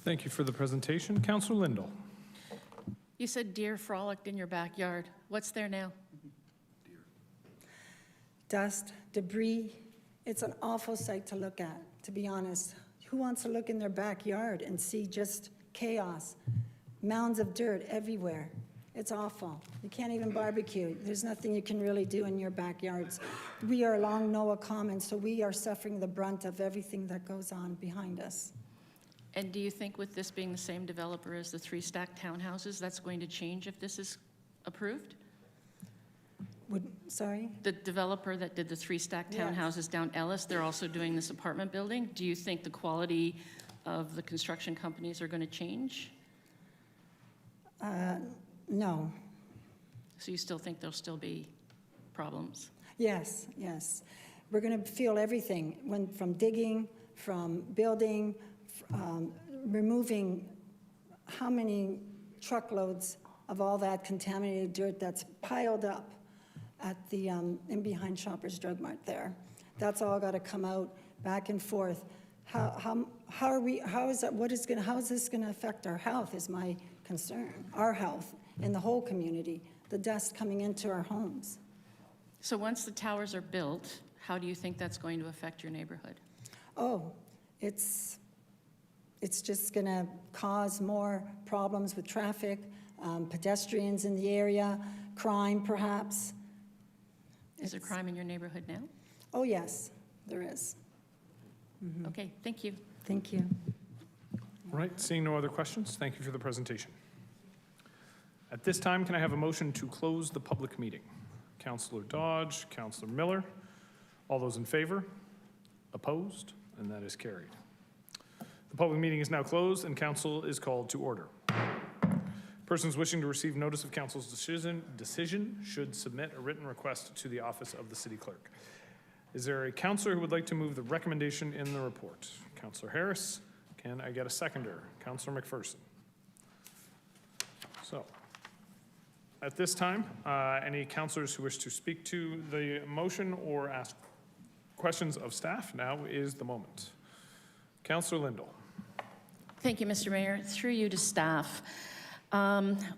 Thank you for the presentation. Councillor Lindell. You said deer frolicked in your backyard. What's there now? Dust, debris. It's an awful sight to look at, to be honest. Who wants to look in their backyard and see just chaos? Mounds of dirt everywhere. It's awful. You can't even barbecue. There's nothing you can really do in your backyards. We are along Noah Commons, so we are suffering the brunt of everything that goes on behind us. And do you think with this being the same developer as the 3 stacked townhouses, that's going to change if this is approved? Sorry? The developer that did the 3 stacked townhouses down Ellis, they're also doing this apartment building. Do you think the quality of the construction companies are going to change? No. So you still think there'll still be problems? Yes, yes. We're going to feel everything, from digging, from building, removing how many truckloads of all that contaminated dirt that's piled up at the in behind Shoppers Drug Mart there. That's all got to come out back and forth. How is this going to affect our health is my concern. Our health in the whole community, the dust coming into our homes. So once the towers are built, how do you think that's going to affect your neighborhood? Oh, it's just going to cause more problems with traffic, pedestrians in the area, crime perhaps. Is there crime in your neighborhood now? Oh, yes, there is. Mm-hmm. Okay, thank you. Thank you. All right, seeing no other questions, thank you for the presentation. At this time, can I have a motion to close the public meeting? Councillor Dodge, Councillor Miller, all those in favor? Opposed? And that is carried. The public meeting is now closed and council is called to order. Persons wishing to receive notice of council's decision should submit a written request to the office of the city clerk. Is there a councillor who would like to move the recommendation in the report? Councillor Harris, can I get a seconder? Councillor McPherson. So, at this time, any councillors who wish to speak to the motion or ask questions of staff, now is the moment. Councillor Lindell. Thank you, Mr. Mayor. Through you to staff.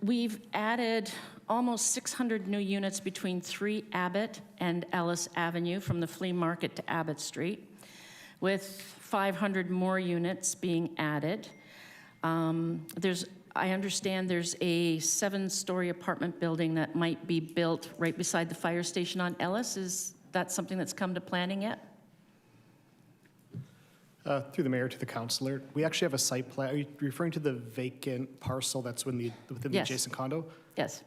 We've added almost 600 new units between 3 Abbott and Ellis Avenue from the flea market to Abbott Street, with 500 more units being added. I understand there's a 7-story apartment building that might be built right beside the fire station on Ellis. Is that something that's come to planning yet? Through the mayor to the councillor, we actually have a site plan. Are you referring to the vacant parcel that's within the adjacent condo? Yes.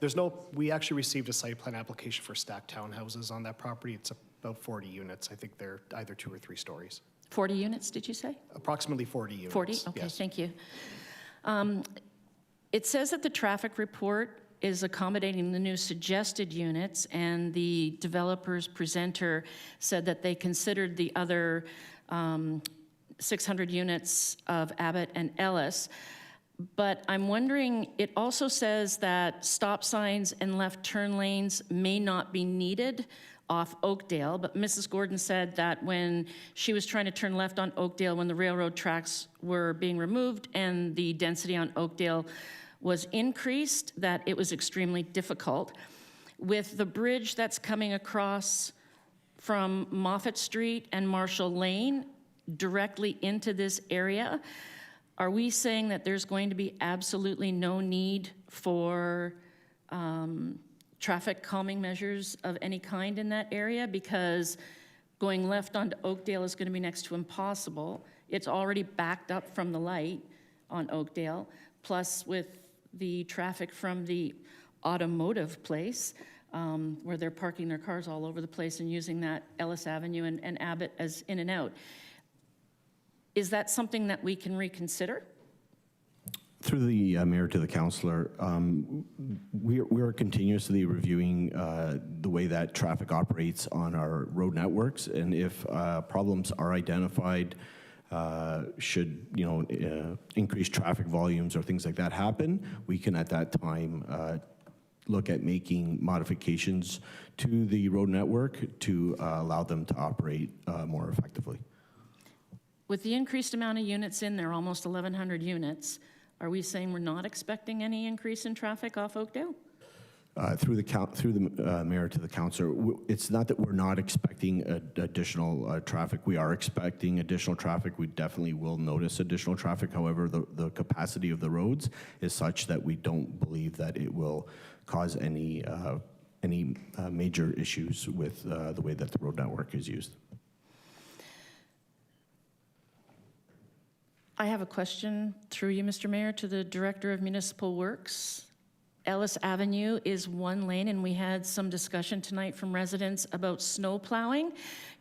We actually received a site plan application for stacked townhouses on that property. It's about 40 units. I think they're either 2 or 3 stories. 40 units, did you say? Approximately 40 units. 40? Okay, yes. Thank you. It says that the traffic report is accommodating the new suggested units, and the developer's presenter said that they considered the other 600 units of Abbott and Ellis. But I'm wondering, it also says that stop signs and left turn lanes may not be needed off Oakdale, but Mrs. Gordon said that when she was trying to turn left on Oakdale when the railroad tracks were being removed and the density on Oakdale was increased, that it was extremely difficult. With the bridge that's coming across from Moffett Street and Marshall Lane directly into this area, are we saying that there's going to be absolutely no need for traffic calming measures of any kind in that area? Because going left onto Oakdale is going to be next to impossible. It's already backed up from the light on Oakdale, plus with the traffic from the automotive place, where they're parking their cars all over the place and using that Ellis Avenue and Abbott as in and out. Is that something that we can reconsider? Through the mayor to the councillor, we are continuously reviewing the way that traffic operates on our road networks, and if problems are identified, should increased traffic volumes or things like that happen, we can at that time look at making modifications to the road network to allow them to operate more effectively. With the increased amount of units in there, almost 1,100 units, are we saying we're not expecting any increase in traffic off Oakdale? Through the mayor to the councillor, it's not that we're not expecting additional traffic. We are expecting additional traffic. We definitely will notice additional traffic. However, the capacity of the roads is such that we don't believe that it will cause any major issues with the way that the road network is used. I have a question through you, Mr. Mayor, to the Director of Municipal Works. Ellis Avenue is 1 lane, and we had some discussion tonight from residents about snow plowing.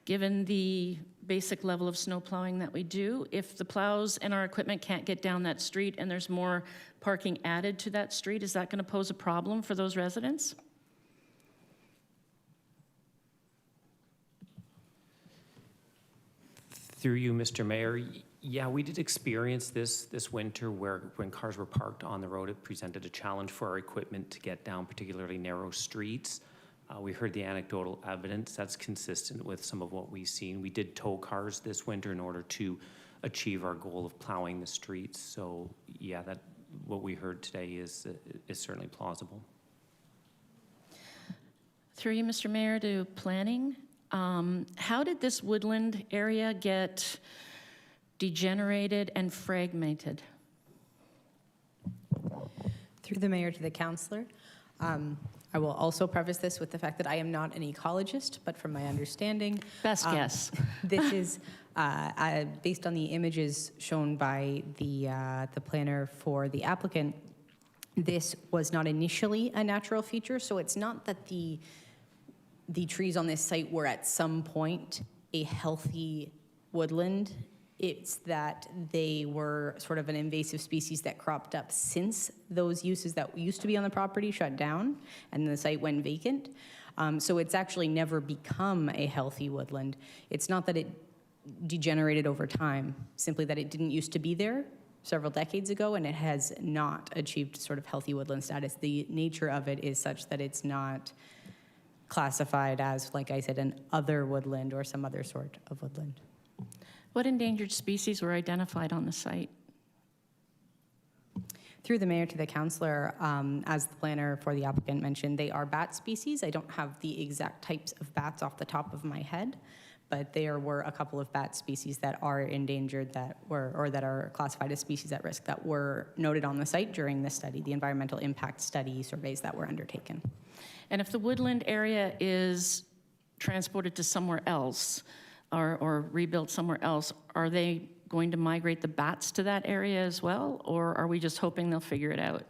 Given the basic level of snow plowing that we do, if the plows and our equipment can't get down that street and there's more parking added to that street, is that going to pose a problem for those residents? Through you, Mr. Mayor, yeah, we did experience this winter where when cars were parked on the road, it presented a challenge for our equipment to get down particularly narrow streets. We heard the anecdotal evidence that's consistent with some of what we've seen. We did tow cars this winter in order to achieve our goal of plowing the streets. So yeah, that what we heard today is certainly plausible. Through you, Mr. Mayor, to planning. How did this woodland area get degenerated and fragmented? Through the mayor to the councillor. I will also preface this with the fact that I am not an ecologist, but from my understanding, best guess. This is based on the images shown by the planner for the applicant. This was not initially a natural feature, so it's not that the trees on this site were at some point a healthy woodland It's that they were sort of an invasive species that cropped up since those uses that used to be on the property shut down and the site went vacant. So it's actually never become a healthy woodland. It's not that it degenerated over time, simply that it didn't used to be there several decades ago, and it has not achieved sort of healthy woodland status. The nature of it is such that it's not classified as, like I said, an other woodland or some other sort of woodland. What endangered species were identified on the site? Through the mayor to the councillor, as the planner for the applicant mentioned, they are bat species. I don't have the exact types of bats off the top of my head, but there were a couple of bat species that are endangered that are classified as species at risk that were noted on the site during the study, the environmental impact study surveys that were undertaken. And if the woodland area is transported to somewhere else or rebuilt somewhere else, are they going to migrate the bats to that area as well, or are we just hoping they'll figure it out?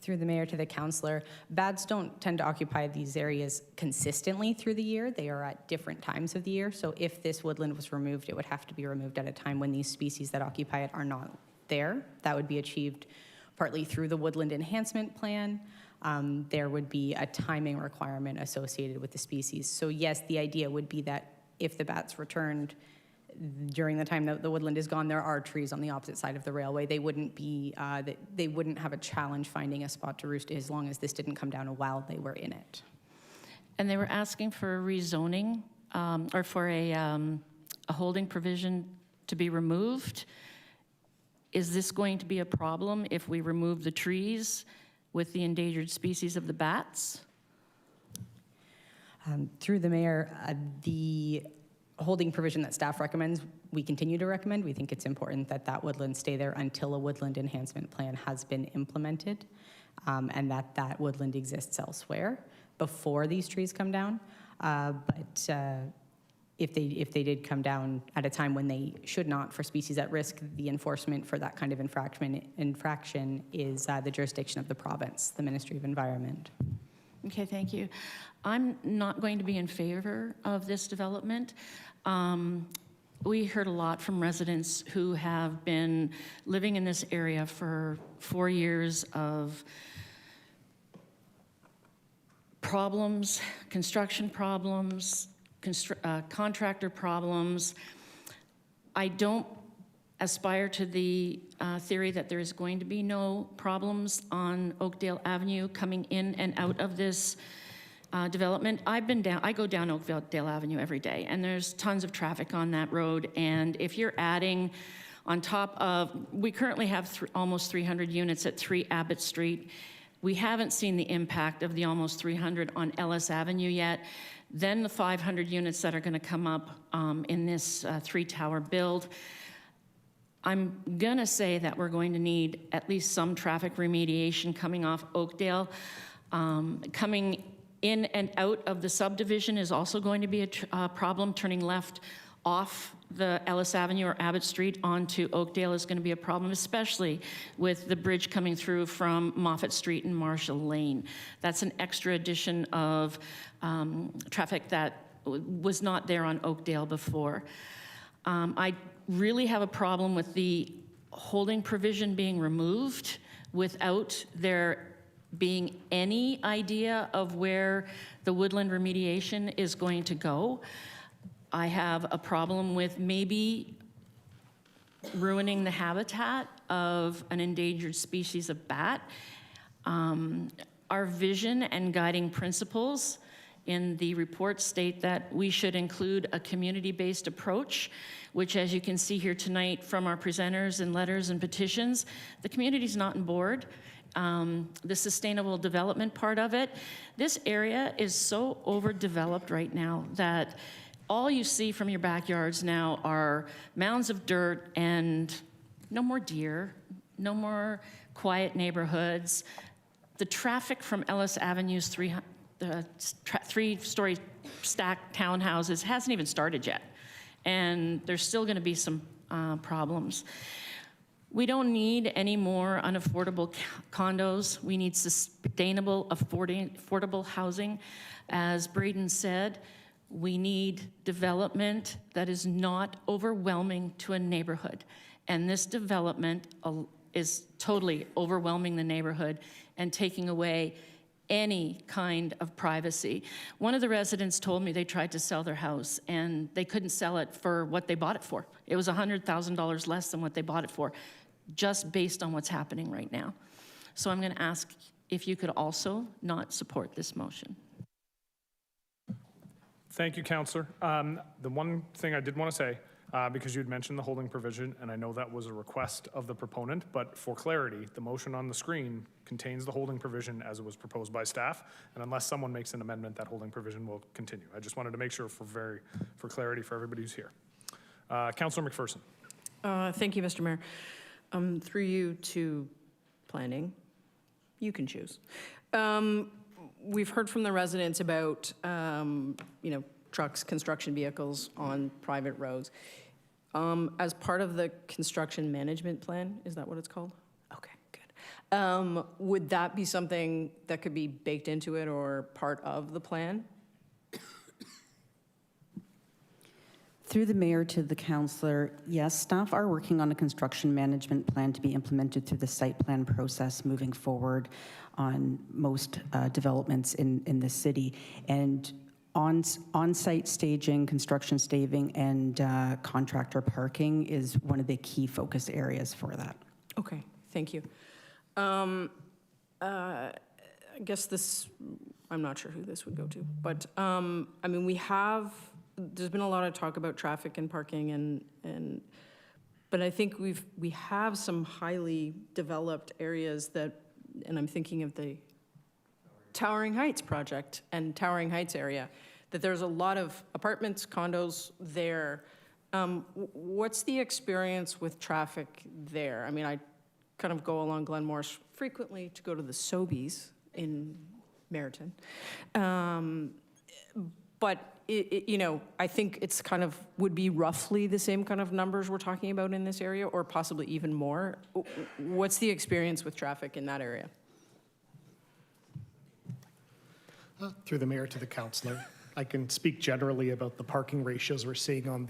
Through the mayor to the councillor, bats don't tend to occupy these areas consistently through the year. They are at different times of the year. So if this woodland was removed, it would have to be removed at a time when these species that occupy it are not there. That would be achieved partly through the woodland enhancement plan. There would be a timing requirement associated with the species. So yes, the idea would be that if the bats returned during the time that the woodland is gone, there are trees on the opposite side of the railway. They wouldn't have a challenge finding a spot to roost as long as this didn't come down while they were in it. And they were asking for a rezoning or for a holding provision to be removed. Is this going to be a problem if we remove the trees with the endangered species of the bats? Through the mayor, the holding provision that staff recommends, we continue to recommend. We think it's important that that woodland stay there until a woodland enhancement plan has been implemented, and that woodland exists elsewhere before these trees come down. But if they did come down at a time when they should not for species at risk, the enforcement for that kind of infraction is the jurisdiction of the province, the Ministry of Environment. Okay, thank you. I'm not going to be in favor of this development. We heard a lot from residents who have been living in this area for 4 years of problems, construction problems, contractor problems. I don't aspire to the theory that there is going to be no problems on Oakdale Avenue coming in and out of this development. I go down Oakdale Avenue every day, and there's tons of traffic on that road. And if you're adding on top of, we currently have almost 300 units at 3 Abbott Street. We haven't seen the impact of the almost 300 on Ellis Avenue yet. Then the 500 units that are going to come up in this 3-tower build. I'm going to say that we're going to need at least some traffic remediation coming off Oakdale. Coming in and out of the subdivision is also going to be a problem. Turning left off the Ellis Avenue or Abbott Street onto Oakdale is going to be a problem, especially with the bridge coming through from Moffett Street and Marshall Lane. That's an extra addition of traffic that was not there on Oakdale before. I really have a problem with the holding provision being removed without there being any idea of where the woodland remediation is going to go. I have a problem with maybe ruining the habitat of an endangered species of bat. Our vision and guiding principles in the report state that we should include a community-based approach, which, as you can see here tonight from our presenters and letters and petitions, the community's not on board. The sustainable development part of it, this area is so overdeveloped right now that all you see from your backyards now are mounds of dirt and no more deer, no more quiet neighborhoods. The traffic from Ellis Avenue's 3-story stacked townhouses hasn't even started yet, and there's still going to be some problems. We don't need any more unaffordable condos. We need sustainable, affordable housing. As Braden said, We need development that is not overwhelming to a neighborhood. And this development is totally overwhelming the neighborhood and taking away any kind of privacy. One of the residents told me they tried to sell their house and they couldn't sell it for what they bought it for. It was $100,000 less than what they bought it for, just based on what's happening right now. So I'm going to ask if you could also not support this motion. Thank you, Councillor. The one thing I did want to say, because you had mentioned the holding provision, and I know that was a request of the proponent, but for clarity, the motion on the screen contains the holding provision as it was proposed by staff, and unless someone makes an amendment, that holding provision will continue. I just wanted to make sure for clarity for everybody who's here. Councillor McPherson. Thank you, Mr. Mayor. Through you to planning, you can choose. We've heard from the residents about, trucks, construction vehicles on private roads. As part of the construction management plan, is that what it's called? Okay, good. Would that be something that could be baked into it or part of the plan? Through the mayor to the councillor, yes, staff are working on a construction management plan to be implemented through the site plan process moving forward on most developments in the city. And on-site staging, construction staging, and contractor parking is one of the key focus areas for that. Okay, thank you. I guess this, I'm not sure who this would go to, but I mean, there's been a lot of talk about traffic and parking, but I think we have some highly developed areas that, and I'm thinking of the Towering Heights project and Towering Heights area, that there's a lot of apartments, condos there. What's the experience with traffic there? I mean, I kind of go along Glenmorris frequently to go to the Sobeys in Meriton. But I think it's kind of would be roughly the same kind of numbers we're talking about in this area, or possibly even more. What's the experience with traffic in that area? Through the mayor to the councillor, I can speak generally about the parking ratios we're seeing on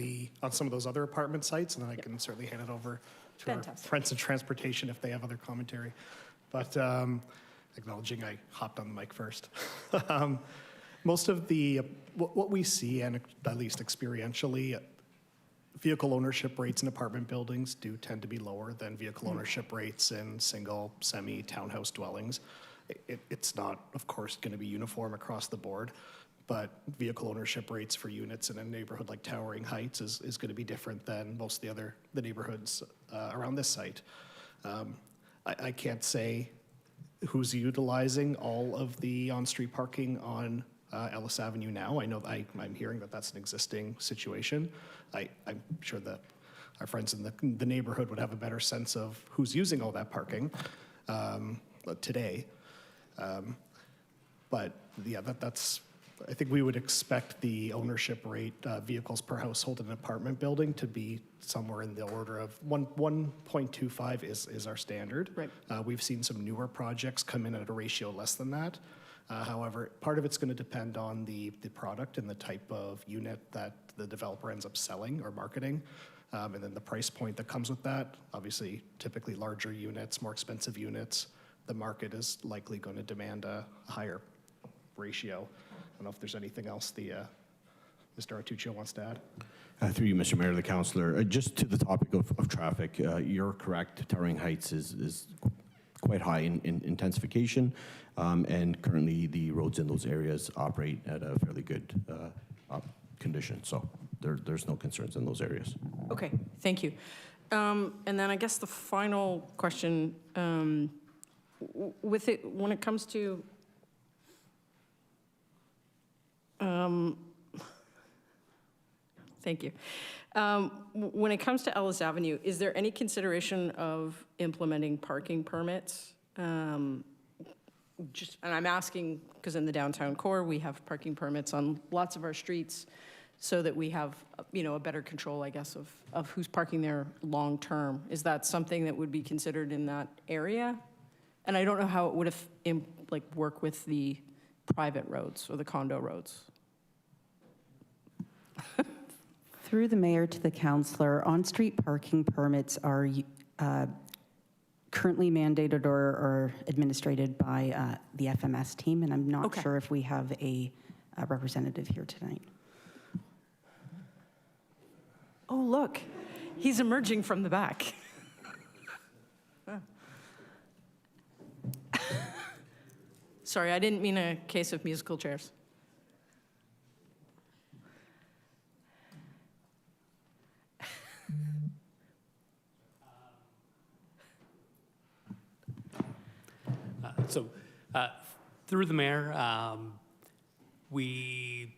some of those other apartment sites, and then I can certainly hand it over to our friends in transportation if they have other commentary. But acknowledging I hopped on the mic first. Most of what we see, and at least experientially, vehicle ownership rates in apartment buildings do tend to be lower than vehicle ownership rates in single, semi, townhouse dwellings. It's not, of course, going to be uniform across the board, but vehicle ownership rates for units in a neighborhood like Towering Heights is going to be different than most of the neighborhoods around this site. I can't say who's utilizing all of the on-street parking on Ellis Avenue now. I know I'm hearing that that's an existing situation. I'm sure that our friends in the neighborhood would have a better sense of who's using all that parking today. But yeah, that's, I think we would expect the ownership rate, vehicles per household in an apartment building to be somewhere in the order of 1.25 is our standard. Right. We've seen some newer projects come in at a ratio less than that. However, part of it's going to depend on the product and the type of unit that the developer ends up selling or marketing, and then the price point that comes with that. Obviously, typically larger units, more expensive units, the market is likely going to demand a higher ratio. I don't know if there's anything else Mr. Artuccio wants to add. Through you, Mr. Mayor, the councillor, just to the topic of traffic, you're correct. Towering Heights is quite high in intensification, and currently the roads in those areas operate at a fairly good condition. So there's no concerns in those areas. Okay, thank you. And then I guess the final question, when it comes to thank you. When it comes to Ellis Avenue, is there any consideration of implementing parking permits? And I'm asking because in the downtown core, we have parking permits on lots of our streets so that we have, a better control, I guess, of who's parking there long term. Is that something that would be considered in that area? And I don't know how it would have work with the private roads or the condo roads. Through the mayor to the councillor, on-street parking permits are currently mandated or administered by the FMS team, and I'm not sure if we have a representative here tonight. Oh, look, he's emerging from the back. Sorry, I didn't mean a case of musical chairs. Through the mayor, we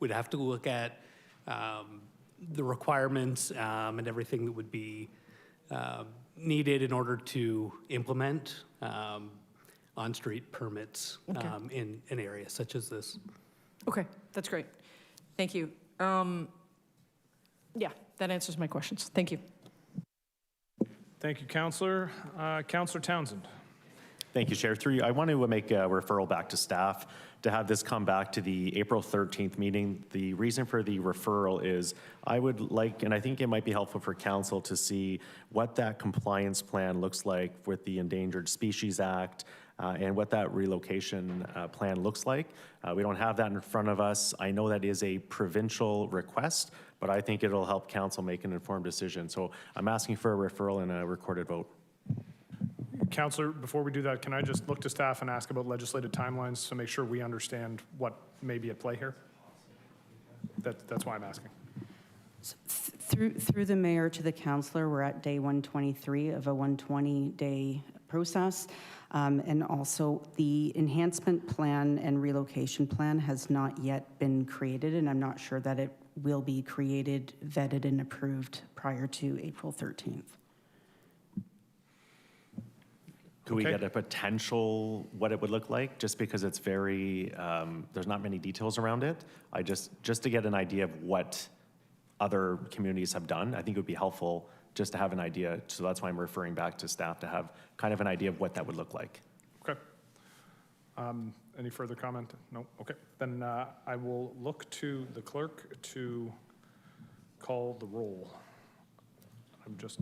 would have to look at the requirements and everything that would be needed in order to implement on-street permits in an area such as this. Okay, that's great. Thank you. Yeah, that answers my questions. Thank you. Thank you, Councillor. Councillor Townsend. Thank you, Chair. Through you, I want to make a referral back to staff to have this come back to the April 13th meeting. The reason for the referral is I would like, and I think it might be helpful for council to see what that compliance plan looks like with the Endangered Species Act and what that relocation plan looks like. We don't have that in front of us. I know that is a provincial request, but I think it'll help council make an informed decision. So I'm asking for a referral and a recorded vote. Councillor, before we do that, can I just look to staff and ask about legislative timelines to make sure we understand what may be at play here? That's why I'm asking. Through the mayor to the councillor, we're at day 123 of a 120-day process. And also the enhancement plan and relocation plan has not yet been created, and I'm not sure that it will be created, vetted, and approved prior to April 13th. Could we get a potential what it would look like? Just because it's very, there's not many details around it. Just to get an idea of what other communities have done, I think it would be helpful just to have an idea. So that's why I'm referring back to staff to have kind of an idea of what that would look like. Okay. Any further comment? No? Okay. Then I will look to the clerk to call the roll. I'm just...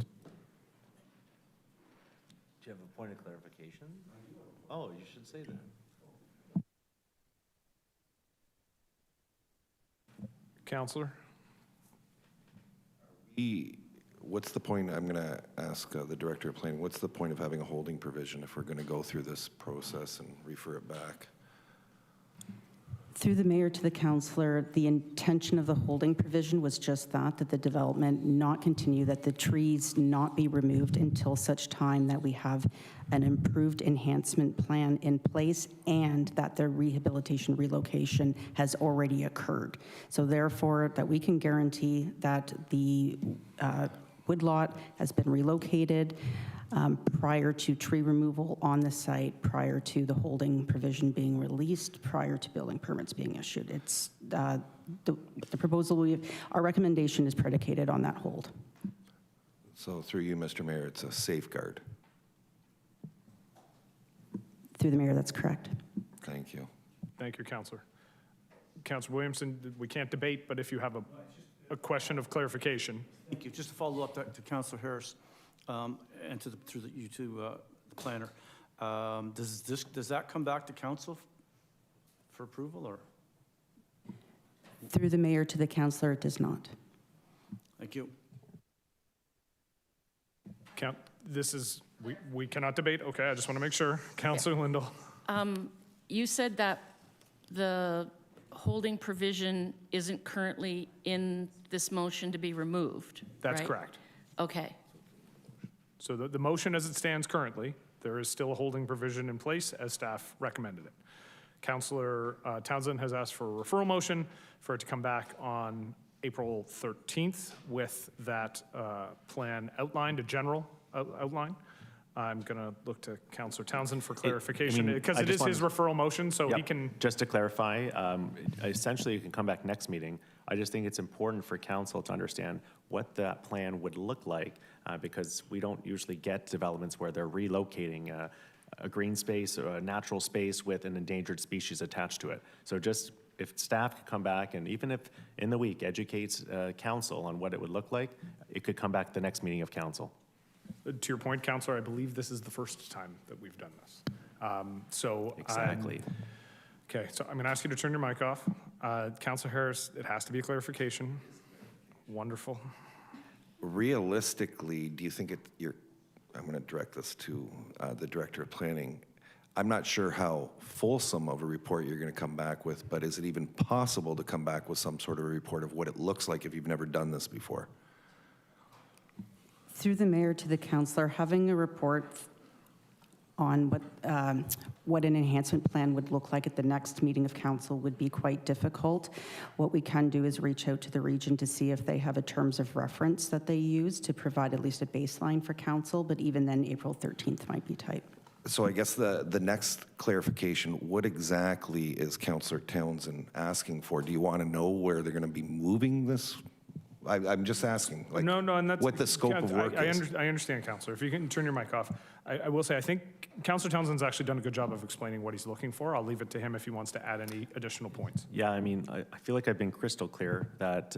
Do you have a point of clarification? Oh, you should say that. Councillor? What's the point, I'm going to ask the Director of Planning, what's the point of having a holding provision if we're going to go through this process and refer it back? Through the mayor to the councillor, the intention of the holding provision was just that the development not continue, that the trees not be removed until such time that we have an improved enhancement plan in place and that the rehabilitation relocation has already occurred. So therefore, that we can guarantee that the woodlot has been relocated prior to tree removal on the site, prior to the holding provision being released, prior to building permits being issued. It's the proposal our recommendation is predicated on that hold. So through you, Mr. Mayor, it's a safeguard. Through the mayor, that's correct. Thank you. Thank you, Councillor. Councillor Williamson, we can't debate, but if you have a question of clarification. Thank you. Just to follow up to Councillor Harris and to the planner, does that come back to council for approval or? Through the mayor to the councillor, it does not. Thank you. This is, we cannot debate. Okay, I just want to make sure. Councillor Lindell. You said that the holding provision isn't currently in this motion to be removed, That's right? correct. Okay. So the motion as it stands currently, there is still a holding provision in place as staff recommended it. Councillor Townsend has asked for a referral motion for it to come back on April 13th with that plan outlined, a general outline. I'm going to look to Councillor Townsend for clarification because it is his referral motion, so he can... Just to clarify, essentially you can come back next meeting. I just think it's important for council to understand what that plan would look like because we don't usually get developments where they're relocating a green space or a natural space with an endangered species attached to it. So just if staff could come back and even if in the week educates council on what it would look like, it could come back to the next meeting of council. To your point, Councillor, I believe this is the first time that we've done this. Exactly. Okay, so I'm going to ask you to turn your mic off. Councillor Harris, it has to be a clarification. Wonderful. Realistically, do you think I'm going to direct this to the Director of Planning. I'm not sure how fulsome of a report you're going to come back with, but is it even possible to come back with some sort of a report of what it looks like if you've never done this before? Through the mayor to the councillor, having a report on what an enhancement plan would look like at the next meeting of council would be quite difficult. What we can do is reach out to the region to see if they have a terms of reference that they use to provide at least a baseline for council, but even then April 13th might be tight. So I guess the next clarification, what exactly is Councillor Townsend asking for? Do you want to know where they're going to be moving this? I'm just asking, like, No, and that's what the scope of work is. I understand, Councillor. If you can turn your mic off. I will say, I think Councillor Townsend's actually done a good job of explaining what he's looking for. I'll leave it to him if he wants to add any additional points. Yeah, I mean, I feel like I've been crystal clear that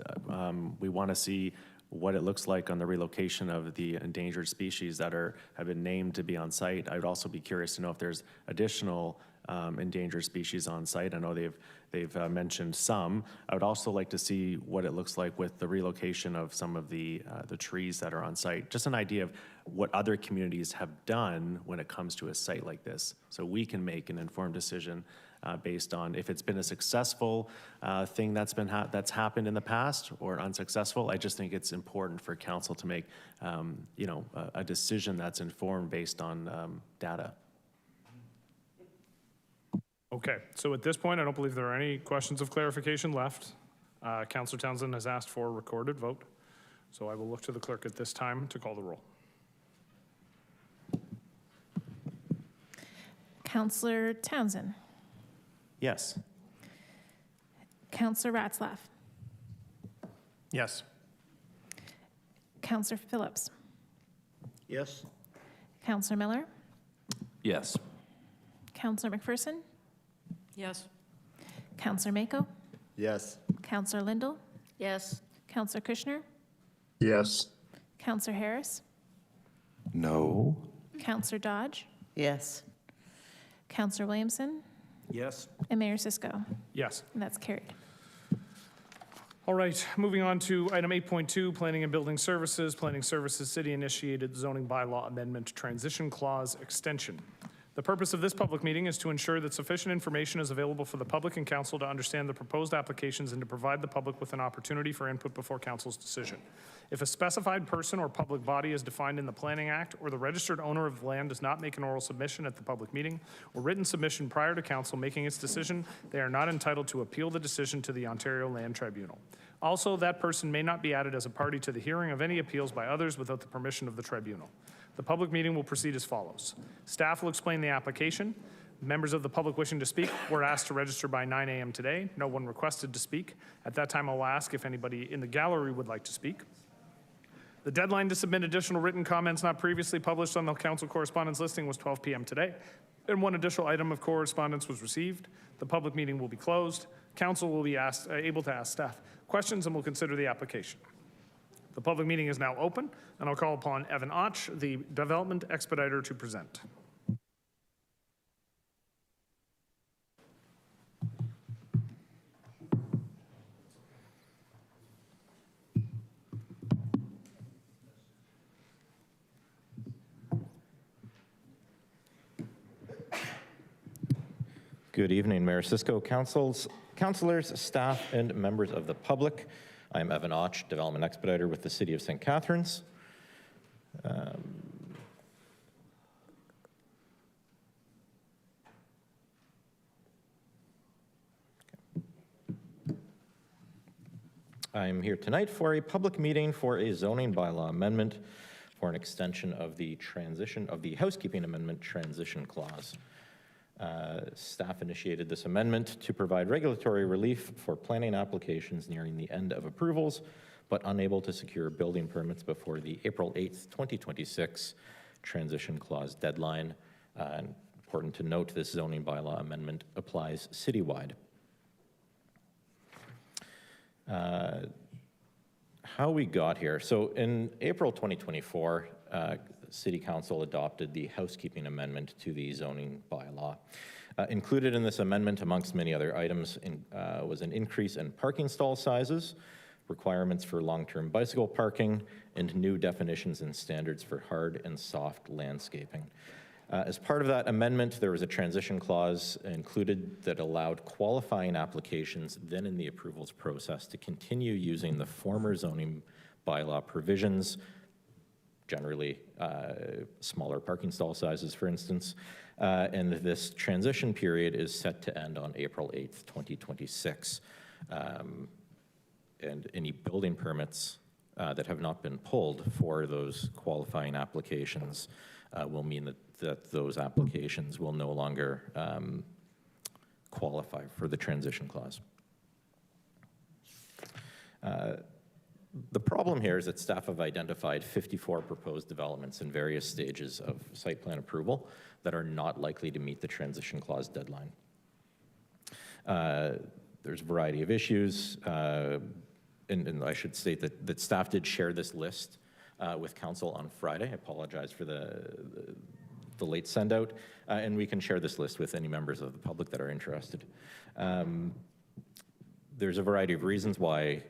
we want to see what it looks like on the relocation of the endangered species that have been named to be on site. I would also be curious to know if there's additional endangered species on site. I know they've mentioned some. I would also like to see what it looks like with the relocation of some of the trees that are on site. Just an idea of what other communities have done when it comes to a site like this, so we can make an informed decision based on if it's been a successful thing that's happened in the past or unsuccessful. I just think it's important for council to make a decision that's informed based on data. Okay, so at this point, I don't believe there are any questions of clarification left. Councillor Townsend has asked for a recorded vote, so I will look to the clerk at this time to call the roll. Councillor Townsend. Yes. Councillor Ratzlaff. Yes. Councillor Phillips. Yes. Councillor Miller. Yes. Councillor McPherson. Yes. Councillor Mako. Yes. Councillor Lindell. Yes. Councillor Kushner. Yes. Councillor Harris. No. Councillor Dodge. Yes. Councillor Williamson. Yes. And Mayor Sisko. Yes. And that's carried. All right, moving on to item 8.2, Planning and Building Services. Planning Services City-initiated zoning bylaw amendment transition clause extension. The purpose of this public meeting is to ensure that sufficient information is available for the public and council to understand the proposed applications and to provide the public with an opportunity for input before council's decision. If a specified person or public body is defined in the Planning Act, or the registered owner of the land does not make an oral submission at the public meeting or written submission prior to council making its decision, they are not entitled to appeal the decision to the Ontario Land Tribunal. Also, that person may not be added as a party to the hearing of any appeals by others without the permission of the tribunal. The public meeting will proceed as follows. Staff will explain the application. Members of the public wishing to speak were asked to register by 9 a.m. today. No one requested to speak. At that time, I'll ask if anybody in the gallery would like to speak. The deadline to submit additional written comments not previously published on the council correspondence listing was 12 p.m. today, and one additional item of correspondence was received. The public meeting will be closed. Council will be able to ask staff questions and will consider the application. The public meeting is now open, and I'll call upon Evan Och, the Development Expediter, to present. Good evening, Mayor Sisko, councilors, staff, and members of the public. I'm Evan Och, Development Expediter with the City of St. Catharines. I'm here tonight for a public meeting for a zoning bylaw amendment for an extension of the housekeeping amendment transition clause. Staff initiated this amendment to provide regulatory relief for planning applications nearing the end of approvals, but unable to secure building permits before the April 8th, 2026 transition clause deadline. Important to note, this zoning bylaw amendment applies citywide. How we got here. So in April 2024, City Council adopted the housekeeping amendment to the zoning bylaw. Included in this amendment, amongst many other items, was an increase in parking stall sizes, requirements for long-term bicycle parking, and new definitions and standards for hard and soft landscaping. As part of that amendment, there was a transition clause included that allowed qualifying applications then in the approvals process to continue using the former zoning bylaw provisions, generally smaller parking stall sizes, for instance, and this transition period is set to end on April 8th, 2026. And any building permits that have not been pulled for those qualifying applications will mean that those applications will no longer qualify for the transition clause. The problem here is that staff have identified 54 proposed developments in various stages of site plan approval that are not likely to meet the transition clause deadline. There's a variety of issues, and I should state that staff did share this list with council on Friday. I apologize for the late send out, and we can share this list with any members of the public that are interested. There's a variety of reasons why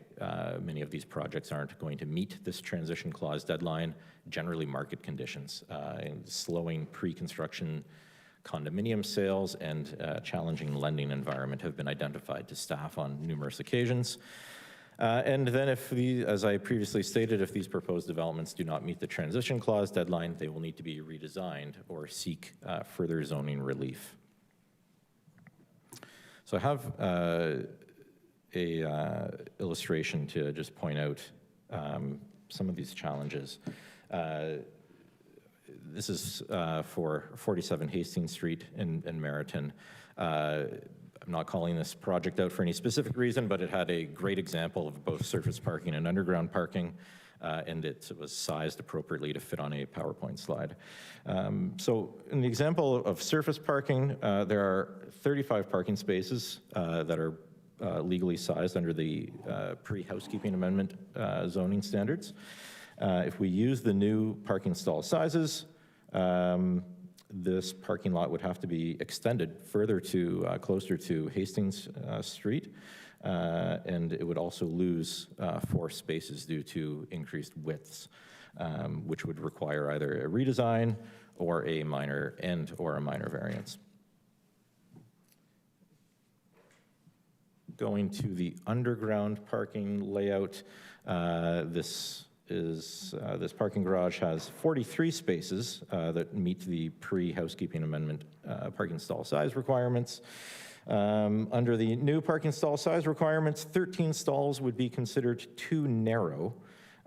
many of these projects aren't going to meet this transition clause deadline. Generally market conditions, and slowing pre-construction condominium sales and challenging lending environment have been identified to staff on numerous occasions. And then as I previously stated, if these proposed developments do not meet the transition clause deadline, they will need to be redesigned or seek further zoning relief. So I have a illustration to just point out some of these challenges. This is for 47 Hastings Street in Meriton. I'm not calling this project out for any specific reason, but it had a great example of both surface parking and underground parking, and it was sized appropriately to fit on a PowerPoint slide. So in the example of surface parking, there are 35 parking spaces that are legally sized under the pre-housekeeping amendment zoning standards. If we use the new parking stall sizes, this parking lot would have to be extended further to closer to Hastings Street, and it would also lose 4 spaces due to increased widths, which would require either a redesign or a minor variance. Going to the underground parking layout, this parking garage has 43 spaces that meet the pre-housekeeping amendment parking stall size requirements. Under the new parking stall size requirements, 13 stalls would be considered too narrow.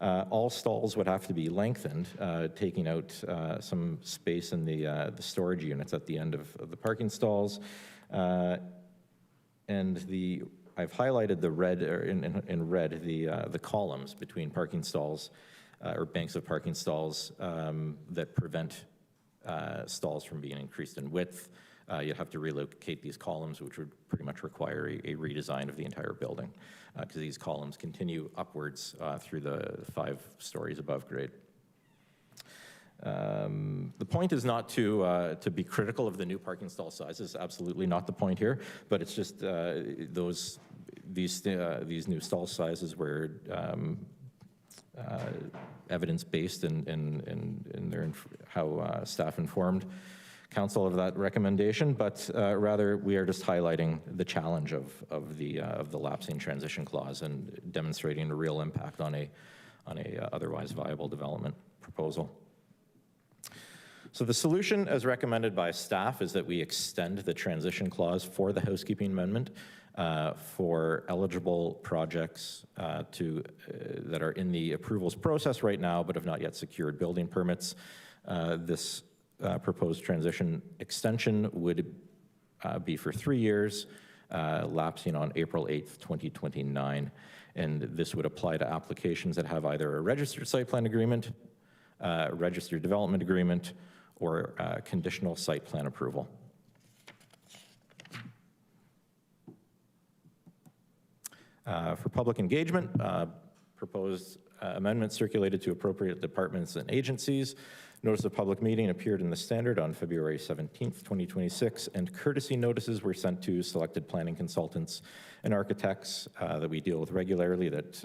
All stalls would have to be lengthened, taking out some space in the storage units at the end of the parking stalls. And I've highlighted the red, or in red, the columns between parking stalls or banks of parking stalls that prevent stalls from being increased in width. You'd have to relocate these columns, which would pretty much require a redesign of the entire building, because these columns continue upwards through the 5 stories above grade. The point is not to be critical of the new parking stall sizes, absolutely not the point here, but it's just these new stall sizes were evidence-based in how staff informed council of that recommendation, but rather we are just highlighting the challenge of the lapsing transition clause and demonstrating a real impact on a otherwise viable development proposal. So the solution as recommended by staff is that we extend the transition clause for the housekeeping amendment for eligible projects that are in the approvals process right now but have not yet secured building permits. This proposed transition extension would be for 3 years, lapsing on April 8th, 2029. And this would apply to applications that have either a registered site plan agreement, a registered development agreement, or conditional site plan approval. For public engagement, proposed amendments circulated to appropriate departments and agencies. Notice of public meeting appeared in the Standard on February 17th, 2026, and courtesy notices were sent to selected planning consultants and architects that we deal with regularly that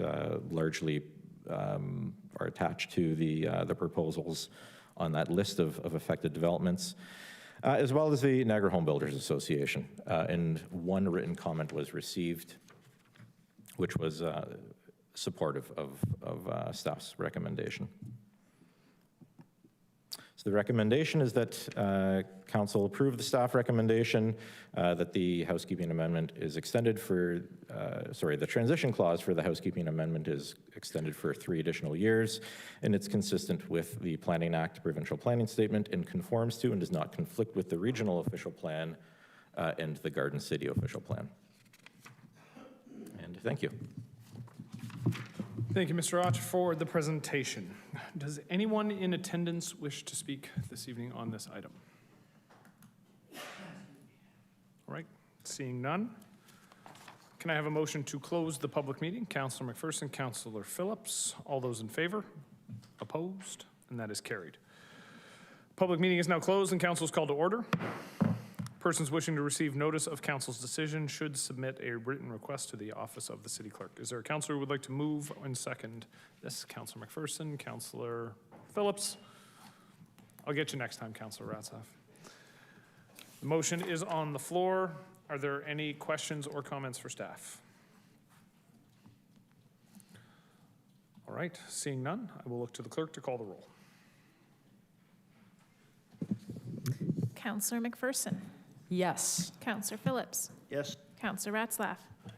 largely are attached to the proposals on that list of affected developments, as well as the Niagara Home Builders Association. And one written comment was received, which was supportive of staff's recommendation. So the recommendation is that council approve the staff recommendation that the housekeeping amendment is extended for, the transition clause for the housekeeping amendment is extended for 3 additional years, and it's consistent with the Planning Act provincial planning statement and conforms to and does not conflict with the regional official plan and the Garden City official plan. And thank you. Thank you, Mr. Ott, for the presentation. Does anyone in attendance wish to speak this evening on this item? All right, seeing none. Can I have a motion to close the public meeting? Councillor McPherson, Councillor Phelps. All those in favor? Opposed? And that is carried. Public meeting is now closed and council is called to order. Persons wishing to receive notice of council's decision should submit a written request to the office of the city clerk. Is there a councillor who would like to move and second this? Councillor McPherson, Councillor Phelps. I'll get you next time, Councillor Ratzlaff. The motion is on the floor. Are there any questions or comments for staff? All right, seeing none, I will look to the clerk to call the roll. Councillor McPherson. Yes. Councillor Phillips. Yes. Councillor Ratzlaff.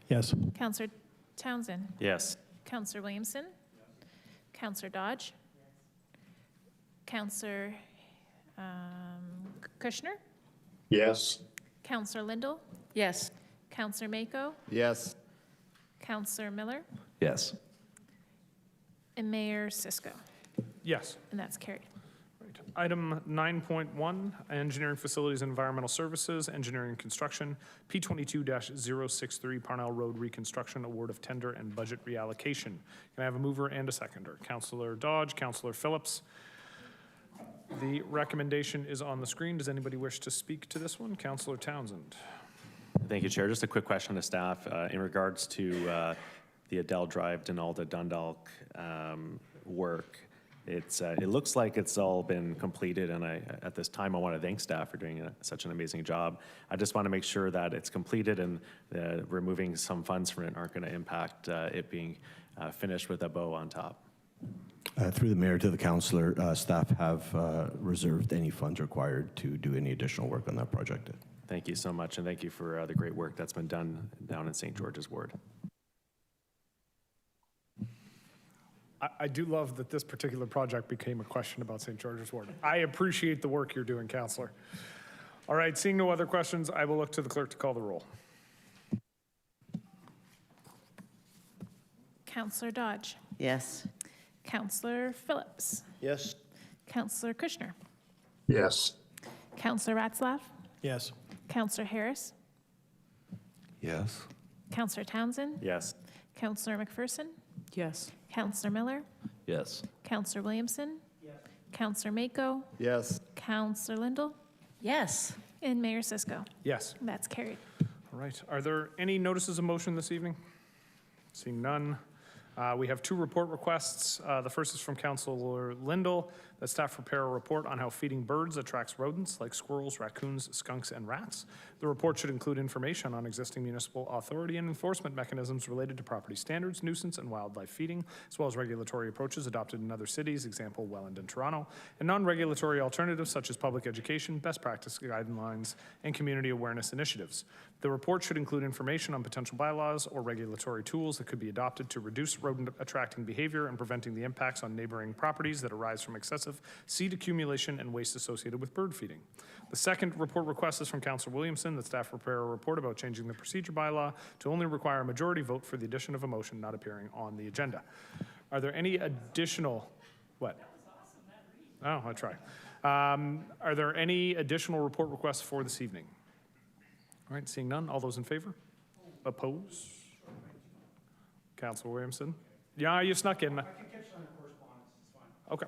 Yes. Councillor Townsend. Yes. Councillor Williamson. Councillor Dodge. Councillor Kushner. Yes. Councillor Lindell. Yes. Councillor Mako. Yes. Councillor Miller. Yes. And Mayor Cisco. Yes. And that's carried. Item 9.1, Engineering Facilities and Environmental Services, Engineering and Construction, P22-063 Parnell Road Reconstruction, Award of Tender and Budget Reallocation. Can I have a mover and a seconder? Councillor Dodge, Councillor Phillips. The recommendation is on the screen. Does anybody wish to speak to this one? Councillor Townsend. Thank you, Chair. Just a quick question to staff in regards to the Adele Drive, Donalda, Dundalk work. It looks like it's all been completed, and at this time I want to thank staff for doing such an amazing job. I just want to make sure that it's completed and removing some funds from it aren't going to impact it being finished with a bow on top. Through the mayor to the councillor, staff have reserved any funds required to do any additional work on that project. Thank you so much, and thank you for the great work that's been done down in St. George's Ward. I do love that this particular project became a question about St. George's Ward. I appreciate the work you're doing, Councillor. All right, seeing no other questions, I will look to the clerk to call the roll. Councillor Dodge. Yes. Councillor Phillips. Yes. Councillor Kushner. Yes. Councillor Ratzlaff. Yes. Councillor Harris. Yes. Councillor Townsend. Yes. Councillor McPherson. Yes. Councillor Miller. Yes. Councillor Williamson. Councillor Mako. Yes. Councillor Lindell. Yes. And Mayor Cisco. Yes. That's carried. All right, are there any notices of motion this evening? Seeing none. We have 2 report requests. The first is from Councillor Lindell, that staff prepare a report on how feeding birds attracts rodents like squirrels, raccoons, skunks, and rats. The report should include information on existing municipal authority and enforcement mechanisms related to property standards, nuisance, and wildlife feeding, as well as regulatory approaches adopted in other cities, example Welland and Toronto, and non-regulatory alternatives such as public education, best practice guidelines, and community awareness initiatives. The report should include information on potential bylaws or regulatory tools that could be adopted to reduce rodent attracting behavior and preventing the impacts on neighboring properties that arise from excessive seed accumulation and waste associated with bird feeding. The second report request is from Councillor Williamson, that staff prepare a report about changing the procedure bylaw to only require a majority vote for the addition of a motion not appearing on the agenda. Are there any additional, what? Oh, I'll try. Are there any additional report requests for this evening? All right, seeing none, all those in favor? Oppose? Councilor Williamson? Yeah, you snuck in. I can catch it on the correspondence, it's fine.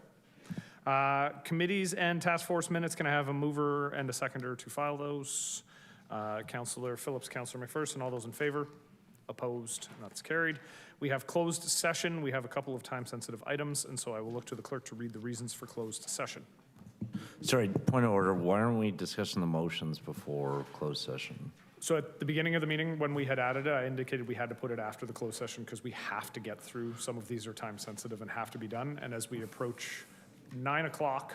Okay. Committees and task force minutes, can I have a mover and a seconder to file those? Councilor Phillips, Councilor McPherson, all those in favor? Opposed? That's carried. We have closed session. We have a couple of time-sensitive items, and so I will look to the clerk to read the reasons for closed session. Sorry, point of order. Why aren't we discussing the motions before closed session? So at the beginning of the meeting, when we had added it, I indicated we had to put it after the closed session because we have to get through. Some of these are time-sensitive and have to be done. And as we approach 9 o'clock,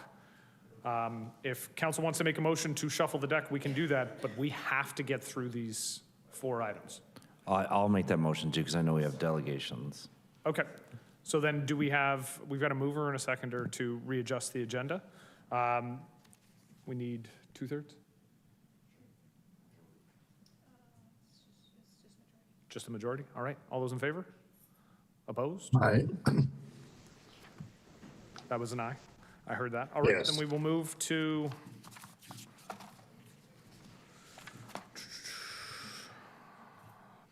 if council wants to make a motion to shuffle the deck, we can do that, but we have to get through these 4 items. I'll make that motion too, because I know we have delegations. Okay. So then we've got a mover and a seconder to readjust the agenda. We need 2/3? Just a majority? All right. All those in favor? Opposed? Aye. That was an aye. I heard that. All right, Yes. then we will move to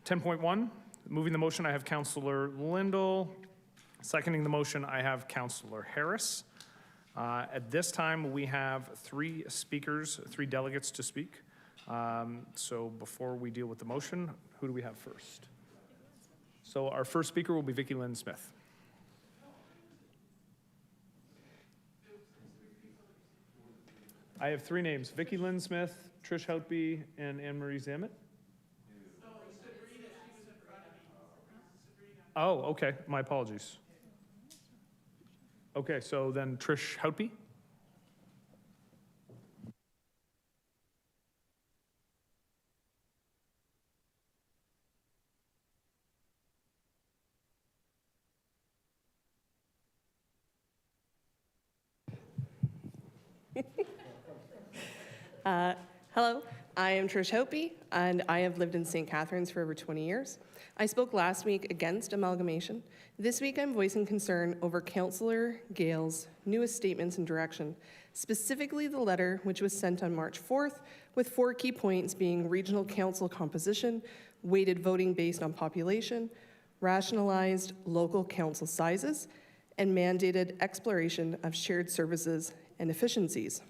(10.1). Moving the motion, I have Councillor Lindell. Seconding the motion, I have Councillor Harris. At this time, we have 3 speakers, 3 delegates to speak. So before we deal with the motion, who do we have first? So our first speaker will be Vicki Lynn Smith. I have 3 names: Vicki Lynn Smith, Trish Houtby, and Anne Marie Zammit. Oh, okay. My apologies. Okay, so then Trish Houtby. Hello, I am Trish Houtby, and I have lived in St. Catharines for over 20 years. I spoke last week against amalgamation. This week I'm voicing concern over Councillor Gale's newest statements and direction, specifically the letter which was sent on March 4th with 4 key points being regional council composition, weighted voting based on population, rationalized local council sizes, and mandated exploration of shared services and efficiencies.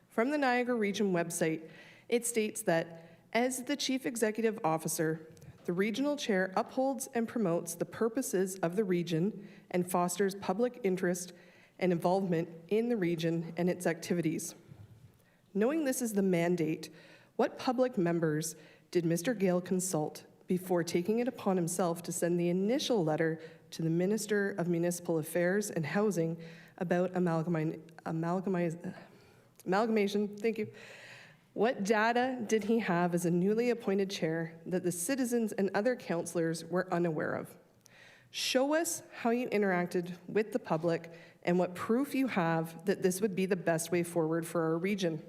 From the Niagara Region website, it states that as the Chief Executive Officer, the regional chair upholds and promotes the purposes of the region and fosters public interest and involvement in the region and its activities. Knowing this is the mandate, what public members did Mr. Gale consult before taking it upon himself to send the initial letter to the Minister of Municipal Affairs and Housing about amalgamation? Thank you. What data did he have as a newly appointed chair that the citizens and other councillors were unaware of? Show us how you interacted with the public and what proof you have that this would be the best way forward for our region.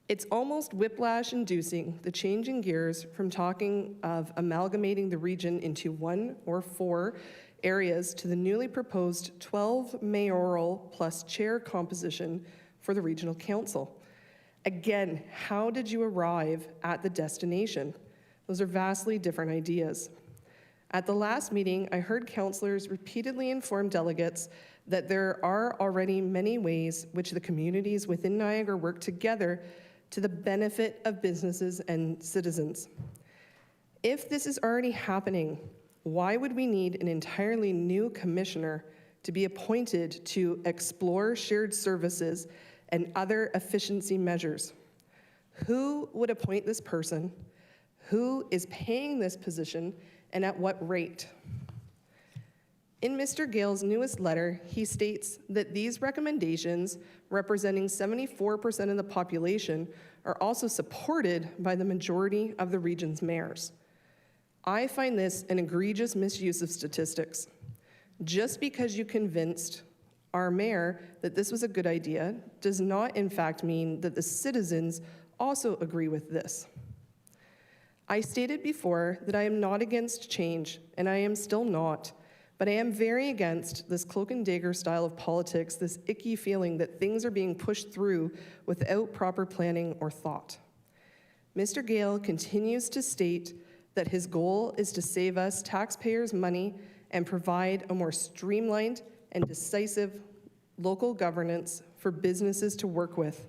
It's almost whiplash-inducing, the change in gears from talking of amalgamating the region into 1 or 4 areas to the newly proposed 12 mayoral plus chair composition for the regional council. Again, how did you arrive at the destination? Those are vastly different ideas. At the last meeting, I heard councillors repeatedly inform delegates that there are already many ways which the communities within Niagara work together to the benefit of businesses and citizens. If this is already happening, why would we need an entirely new commissioner to be appointed to explore shared services and other efficiency measures? Who would appoint this person? Who is paying this position, and at what rate? In Mr. Gale's newest letter, he states that these recommendations, representing 74% of the population, are also supported by the majority of the region's mayors. I find this an egregious misuse of statistics. Just because you convinced our mayor that this was a good idea does not in fact mean that the citizens also agree with this. I stated before that I am not against change, and I am still not, but I am very against this cloak and dagger style of politics, this icky feeling that things are being pushed through without proper planning or thought. Mr. Gale continues to state that his goal is to save us taxpayers' money and provide a more streamlined and decisive local governance for businesses to work with.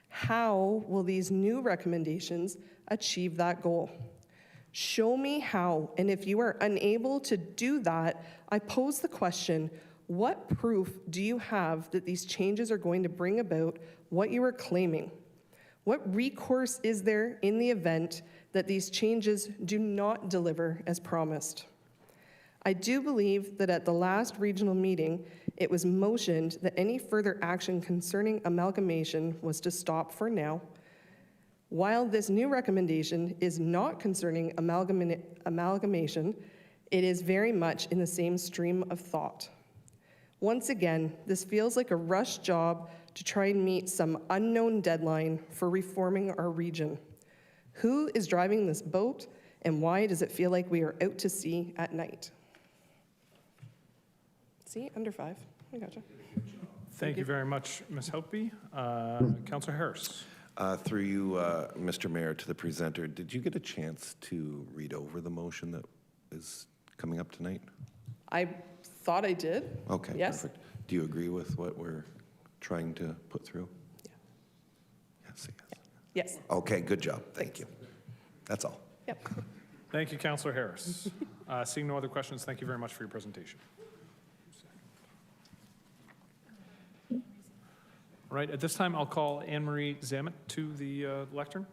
How will these new recommendations achieve that goal? Show me how, and if you are unable to do that, I pose the question, what proof do you have that these changes are going to bring about what you are claiming? What recourse is there in the event that these changes do not deliver as promised? I do believe that at the last regional meeting, it was motioned that any further action concerning amalgamation was to stop for now. While this new recommendation is not concerning amalgamation, it is very much in the same stream of thought. Once again, this feels like a rush job to try and meet some unknown deadline for reforming our region. Who is driving this boat, and why does it feel like we are out to sea at night? See, under 5. I gotcha. Thank you very much, Ms. Hope. Councillor Harris. Through you, Mr. Mayor, to the presenter, did you get a chance to read over the motion that is coming up tonight? I thought I did. Okay, yes. perfect. Do you agree with what we're trying to put through? Yeah. Yes, yes. Yes. Okay, good job. Thank you. That's all. Yep. Thank you, Councillor Harris. Seeing no other questions, thank you very much for your presentation. All right, at this time, I'll call Anne-Marie Zamet to the lectern.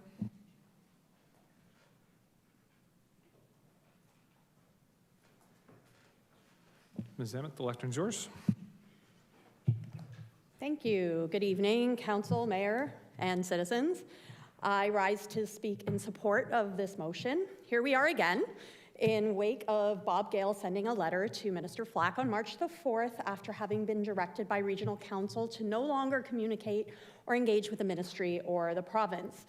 Ms. Zamet, the lectern's yours. Thank you. Good evening, Council, Mayor, and citizens. I rise to speak in support of this motion. Here we are again, in wake of Bob Gale sending a letter to Minister Flack on March the 4th after having been directed by Regional Council to no longer communicate or engage with the ministry or the province.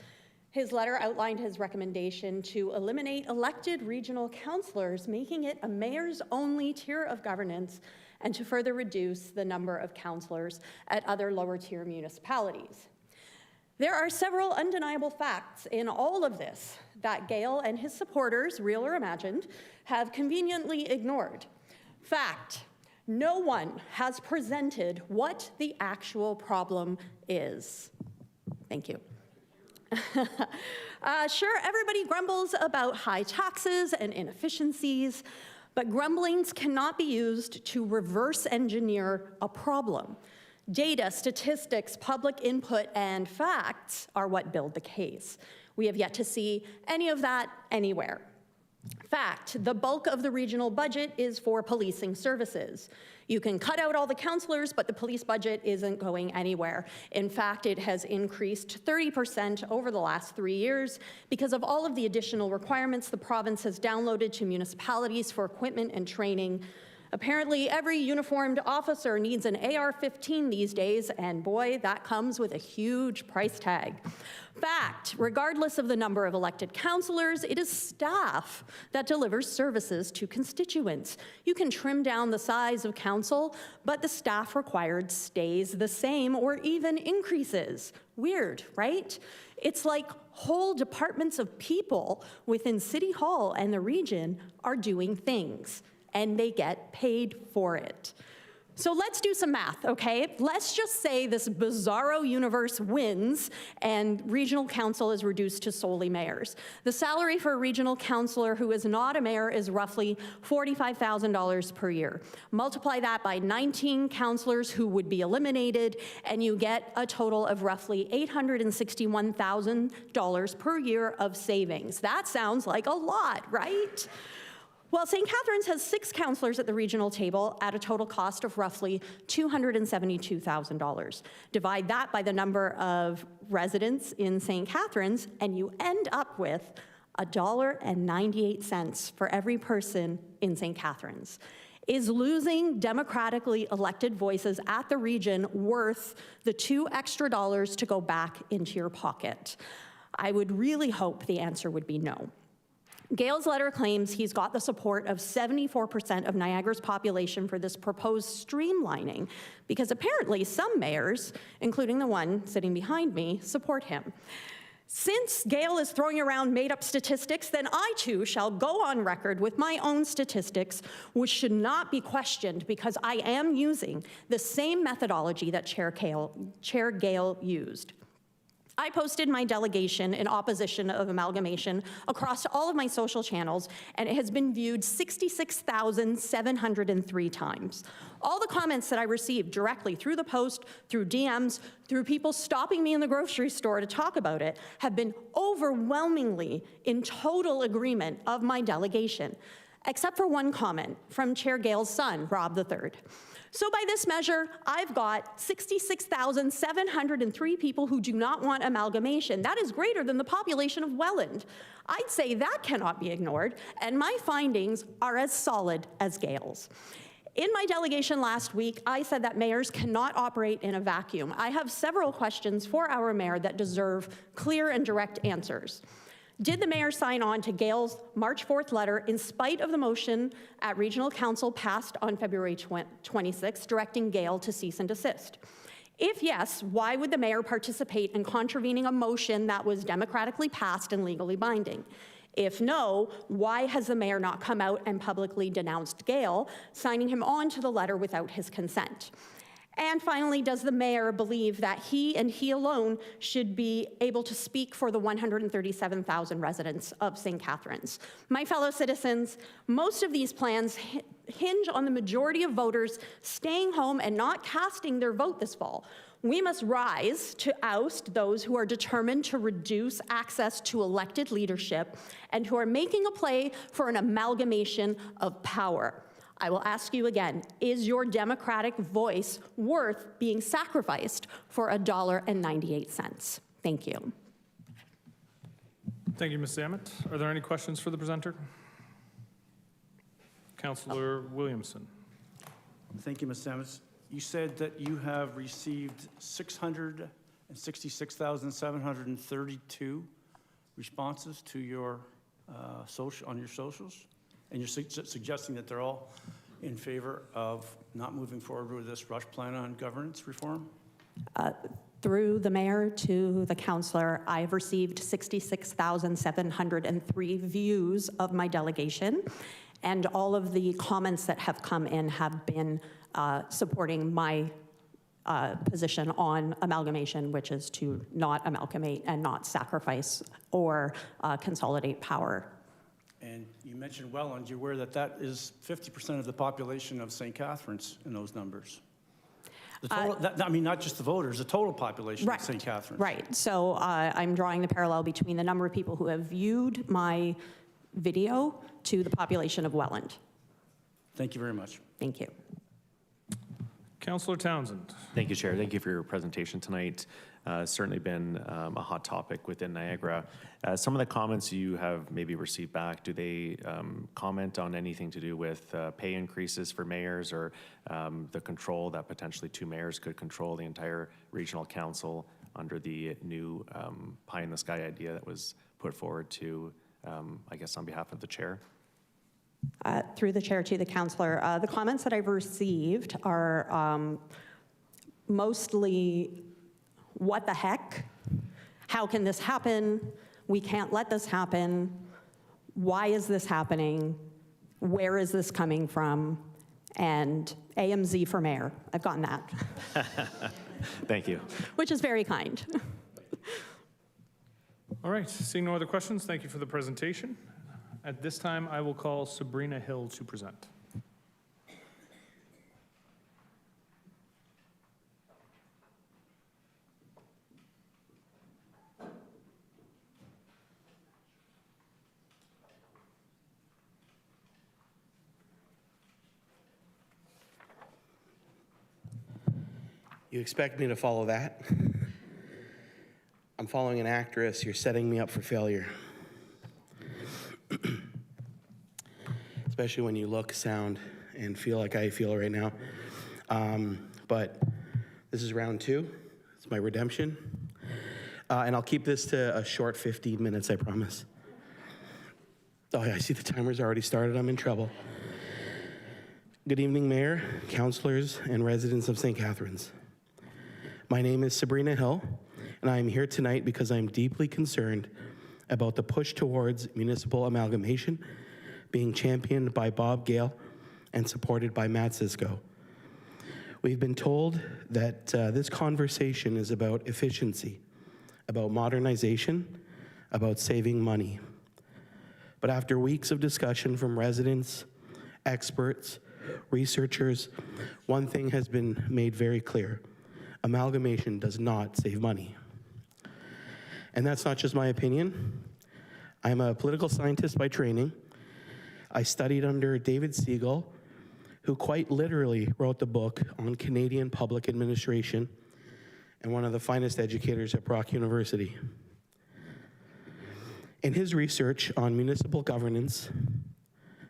His letter outlined his recommendation to eliminate elected regional councillors, making it a mayor's-only tier of governance, and to further reduce the number of councillors at other lower-tier municipalities. There are several undeniable facts in all of this that Gale and his supporters, real or imagined, have conveniently ignored. Fact, no one has presented what the actual problem is. Thank you. Sure, everybody grumbles about high taxes and inefficiencies, but grumblings cannot be used to reverse engineer a problem. Data, statistics, public input, and facts are what build the case. We have yet to see any of that anywhere. Fact, the bulk of the regional budget is for policing services. You can cut out all the councillors, but the police budget isn't going anywhere. In fact, it has increased 30% over the last 3 years because of all of the additional requirements the province has downloaded to municipalities for equipment and training. Apparently, every uniformed officer needs an AR-15 these days, and boy, that comes with a huge price tag. Fact, regardless of the number of elected councillors, it is staff that delivers services to constituents. You can trim down the size of council, but the staff required stays the same or even increases. Weird, right? It's like whole departments of people within City Hall and the region are doing things, and they get paid for it. So let's do some math, okay? Let's just say this bizarro universe wins and regional council is reduced to solely mayors. The salary for a regional councillor who is not a mayor is roughly $45,000 per year. Multiply that by 19 councillors who would be eliminated, and you get a total of roughly $861,000 per year of savings. That sounds like a lot, right? Well, St. Catharines has 6 councillors at the regional table at a total cost of roughly $272,000. Divide that by the number of residents in St. Catharines, and you end up with $1.98 for every person in St. Catharines. Is losing democratically elected voices at the region worth the $2 extra to go back into your pocket? I would really hope the answer would be no. Gale's letter claims he's got the support of 74% of Niagara's population for this proposed streamlining, because apparently some mayors, including the one sitting behind me, support him. Since Gail is throwing around made-up statistics, then I too shall go on record with my own statistics, which should not be questioned because I am using the same methodology that Chair Gail used. I posted my delegation in opposition of amalgamation across all of my social channels, and it has been viewed 66,703 times. All the comments that I received directly through the post, through DMs, through people stopping me in the grocery store to talk about it, have been overwhelmingly in total agreement of my delegation, except for one comment from Chair Gail's son, Rob III. So by this measure, I've got 66,703 people who do not want amalgamation. That is greater than the population of Welland. I'd say that cannot be ignored, and my findings are as solid as Gail's. In my delegation last week, I said that mayors cannot operate in a vacuum. I have several questions for our mayor that deserve clear and direct answers. Did the mayor sign on to Gail's March 4th letter in spite of the motion at Regional Council passed on February 26th directing Gail to cease and desist? If yes, why would the mayor participate in contravening a motion that was democratically passed and legally binding? If no, why has the mayor not come out and publicly denounced Gail, signing him on to the letter without his consent? And finally, does the mayor believe that he and he alone should be able to speak for the 137,000 residents of St. Catharines? My fellow citizens, most of these plans hinge on the majority of voters staying home and not casting their vote this fall. We must rise to oust those who are determined to reduce access to elected leadership and who are making a play for an amalgamation of power. I will ask you again, is your democratic voice worth being sacrificed for $1.98? Thank you. Thank you, Ms. Zammit. Are there any questions for the presenter? Councillor Williamson. Thank you, Ms. Zammit. You said that you have received 666,732 responses to your on your socials, and you're suggesting that they're all in favor of not moving forward with this rush plan on governance reform? Through the mayor to the councillor, I've received 66,703 views of my delegation, and all of the comments that have come in have been supporting my position on amalgamation, which is to not amalgamate and not sacrifice or consolidate power. And you mentioned Welland. You're aware that that is 50% of the population of St. Catharines in those numbers? The total, I mean, not just the voters, the total population of St. Catharines. Right. So I'm drawing the parallel between the number of people who have viewed my video to the population of Welland. Thank you very much. Thank you. Councillor Townsend. Thank you, Chair. Thank you for your presentation tonight. Certainly been a hot topic within Niagara. Some of the comments you have maybe received back, do they comment on anything to do with pay increases for mayors or the control that potentially two mayors could control the entire regional council under the new pie in the sky idea that was put forward to, I guess, on behalf of the chair? Through the chair to the councillor, the comments that I've received are mostly, what the heck? How can this happen? We can't let this happen. Why is this happening? Where is this coming from? And AMZ for mayor. I've gotten that. Thank you. Which is very kind. All right, seeing no other questions, thank you for the presentation. At this time, I will call Sabrina Hill to present. You expect me to follow that? I'm following an actress. You're setting me up for failure. Especially when you look, sound, and feel like I feel right now. But this is round two. It's my redemption. And I'll keep this to a short 15 minutes, I promise. Oh, yeah, I see the timer's already started. I'm in trouble. Good evening, Mayor, councilors, and residents of St. Catharines. My name is Sabrina Hill, and I am here tonight because I am deeply concerned about the push towards municipal amalgamation being championed by Bob Gale and supported by Matt Cisco. We've been told that this conversation is about efficiency, about modernization, about saving money. But after weeks of discussion from residents, experts, researchers, one thing has been made very clear: amalgamation does not save money. And that's not just my opinion. I'm a political scientist by training. I studied under David Siegel, who quite literally wrote the book on Canadian public administration and one of the finest educators at Brock University. In his research on municipal governance,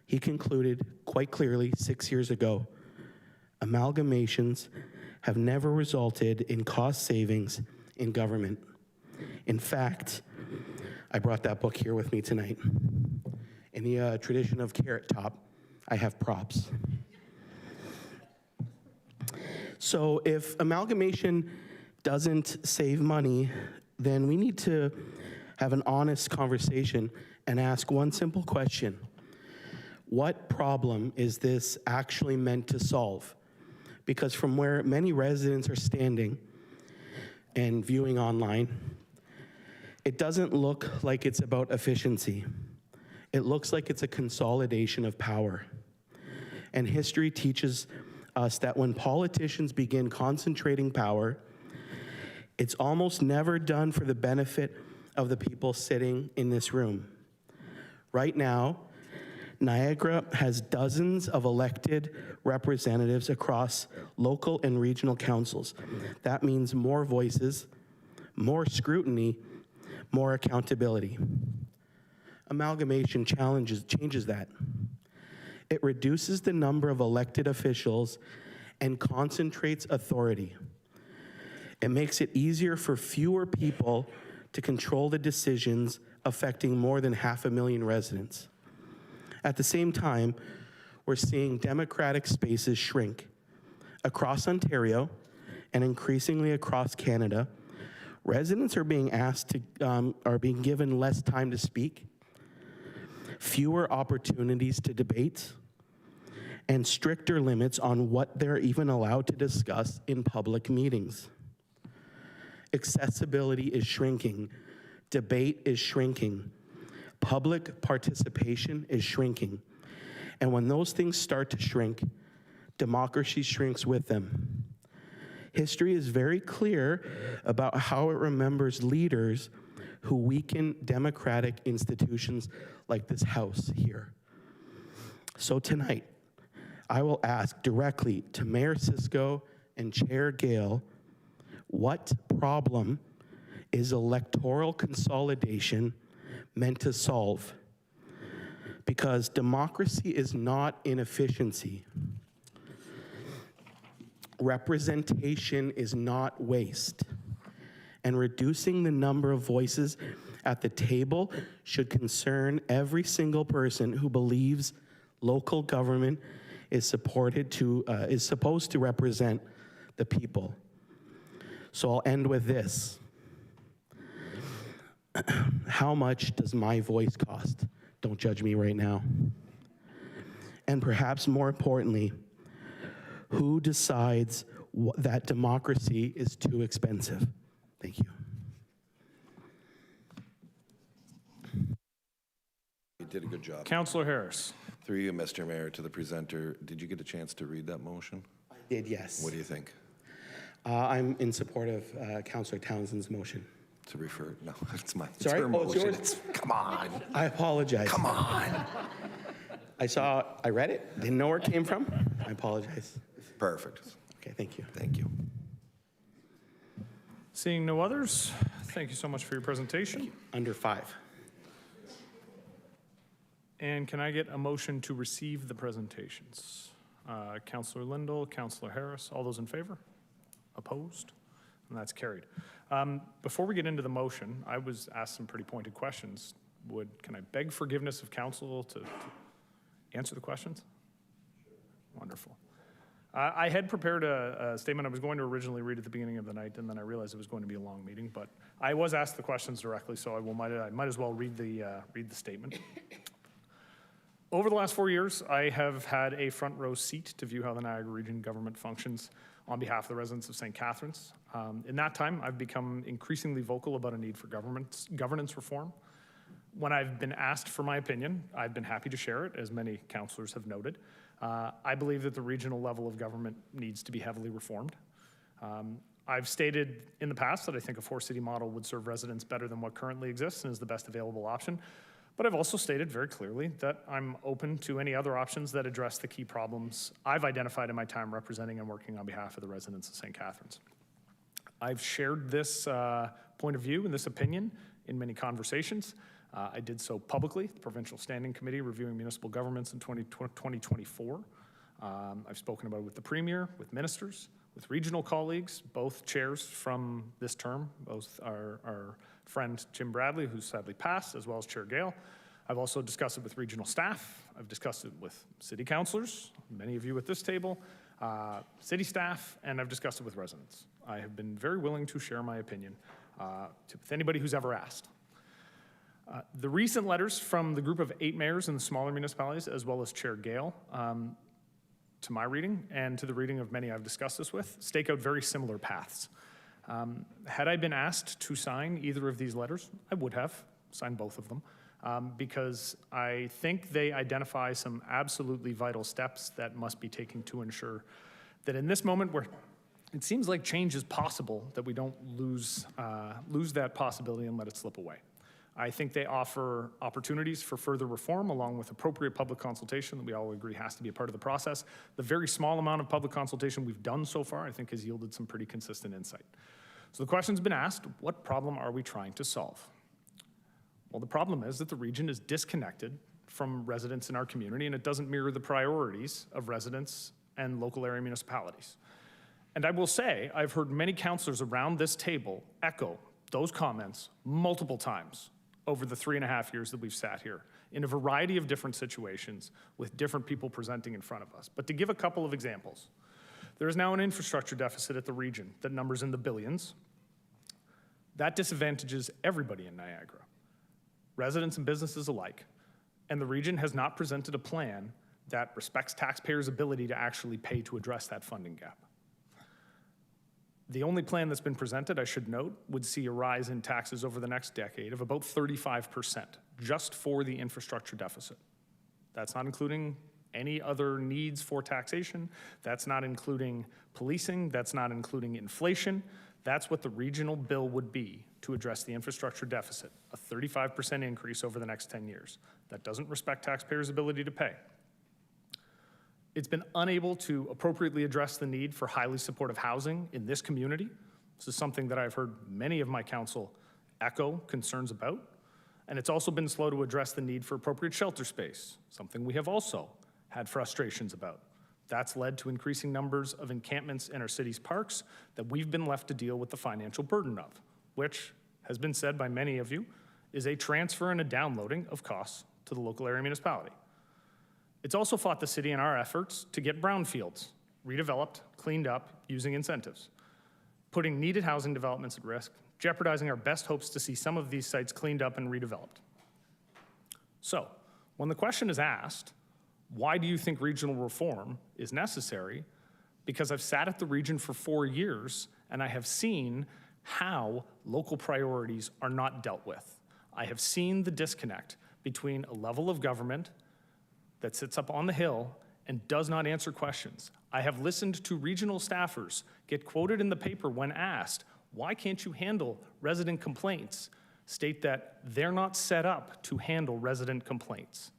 he concluded quite clearly 6 years ago, amalgamations have never resulted in cost savings in government. In fact, I brought that book here with me tonight. In the tradition of Carrot Top, I have props. So if amalgamation doesn't save money, then we need to have an honest conversation and ask one simple question. What problem is this actually meant to solve? Because from where many residents are standing and viewing online, it doesn't look like it's about efficiency. It looks like it's a consolidation of power. And history teaches us that when politicians begin concentrating power, it's almost never done for the benefit of the people sitting in this room. Right now, Niagara has dozens of elected representatives across local and regional councils. That means more voices, more scrutiny, more accountability. Amalgamation changes that. It reduces the number of elected officials and concentrates authority. It makes it easier for fewer people to control the decisions affecting more than 500,000 residents. At the same time, we're seeing democratic spaces shrink. Across Ontario and increasingly across Canada, residents are being are being given less time to speak, fewer opportunities to debate, and stricter limits on what they're even allowed to discuss in public meetings. Accessibility is shrinking, debate is shrinking, public participation is shrinking. And when those things start to shrink, democracy shrinks with them. History is very clear about how it remembers leaders who weaken democratic institutions like this House here. So tonight, I will ask directly to Mayor Cisco and Chair Gale, what problem is electoral consolidation meant to solve? Because democracy is not inefficiency. Representation is not waste. And reducing the number of voices at the table should concern every single person who believes local government is supposed to represent the people. So I'll end with this. How much does my voice cost? Don't judge me right now. And perhaps more importantly, who decides that democracy is too expensive? Thank you. You did a good job. Councillor Harris. Through you, Mr. Mayor, to the presenter, did you get a chance to read that motion? I did, yes. What do you think? I'm in support of Councillor Townsend's motion. To refer, no, it's my, Sorry? her Oh, it's motion. yours? Come on. I apologize. Come on. I read it, didn't know where it came from. I apologize. Perfect. Okay, thank you. Thank you. Seeing no others, thank you so much for your presentation. Under 5. And can I get a motion to receive the presentations? Councillor Lindell, Councillor Harris, all those in favor? Opposed? And that's carried. Before we get into the motion, I was asked some pretty pointed questions. Can I beg forgiveness of council to answer the questions? Wonderful. I had prepared a statement I was going to originally read at the beginning of the night, and then I realized it was going to be a long meeting, but I was asked the questions directly, so I might as well read the statement. Over the last 4 years, I have had a front row seat to view how the Niagara Region government functions on behalf of the residents of St. Catharines. In that time, I've become increasingly vocal about a need for governance reform. When I've been asked for my opinion, I've been happy to share it, as many councillors have noted. I believe that the regional level of government needs to be heavily reformed. I've stated in the past that I think a four-city model would serve residents better than what currently exists and is the best available option. But I've also stated very clearly that I'm open to any other options that address the key problems I've identified in my time representing and working on behalf of the residents of St. Catharines. I've shared this point of view and this opinion in many conversations. I did so publicly, the Provincial Standing Committee reviewing municipal governments in 2024. I've spoken about it with the Premier, with ministers, with regional colleagues, both chairs from this term, both our friend Jim Bradley, who's sadly passed, as well as Chair Gale. I've also discussed it with regional staff. I've discussed it with city councilors, many of you at this table, city staff, and I've discussed it with residents. I have been very willing to share my opinion with anybody who's ever asked. The recent letters from the group of 8 mayors in the smaller municipalities, as well as Chair Gale, to my reading and to the reading of many I've discussed this with, stake out very similar paths. Had I been asked to sign either of these letters, I would have signed both of them, because I think they identify some absolutely vital steps that must be taken to ensure that in this moment where it seems like change is possible, that we don't lose that possibility and let it slip away. I think they offer opportunities for further reform along with appropriate public consultation that we all agree has to be a part of the process. The very small amount of public consultation we've done so far, I think, has yielded some pretty consistent insight. So the question's been asked, what problem are we trying to solve? Well, the problem is that the region is disconnected from residents in our community, and it doesn't mirror the priorities of residents and local area municipalities. And I will say, I've heard many councillors around this table echo those comments multiple times over the 3.5 years that we've sat here in a variety of different situations with different people presenting in front of us. But to give a couple of examples, there is now an infrastructure deficit at the region that numbers in the billions. That disadvantages everybody in Niagara, residents and businesses alike, and the region has not presented a plan that respects taxpayers' ability to actually pay to address that funding gap. The only plan that's been presented, I should note, would see a rise in taxes over the next decade of about 35% just for the infrastructure deficit. That's not including any other needs for taxation. That's not including policing. That's not including inflation. That's what the regional bill would be to address the infrastructure deficit, a 35% increase over the next 10 years. That doesn't respect taxpayers' ability to pay. It's been unable to appropriately address the need for highly supportive housing in this community. This is something that I've heard many of my council echo concerns about. And it's also been slow to address the need for appropriate shelter space, something we have also had frustrations about. That's led to increasing numbers of encampments in our city's parks that we've been left to deal with the financial burden of, which has been said by many of you, is a transfer and a downloading of costs to the local area municipality. It's also fought the city in our efforts to get brownfields redeveloped, cleaned up, using incentives, putting needed housing developments at risk, jeopardizing our best hopes to see some of these sites cleaned up and redeveloped. So, when the question is asked, why do you think regional reform is necessary? Because I've sat at the region for 4 years and I have seen how local priorities are not dealt with. I have seen the disconnect between a level of government that sits up on the hill and does not answer questions. I have listened to regional staffers get quoted in the paper when asked, why can't you handle resident complaints? State that they're not set up to handle resident complaints.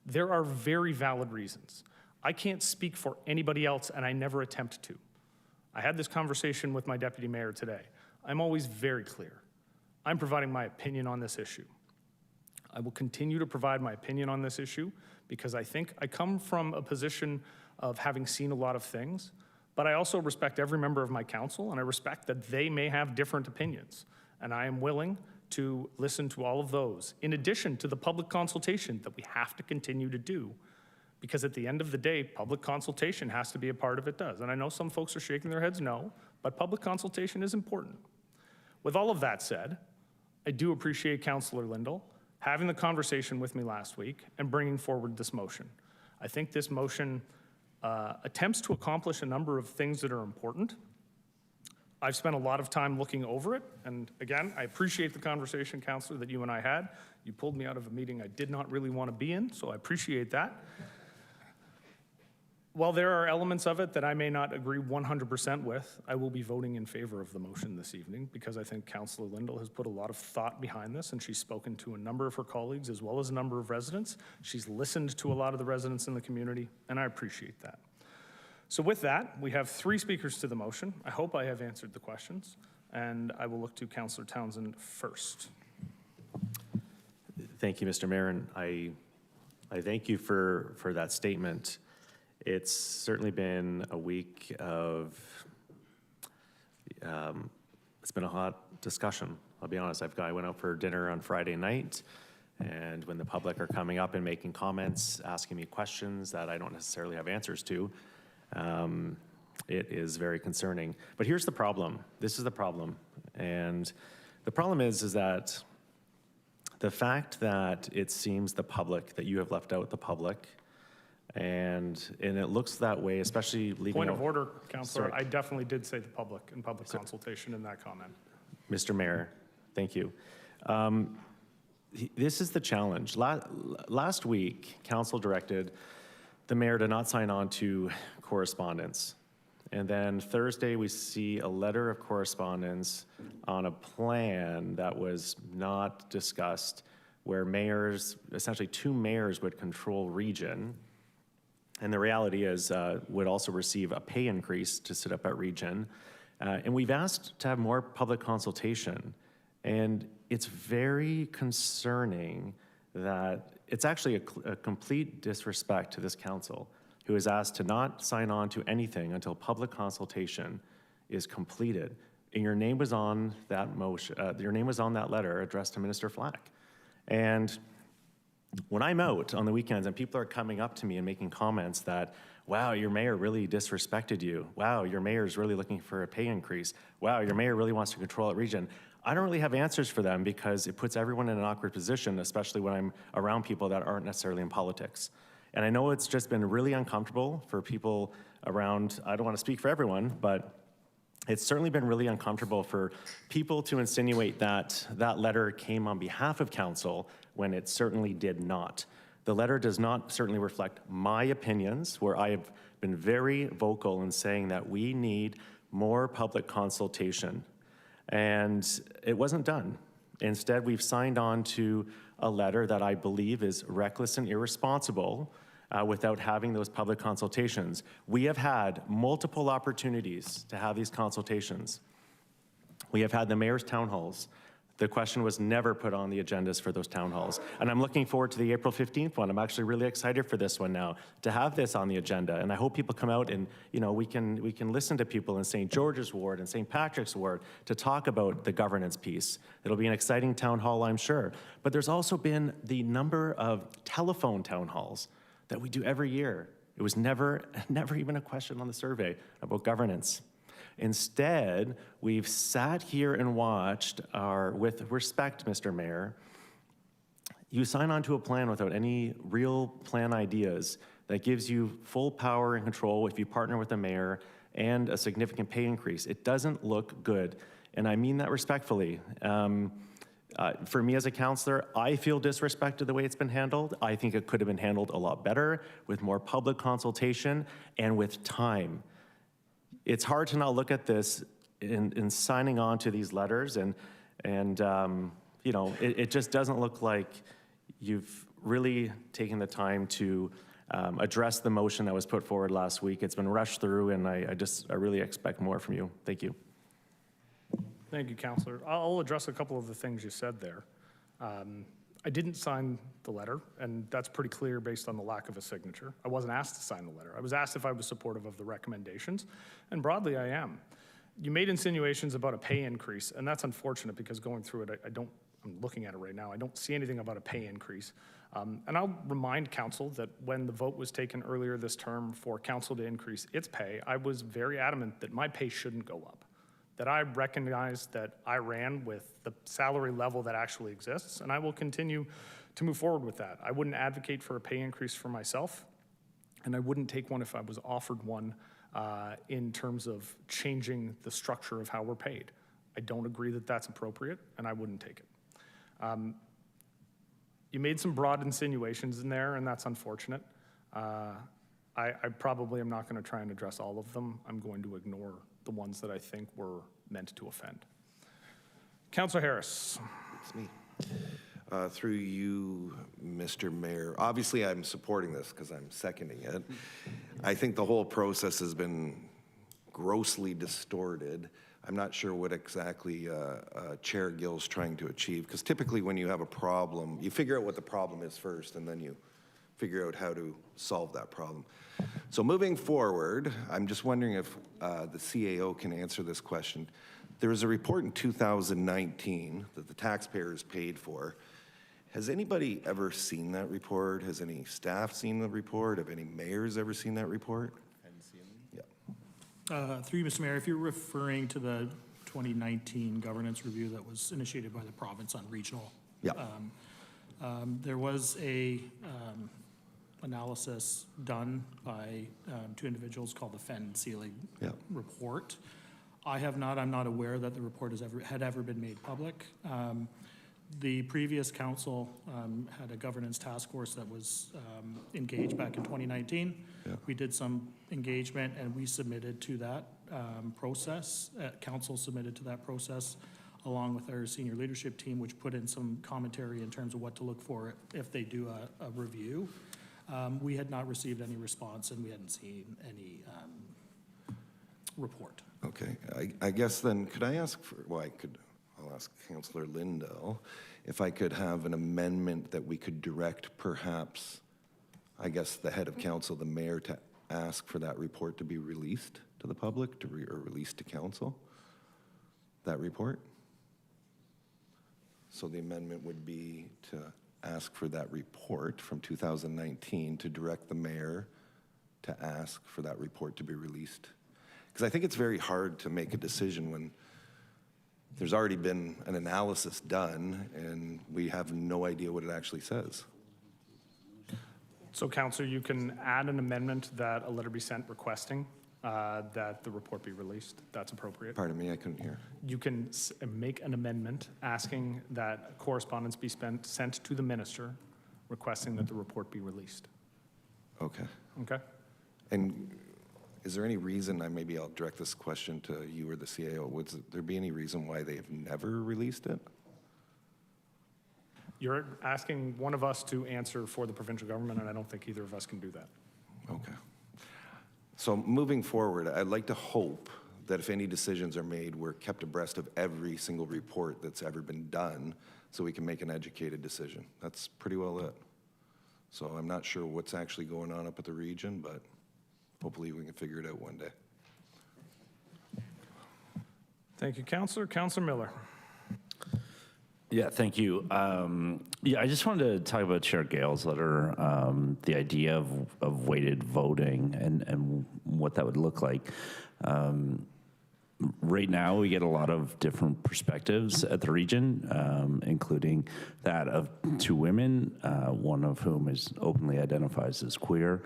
There are very valid reasons. I can't speak for anybody else, and I never attempt to. I had this conversation with my deputy mayor today. I'm always very clear. I'm providing my opinion on this issue. I will continue to provide my opinion on this issue because I think I come from a position of having seen a lot of things, but I also respect every member of my council, and I respect that they may have different opinions, and I am willing to listen to all of those, in addition to the public consultation that we have to continue to do, Because at the end of the day, public consultation has to be a part of it, does. And I know some folks are shaking their heads no, but public consultation is important. With all of that said, I do appreciate Councillor Lindell having the conversation with me last week and bringing forward this motion. I think this motion attempts to accomplish a number of things that are important. I've spent a lot of time looking over it, and again, I appreciate the conversation, Councillor, that you and I had. You pulled me out of a meeting I did not really want to be in, so I appreciate that. While there are elements of it that I may not agree 100% with, I will be voting in favor of the motion this evening because I think Councillor Lindell has put a lot of thought behind this, and she's spoken to a number of her colleagues as well as a number of residents. She's listened to a lot of the residents in the community, and I appreciate that. So with that, we have 3 speakers to the motion. I hope I have answered the questions, and I will look to Councillor Townsend first. Thank you, Mr. Mayor, and I thank you for that statement. It's certainly been a week of, it's been a hot discussion. I'll be honest, I went out for dinner on Friday night, and when the public are coming up and making comments, asking me questions that I don't necessarily have answers to, it is very concerning. But here's the problem. This is the problem. And the problem is that the fact that it seems the public, that you have left out the public, and it looks that way, especially leaving Point out, of order, Councillor. Sorry. I definitely did say the public in public consultation in that comment. Mr. Mayor, thank you. This is the challenge. Last week, council directed the mayor to not sign on to correspondence. And then Thursday, we see a letter of correspondence on a plan that was not discussed, where mayors, essentially 2 mayors would control region. And the reality is, would also receive a pay increase to sit up at region. And we've asked to have more public consultation. And it's very concerning that it's actually a complete disrespect to this council, who is asked to not sign on to anything until public consultation is completed. And your name was on that motion, your name was on that letter addressed to Minister Flack. And when I'm out on the weekends and people are coming up to me and making comments that, wow, your mayor really disrespected you. Wow, your mayor is really looking for a pay increase. Wow, your mayor really wants to control that region. I don't really have answers for them because it puts everyone in an awkward position, especially when I'm around people that aren't necessarily in politics. And I know it's just been really uncomfortable for people around, I don't want to speak for everyone, but it's certainly been really uncomfortable for people to insinuate that that letter came on behalf of council when it certainly did not. The letter does not certainly reflect my opinions, where I have been very vocal in saying that we need more public consultation. And it wasn't done. Instead, we've signed on to a letter that I believe is reckless and irresponsible without having those public consultations. We have had multiple opportunities to have these consultations. We have had the mayor's town halls. The question was never put on the agendas for those town halls. And I'm looking forward to the April 15th one. I'm actually really excited for this one now, to have this on the agenda. And I hope people come out and, you know, we can listen to people in St. George's Ward and St. Patrick's Ward to talk about the governance piece. It'll be an exciting town hall, I'm sure. But there's also been the number of telephone town halls that we do every year. It was never even a question on the survey about governance. Instead, we've sat here and watched with respect, Mr. Mayor, you sign on to a plan without any real plan ideas that gives you full power and control if you partner with the mayor and a significant pay increase. It doesn't look good, and I mean that respectfully. For me as a counselor, I feel disrespected the way it's been handled. I think it could have been handled a lot better with more public consultation and with time. It's hard to not look at this in signing on to these letters, and you know, it just doesn't look like you've really taken the time to address the motion that was put forward last week. It's been rushed through, and I really expect more from you. Thank you. Thank you, Councillor. I'll address a couple of the things you said there. I didn't sign the letter, and that's pretty clear based on the lack of a signature. I wasn't asked to sign the letter. I was asked if I was supportive of the recommendations, and broadly I am. You made insinuations about a pay increase, and that's unfortunate because going through it, I'm looking at it right now, I don't see anything about a pay increase. And I'll remind council that when the vote was taken earlier this term for council to increase its pay, I was very adamant that my pay shouldn't go up, that I recognize that I ran with the salary level that actually exists, and I will continue to move forward with that. I wouldn't advocate for a pay increase for myself, and I wouldn't take one if I was offered one in terms of changing the structure of how we're paid. I don't agree that that's appropriate, and I wouldn't take it. You made some broad insinuations in there, and that's unfortunate. I probably am not going to try and address all of them. I'm going to ignore the ones that I think were meant to offend. Councillor Harris. It's me. Through you, Mr. Mayor. Obviously, I'm supporting this because I'm seconding it. I think the whole process has been grossly distorted. I'm not sure what exactly Chair Gill's trying to achieve, because typically when you have a problem, you figure out what the problem is first, and then you figure out how to solve that problem. So moving forward, I'm just wondering if the CAO can answer this question. There was a report in 2019 that the taxpayers paid for. Has anybody ever seen that report? Has any staff seen the report? Have any mayors ever seen that report? Through you, Mr. Mayor, if you're referring to the 2019 governance review that was initiated by the province on regional, there was a analysis done by two individuals called the Fenn Sealing report. I'm not aware that the report had ever been made public. The previous council had a governance task force that was engaged back in 2019. We did some engagement and we submitted to that process. Council submitted to that process along with our senior leadership team, which put in some commentary in terms of what to look for if they do a review. We had not received any response and we hadn't seen any report. Okay, I guess then, could I ask for, I'll ask Councillor Lindell if I could have an amendment that we could direct perhaps, I guess, the head of council, the mayor, to ask for that report to be released to the public or released to council, that report. So the amendment would be to ask for that report from 2019 to direct the mayor to ask for that report to be released. Because I think it's very hard to make a decision when there's already been an analysis done and we have no idea what it actually says. So, Councillor, you can add an amendment that a letter be sent requesting that the report be released. That's appropriate. Pardon me, I couldn't hear. You can make an amendment asking that correspondence be sent to the minister requesting that the report be released. Okay. Okay. And is there any reason, maybe I'll direct this question to you or the CAO, would there be any reason why they have never released it? You're asking one of us to answer for the provincial government, and I don't think either of us can do that. Okay. So moving forward, I'd like to hope that if any decisions are made, we're kept abreast of every single report that's ever been done so we can make an educated decision. That's pretty well it. So I'm not sure what's actually going on up at the region, but hopefully we can figure it out one day. Thank you, Councillor. Councillor Miller. Yeah, thank you. I just wanted to talk about Chair Gale's letter, the idea of weighted voting and what that would look like. Right now, we get a lot of different perspectives at the region, including that of two women, one of whom is openly identifies as queer.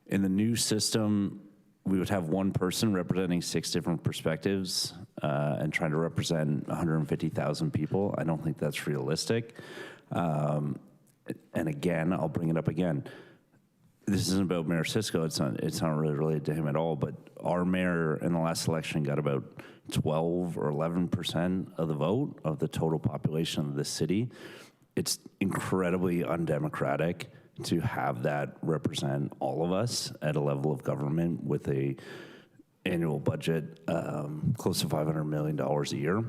In the new system, we would have one person representing 6 different perspectives and trying to represent 150,000 people. I don't think that's realistic. And again, I'll bring it up again. This isn't about Mayor Cisco. It's not really related to him at all. But our mayor in the last election got about 12 or 11% of the vote of the total population of the city. It's incredibly undemocratic to have that represent all of us at a level of government with a annual budget close to $500 million a year.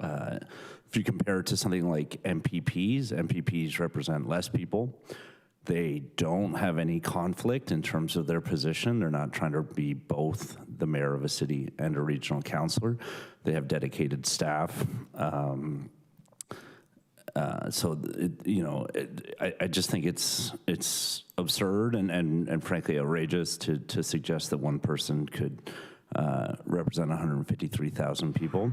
If you compare it to something like MPPs represent less people. They don't have any conflict in terms of their position. They're not trying to be both the mayor of a city and a regional councillor. They have dedicated staff. I just think it's absurd and frankly outrageous to suggest that one person could represent 153,000 people.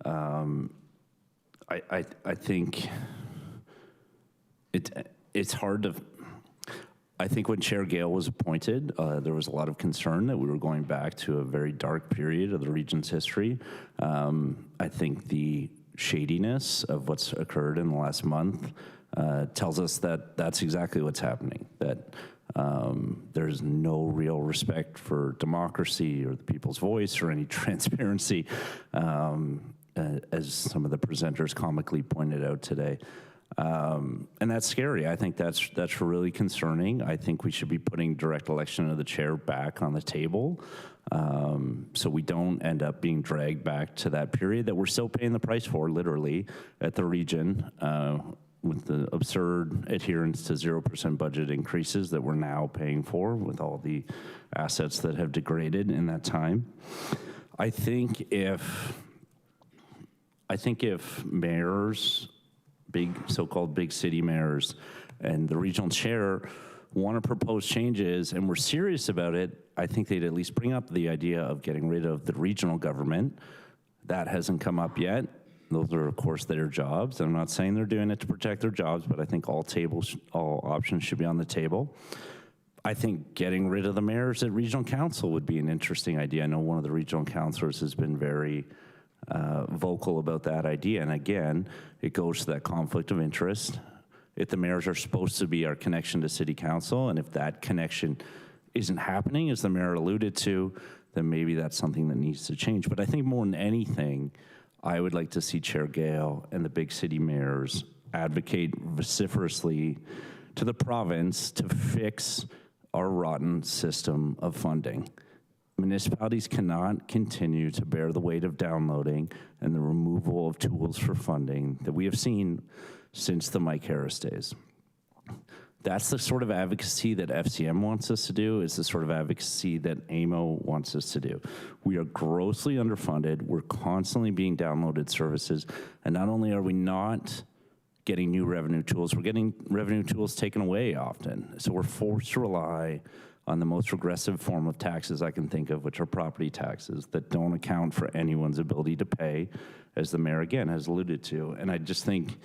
I think it's hard to. I think when Chair Gale was appointed, there was a lot of concern that we were going back to a very dark period of the region's history. I think the shadiness of what's occurred in the last month tells us that that's exactly what's happening, that there's no real respect for democracy or the people's voice or any transparency, as some of the presenters comically pointed out today. And that's scary. I think that's really concerning. I think we should be putting direct election of the chair back on the table, so we don't end up being dragged back to that period that we're still paying the price for, literally, at the region, with the absurd adherence to 0% budget increases that we're now paying for with all the assets that have degraded in that time. I think if mayors, so-called big city mayors, and the regional chair want to propose changes and we're serious about it, I think they'd at least bring up the idea of getting rid of the regional government. That hasn't come up yet. Those are, of course, their jobs. I'm not saying they're doing it to protect their jobs, but I think all options should be on the table. I think getting rid of the mayors at regional council would be an interesting idea. I know one of the regional councilors has been very vocal about that idea. And again, it goes to that conflict of interest. If the mayors are supposed to be our connection to city council, and if that connection isn't happening, as the mayor alluded to, then maybe that's something that needs to change. But I think more than anything, I would like to see Chair Gale and the big city mayors advocate vociferously to the province to fix our rotten system of funding. Municipalities cannot continue to bear the weight of downloading and the removal of tools for funding that we have seen since the Mike Harris days. That's the sort of advocacy that FCM wants us to do, is the sort of advocacy that AMO wants us to do. We are grossly underfunded, we're constantly being downloaded services, and not only are we not getting new revenue tools, we're getting revenue tools taken away often. So we're forced to rely on the most regressive form of taxes I can think of, which are property taxes that don't account for anyone's ability to pay, as the mayor again has alluded to. And I just think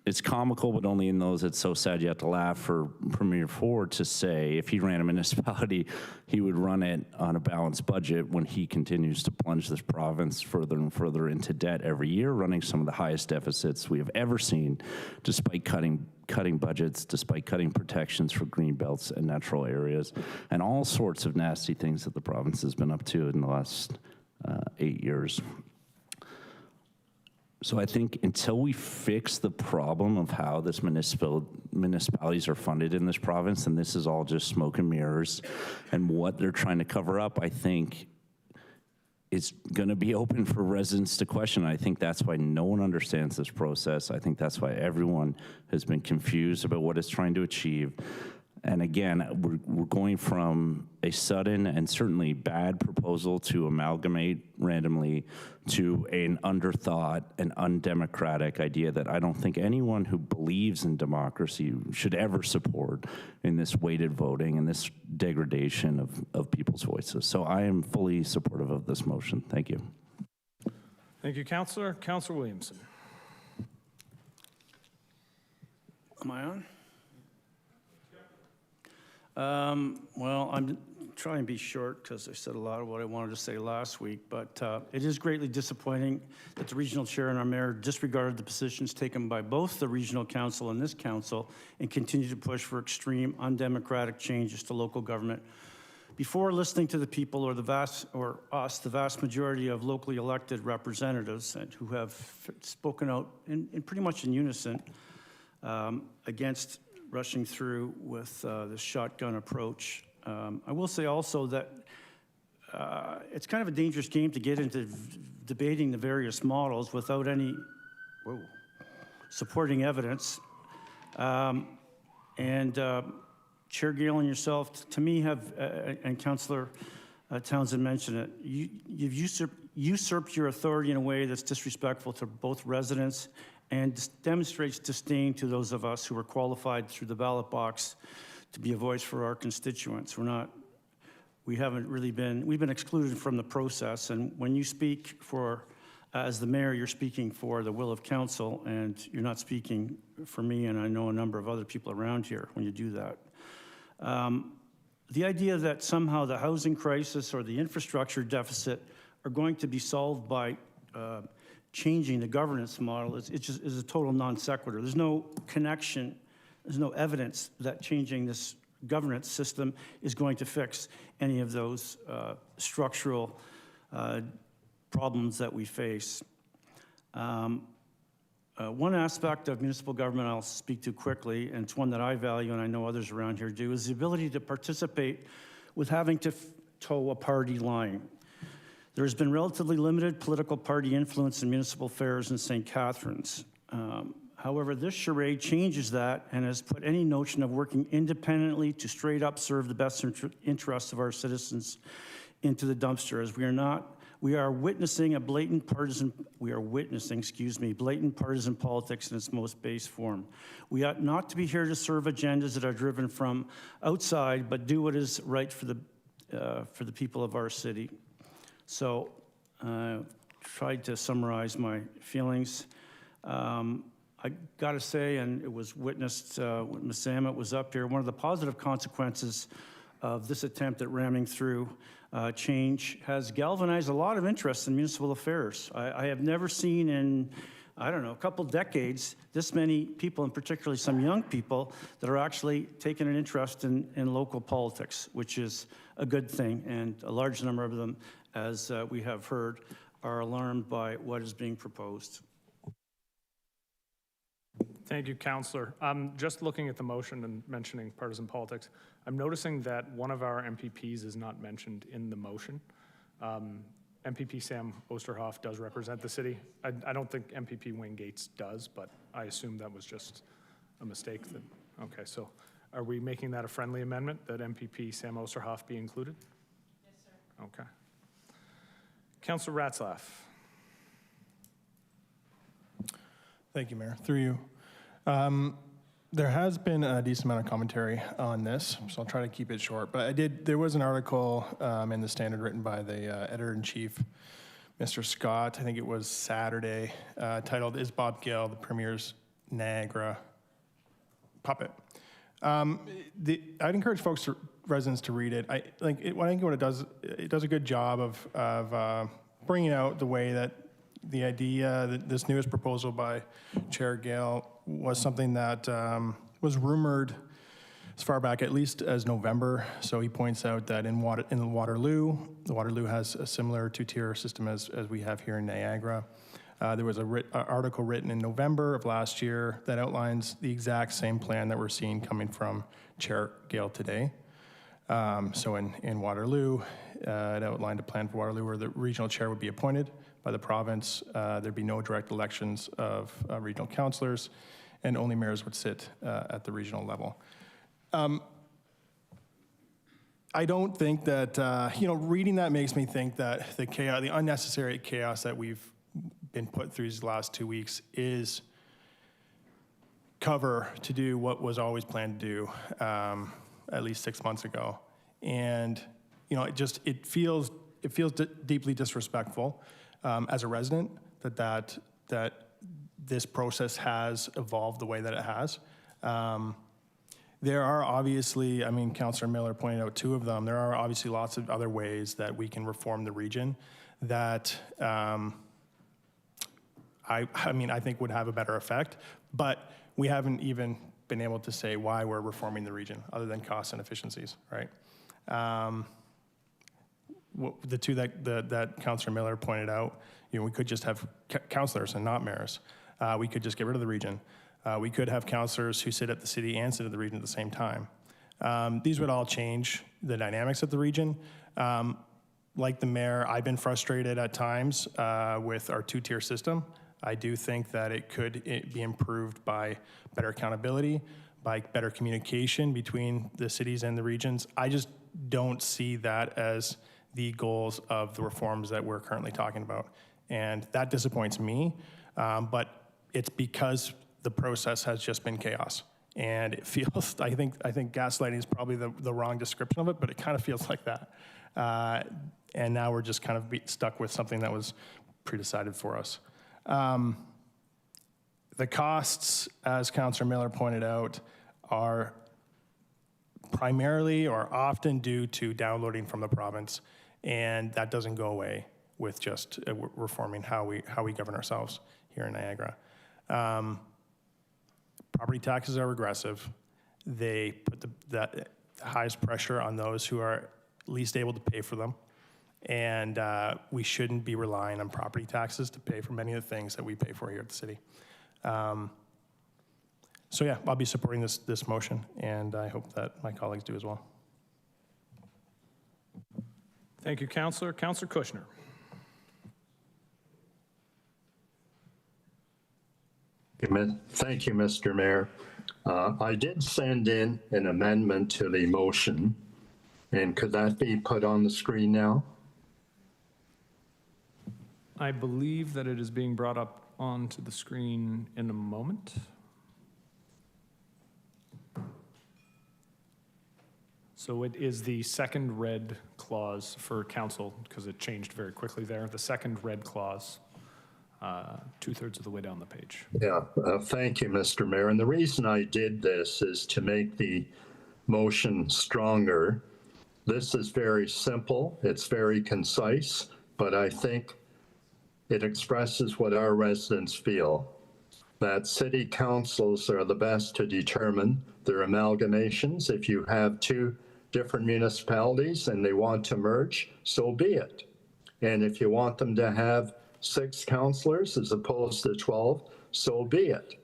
it's comical, but only in those it's so sad you have to laugh, for Premier Ford to say if he ran a municipality, he would run it on a balanced budget when he continues to plunge this province further and further into debt every year, running some of the highest deficits we have ever seen, despite cutting budgets, despite cutting protections for green belts and natural areas, and all sorts of nasty things that the province has been up to in the last 8 years. So I think until we fix the problem of how this municipalities are funded in this province, and this is all just smoke and mirrors, and what they're trying to cover up, I think it's going to be open for residents to question. I think that's why no one understands this process. I think that's why everyone has been confused about what it's trying to achieve. And again, we're going from a sudden and certainly bad proposal to amalgamate randomly to an underthought and undemocratic idea that I don't think anyone who believes in democracy should ever support in this weighted voting and this degradation of people's voices. So I am fully supportive of this motion. Thank you. Thank you, Councillor. Councillor Williamson. Am I on? Well, I'm trying to be short because I said a lot of what I wanted to say last week, but it is greatly disappointing that the regional chair and our mayor disregarded the positions taken by both the regional council and this council and continue to push for extreme undemocratic changes to local government. Before listening to the people or the vast majority of locally elected representatives who have spoken out in pretty much in unison against rushing through with this shotgun approach. I will say also that it's kind of a dangerous game to get into debating the various models without any supporting evidence. And Chair Gale and yourself, to me, have, and Councillor Townsend mentioned it. You've usurped your authority in a way that's disrespectful to both residents and demonstrates disdain to those of us who were qualified through the ballot box to be a voice for our constituents. We've been excluded from the process, and when you speak as the mayor, you're speaking for the will of council, and you're not speaking for me, and I know a number of other people around here when you do that. The idea that somehow the housing crisis or the infrastructure deficit are going to be solved by changing the governance model is a total non sequitur. There's no connection, there's no evidence that changing this governance system is going to fix any of those structural problems that we face. One aspect of municipal government I'll speak to quickly, and it's one that I value and I know others around here do, is the ability to participate with having to toe a party line. There's been relatively limited political party influence in municipal affairs in St. Catharines. However, this charade changes that and has put any notion of working independently to straight up serve the best interests of our citizens into the dumpster, as we are witnessing blatant partisan politics in its most base form. We ought not to be here to serve agendas that are driven from outside, but do what is right for the people of our city. So, tried to summarize my feelings. I got to say, and it was witnessed when Ms. Zammit was up here, one of the positive consequences of this attempt at ramming through change has galvanized a lot of interest in municipal affairs. I have never seen in, I don't know, a couple decades, this many people, and particularly some young people, that are actually taking an interest in local politics, which is a good thing. And a large number of them, as we have heard, are alarmed by what is being proposed. Thank you, Councillor. Just looking at the motion and mentioning partisan politics, I'm noticing that one of our MPPs is not mentioned in the motion. MPP Sam Osterhoff does represent the city. I don't think MPP Wayne Gates does, but I assume that was just a mistake. Okay, so are we making that a friendly amendment, that MPP Sam Osterhoff be included? Yes, sir. Okay. Councillor Ratzlaff. Thank you, Mayor. Through you. There has been a decent amount of commentary on this, so I'll try to keep it short. But there was an article in the Standard written by the editor-in-chief, Mr. Scott, I think it was Saturday, titled, "Is Bob Gale the Premier's Niagara Puppet?" I'd encourage residents to read it. I think what it does a good job of bringing out the way that the idea that this newest proposal by Chair Gale was something that was rumored as far back at least as November. So he points out that in Waterloo, Waterloo has a similar two-tier system as we have here in Niagara. There was an article written in November of last year that outlines the exact same plan that we're seeing coming from Chair Gale today. So in Waterloo, it outlined a plan for Waterloo where the regional chair would be appointed by the province. There'd be no direct elections of regional councillors, and only mayors would sit at the regional level. I don't think that, reading that makes me think that the unnecessary chaos that we've been put through these last 2 weeks is cover to do what was always planned to do at least 6 months ago. And, it feels deeply disrespectful as a resident that this process has evolved the way that it has. There are obviously, Councillor Miller pointed out two of them. There are obviously lots of other ways that we can reform the region that I think would have a better effect, but we haven't even been able to say why we're reforming the region other than costs and efficiencies, right? The two that Councillor Miller pointed out, we could just have councillors and not mayors. We could just get rid of the region. We could have councillors who sit at the city and sit at the region at the same time. These would all change the dynamics of the region. Like the mayor, I've been frustrated at times with our two-tier system. I do think that it could be improved by better accountability, by better communication between the cities and the regions. I just don't see that as the goals of the reforms that we're currently talking about. And that disappoints me, but it's because the process has just been chaos. And it feels, I think gaslighting is probably the wrong description of it, but it kind of feels like that. And now we're just kind of stuck with something that was pre-decided for us. The costs, as Councillor Miller pointed out, are primarily or often due to downloading from the province, and that doesn't go away with just reforming how we govern ourselves here in Niagara. Property taxes are regressive. They put the highest pressure on those who are least able to pay for them, and we shouldn't be relying on property taxes to pay for many of the things that we pay for here at the city. So yeah, I'll be supporting this motion, and I hope that my colleagues do as well. Thank you, Councillor. Councillor Kushner. Thank you, Mr. Mayor. I did send in an amendment to the motion, and could that be put on the screen now? I believe that it is being brought up onto the screen in a moment. So it is the second red clause for council, because it changed very quickly there. The second red clause, 2/3 of the way down the page. Yeah, thank you, Mr. Mayor. And the reason I did this is to make the motion stronger. This is very simple, it's very concise, but I think it expresses what our residents feel, that city councils are the best to determine their amalgamations. If you have two different municipalities and they want to merge, so be it. And if you want them to have 6 councillors as opposed to 12, so be it.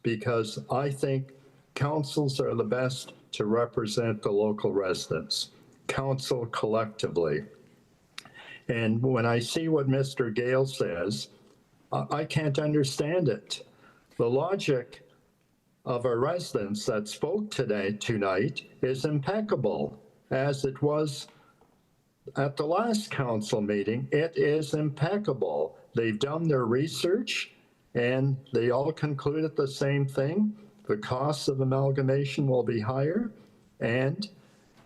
Because I think councils are the best to represent the local residents, council collectively. And when I see what Mr. Gale says, I can't understand it. The logic of our residents that spoke tonight is impeccable, as it was at the last council meeting. It is impeccable. They've done their research, and they all concluded the same thing. The costs of amalgamation will be higher, and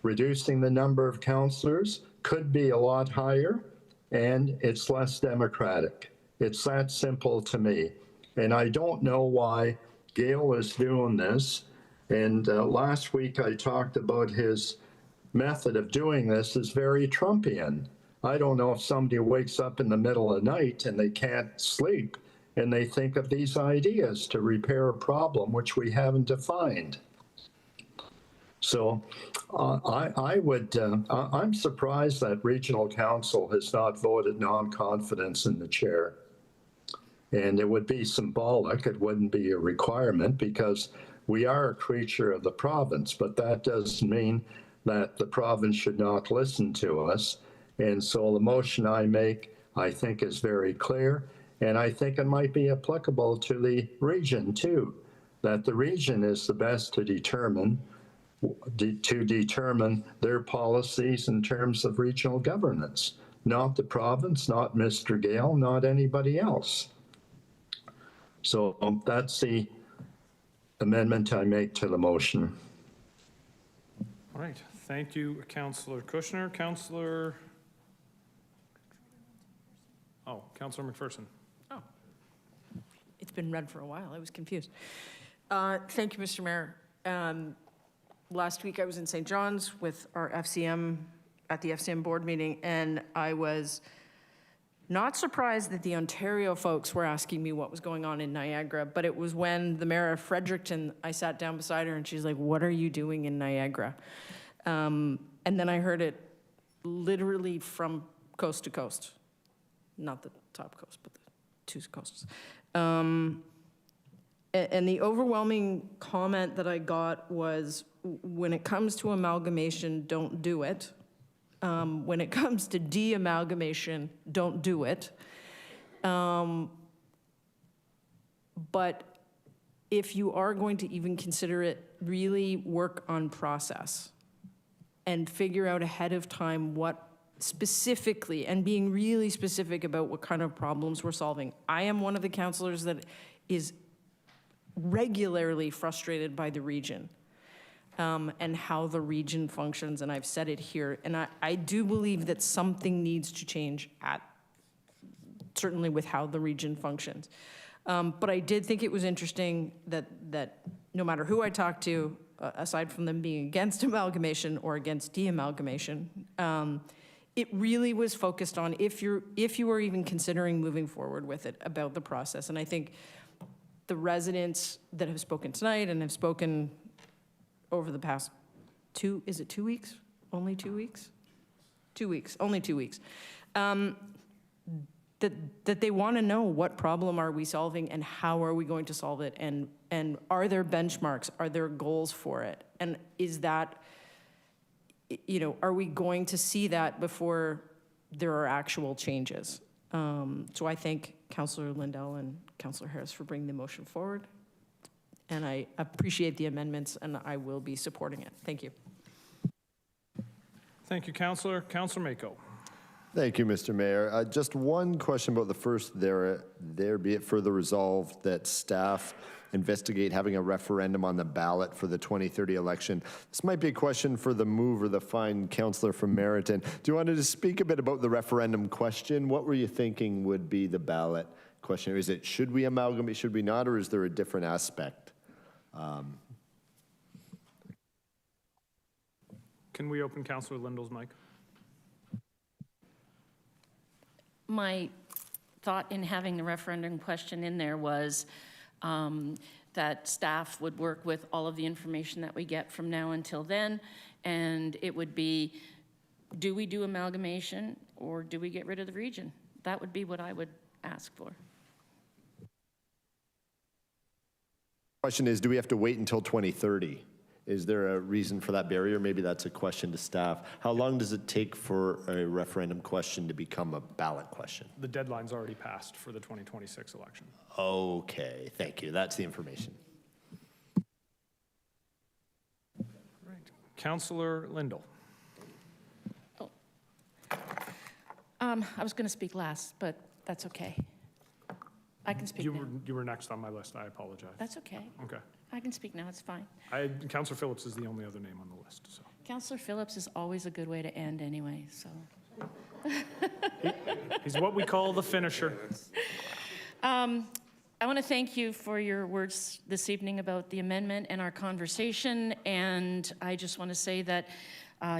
reducing the number of councillors could be a lot higher, and it's less democratic. It's that simple to me. And I don't know why Gale is doing this. And last week I talked about his method of doing this is very Trumpian. I don't know if somebody wakes up in the middle of the night and they can't sleep and they think of these ideas to repair a problem which we haven't defined. So I'm surprised that Regional Council has not voted non-confidence in the chair. And it would be symbolic, it wouldn't be a requirement, because we are a creature of the province, but that doesn't mean that the province should not listen to us. And so the motion I make, I think, is very clear, and I think it might be applicable to the region too, that the region is the best to determine their policies in terms of regional governance, not the province, not Mr. Gale, not anybody else. So that's the amendment I make to the motion. All right, thank you, Councillor Kushner. Councillor McPherson. Oh, it's been read for a while. I was confused. Thank you, Mr. Mayor. Last week I was in St. John's with our FCM at the FCM board meeting, and I was not surprised that the Ontario folks were asking me what was going on in Niagara, but it was when the mayor of Fredericton, I sat down beside her and she's like, "What are you doing in Niagara?" And then I heard it literally from coast to coast. Not the top coast, but the 2 coasts. And the overwhelming comment that I got was, when it comes to amalgamation, don't do it. When it comes to de-amalgamation, don't do it. But if you are going to even consider it, really work on process and figure out ahead of time what specifically and being really specific about what kind of problems we're solving. I am one of the councilors that is regularly frustrated by the region and how the region functions, and I've said it here. And I do believe that something needs to change certainly with how the region functions. But I did think it was interesting that no matter who I talked to, aside from them being against amalgamation or against de-amalgamation, it really was focused on if you are even considering moving forward with it, about the process. And I think the residents that have spoken tonight and have spoken over the past 2 weeks? Only 2 weeks? 2 weeks, only 2 weeks. That they want to know what problem are we solving and how are we going to solve it, and are there benchmarks, are there goals for it, and is that, are we going to see that before there are actual changes? So I thank Councillor Lindell and Councillor Harris for bringing the motion forward, and I appreciate the amendments, and I will be supporting it. Thank you. Thank you, Councillor. Councillor Mako. Thank you, Mr. Mayor. Just one question about the first, there be it further resolved that staff investigate having a referendum on the ballot for the 2030 election. This might be a question for the mover, the fine councillor from Meriton. Do you want to just speak a bit about the referendum question? What were you thinking would be the ballot question? Is it, should we amalgamate, should we not, or is there a different aspect? Can we open Councillor Lindell's mic? My thought in having the referendum question in there was that staff would work with all of the information that we get from now until then, and it would be, do we do amalgamation or do we get rid of the region? That would be what I would ask for. Question is, do we have to wait until 2030? Is there a reason for that barrier? Maybe that's a question to staff. How long does it take for a referendum question to become a ballot question? The deadline's already passed for the 2026 election. Okay, thank you. That's the information. Right. Councillor Lindell. Oh. I was going to speak last, but that's okay. I can speak now. You were next on my list. I apologize. That's okay. Okay. I can speak now. It's fine. Councillor Phillips is the only other name on the list. So. Councillor Phillips is always a good way to end anyway, so. He's what we call the finisher. I want to thank you for your words this evening about the amendment and our conversation, and I just want to say that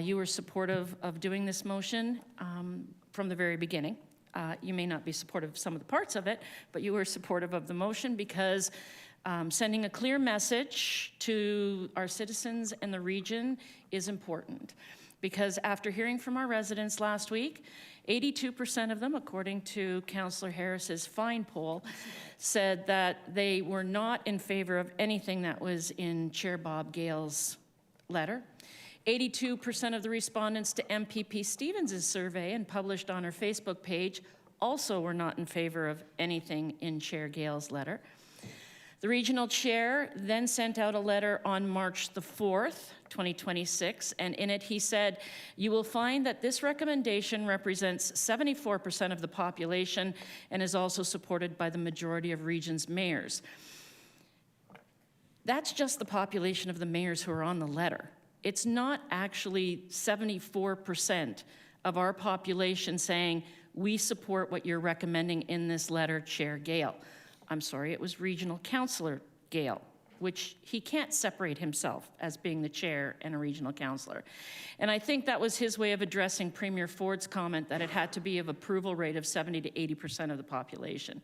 you were supportive of doing this motion from the very beginning. You may not be supportive of some of the parts of it, but you were supportive of the motion because sending a clear message to our citizens and the region is important. Because after hearing from our residents last week, 82% of them, according to Councillor Harris's fine poll, said that they were not in favor of anything that was in Chair Bob Gale's letter. 82% of the respondents to MPP Stevens' survey and published on her Facebook page also were not in favor of anything in Chair Gale's letter. The regional chair then sent out a letter on March the 4th, 2026, and in it he said, "You will find that this recommendation represents 74% of the population and is also supported by the majority of region's mayors." That's just the population of the mayors who are on the letter. It's not actually 74% of our population saying, "We support what you're recommending in this letter, Chair Gale." I'm sorry, it was Regional Councillor Gale, which he can't separate himself as being the chair and a regional councillor. And I think that was his way of addressing Premier Ford's comment that it had to be of approval rate of 70 to 80% of the population.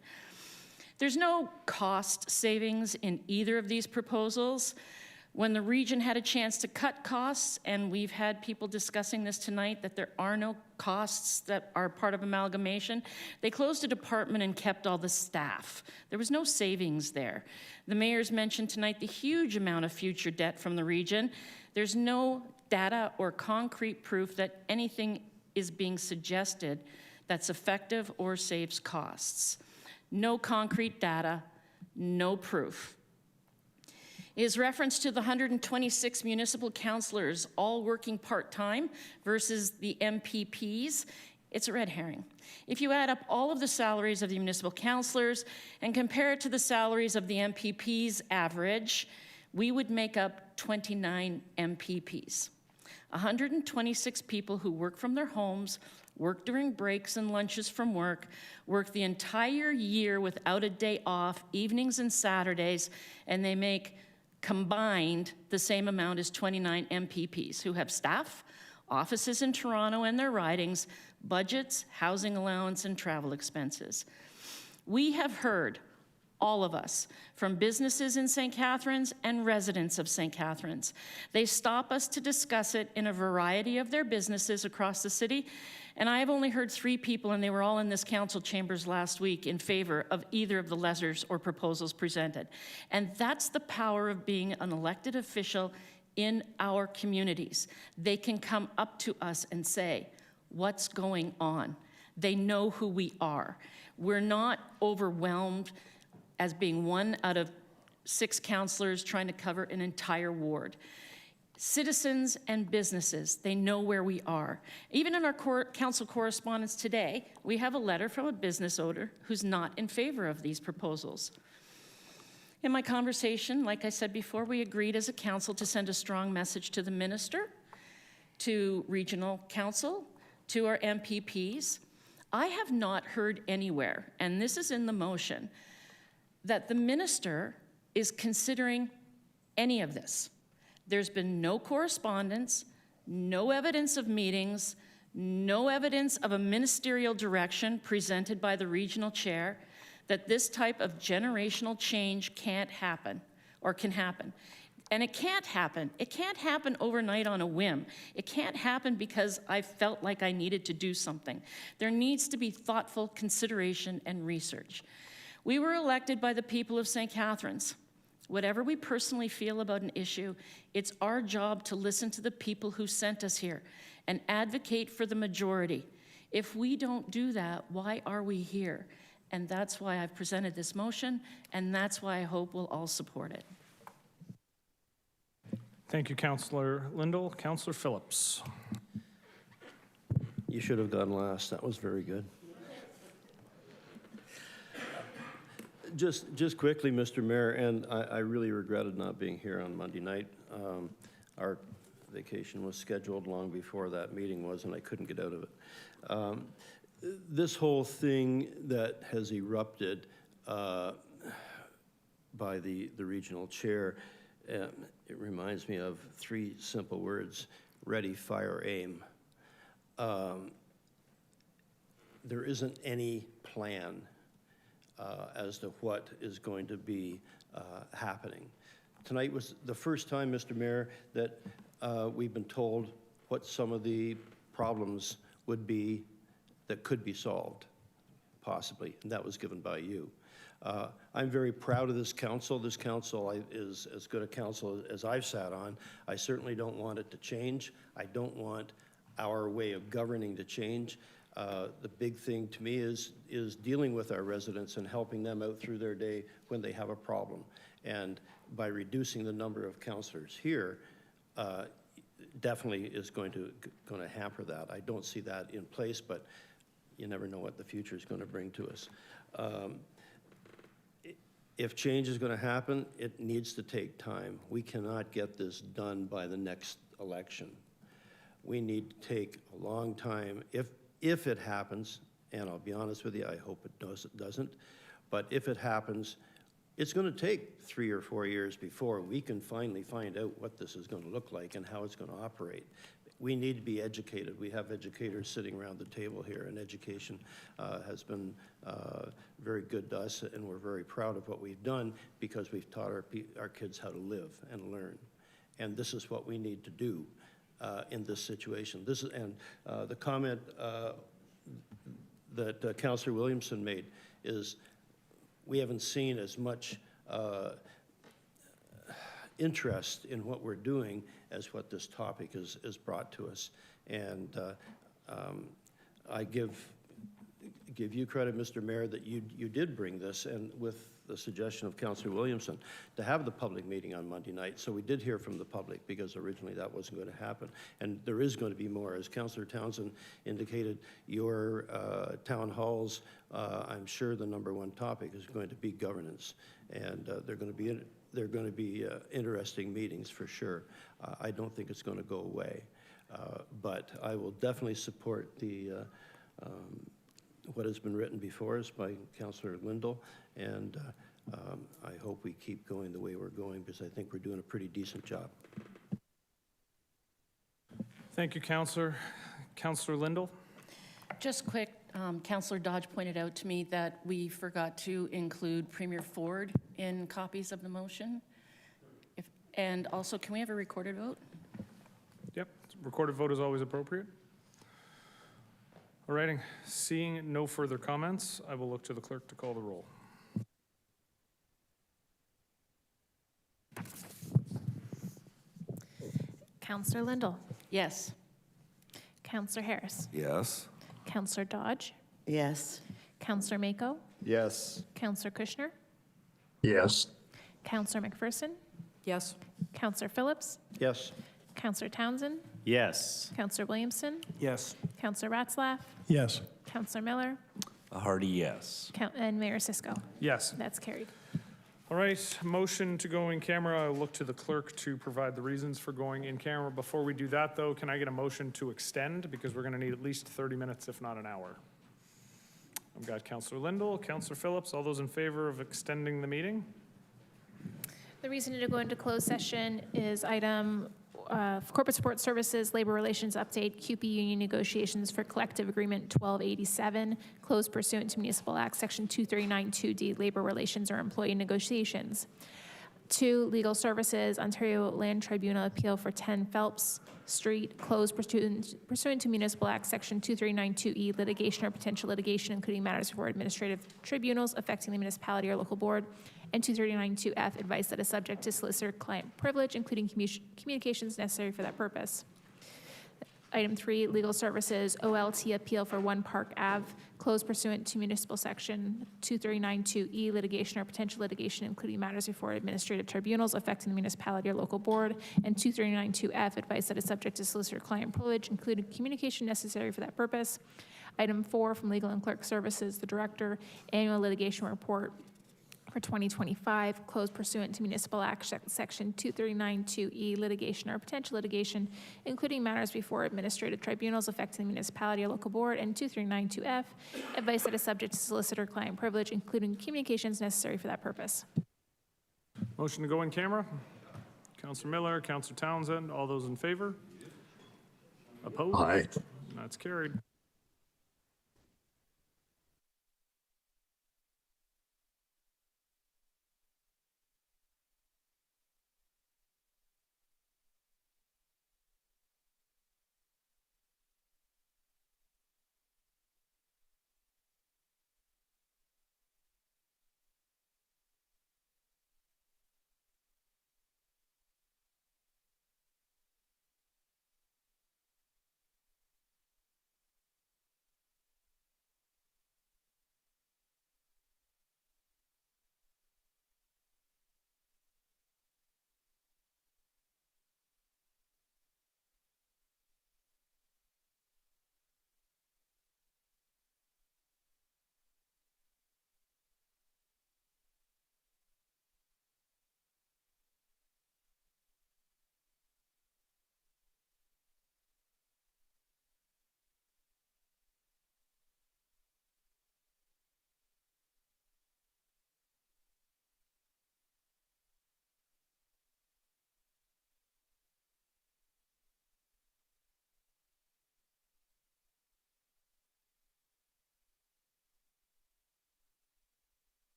There's no cost savings in either of these proposals. When the region had a chance to cut costs, and we've had people discussing this tonight, that there are no costs that are part of amalgamation, they closed a department and kept all the staff. There was no savings there. The mayors mentioned tonight the huge amount of future debt from the region. There's no data or concrete proof that anything is being suggested that's effective or saves costs. No concrete data, no proof. is reference to the 126 municipal councillors all working part-time versus the MPPs. It's a red herring. If you add up all of the salaries of the municipal councillors and compare it to the salaries of the MPPs average, we would make up 29 MPPs. 126 people who work from their homes, work during breaks and lunches from work, work the entire year without a day off, evenings and Saturdays, and they make combined the same amount as 29 MPPs who have staff, offices in Toronto and their ridings, budgets, housing allowance, and travel expenses. We have heard, all of us, from businesses in St. Catharines and residents of St. Catharines. They stop us to discuss it in a variety of their businesses across the city, and I have only heard 3 people, and they were all in this council chambers last week, in favor of either of the letters or proposals presented. And that's the power of being an elected official in our communities. They can come up to us and say, what's going on? They know who we are. We're not overwhelmed as being one out of 6 councillors trying to cover an entire ward. Citizens and businesses, they know where we are. Even in our council correspondence today, we have a letter from a business owner who's not in favor of these proposals. In my conversation, like I said before, we agreed as a council to send a strong message to the minister, to regional council, to our MPPs. I have not heard anywhere, and this is in the motion, that the minister is considering any of this. There's been no correspondence, no evidence of meetings, no evidence of a ministerial direction presented by the regional chair that this type of generational change can't happen or can happen. And it can't happen. It can't happen overnight on a whim. It can't happen because I felt like I needed to do something. There needs to be thoughtful consideration and research. We were elected by the people of St. Catharines. Whatever we personally feel about an issue, it's our job to listen to the people who sent us here and advocate for the majority. If we don't do that, why are we here? And that's why I've presented this motion, and that's why I hope we'll all support it. Thank you, Councillor Lindell. Councillor Phelps. You should have gone last. That was very good. Just quickly, Mr. Mayor, and I really regretted not being here on Monday night. Our vacation was scheduled long before that meeting was, and I couldn't get out of it. This whole thing that has erupted by the regional chair, it reminds me of 3 simple words: ready, fire, aim. There isn't any plan as to what is going to be happening. Tonight was the first time, Mr. Mayor, that we've been told what some of the problems would be that could be solved, possibly, and that was given by you. I'm very proud of this council. This council is as good a council as I've sat on. I certainly don't want it to change. I don't want our way of governing to change. The big thing to me is dealing with our residents and helping them out through their day when they have a problem. And by reducing the number of councillors here, definitely is going to hamper that. I don't see that in place, but you never know what the future is going to bring to us. If change is going to happen, it needs to take time. We cannot get this done by the next election. We need to take a long time. If it happens, and I'll be honest with you, I hope it doesn't, but if it happens, it's going to take 3 or 4 years before we can finally find out what this is going to look like and how it's going to operate. We need to be educated. We have educators sitting around the table here, and education has been very good to us, and we're very proud of what we've done because we've taught our kids how to live and learn. And this is what we need to do in this situation. The comment that Councillor Williamson made is we haven't seen as much interest in what we're doing as what this topic is brought to us. And I give you credit, Mr. Mayor, that you did bring this, and with the suggestion of Councillor Williamson to have the public meeting on Monday night. So we did hear from the public because originally that wasn't going to happen. And there is going to be more. As Councillor Townsend indicated, your town halls, I'm sure the number one topic is going to be governance. And they're going to be interesting meetings for sure. I don't think it's going to go away. But I will definitely support the what has been written before us by Councillor Lindell, and I hope we keep going the way we're going because I think we're doing a pretty decent job. Thank you, Councillor. Councillor Lindell? Just quick, Councillor Dodge pointed out to me that we forgot to include Premier Ford in copies of the motion. And also, can we have a recorded vote? Yep, recorded vote is always appropriate. All righty, seeing no further comments, I will look to the clerk to call the roll. Councillor Lindell. Yes. Councillor Harris. Yes. Councillor Dodge. Yes. Councillor Mako. Yes. Councillor Kushner. Yes. Councillor McPherson. Yes. Councillor Phillips. Yes. Councillor Townsend. Yes. Councillor Williamson. Yes. Councillor Ratzlaff. Yes. Councillor Miller. A hearty yes. And Mayor Cisco. Yes. That's carried. All right, motion to go in camera. I'll look to the clerk to provide the reasons for going in camera. Before we do that, though, can I get a motion to extend? Because we're going to need at least 30 minutes, if not an hour. I've got Councillor Lindell, Councillor Phillips. All those in favor of extending the meeting? The reason to go into closed session is item Corporate Support Services Labor Relations Update, CUPE Union Negotiations for Collective Agreement 1287, closed pursuant to Municipal Act Section 2392D, Labor Relations or Employee Negotiations. 2, Legal Services, Ontario Land Tribunal Appeal for 10 Phelps Street, closed pursuant to Municipal Act Section 2392E, litigation or potential litigation, including matters before administrative tribunals affecting the municipality or local board, and 2392F, advice that is subject to solicitor-client privilege, including communications necessary for that purpose. Item 3, Legal Services, OLT Appeal for 1 Park Ave, closed pursuant to Municipal Section 2392E, litigation or potential litigation, including matters before administrative tribunals affecting the municipality or local board, and 2392F, advice that is subject to solicitor-client privilege, including communication necessary for that purpose. Item 4, from Legal and Clerk Services, the Director, Annual Litigation Report for 2025, closed pursuant to Municipal Act Section 2392E, litigation or potential litigation, including matters before administrative tribunals affecting the municipality or local board, and 2392F, advice that is subject to solicitor-client privilege, including communications necessary for that purpose. Motion to go in camera. Councillor Miller, Councillor Townsend, all those in favor? Opposed? Aye. That's carried.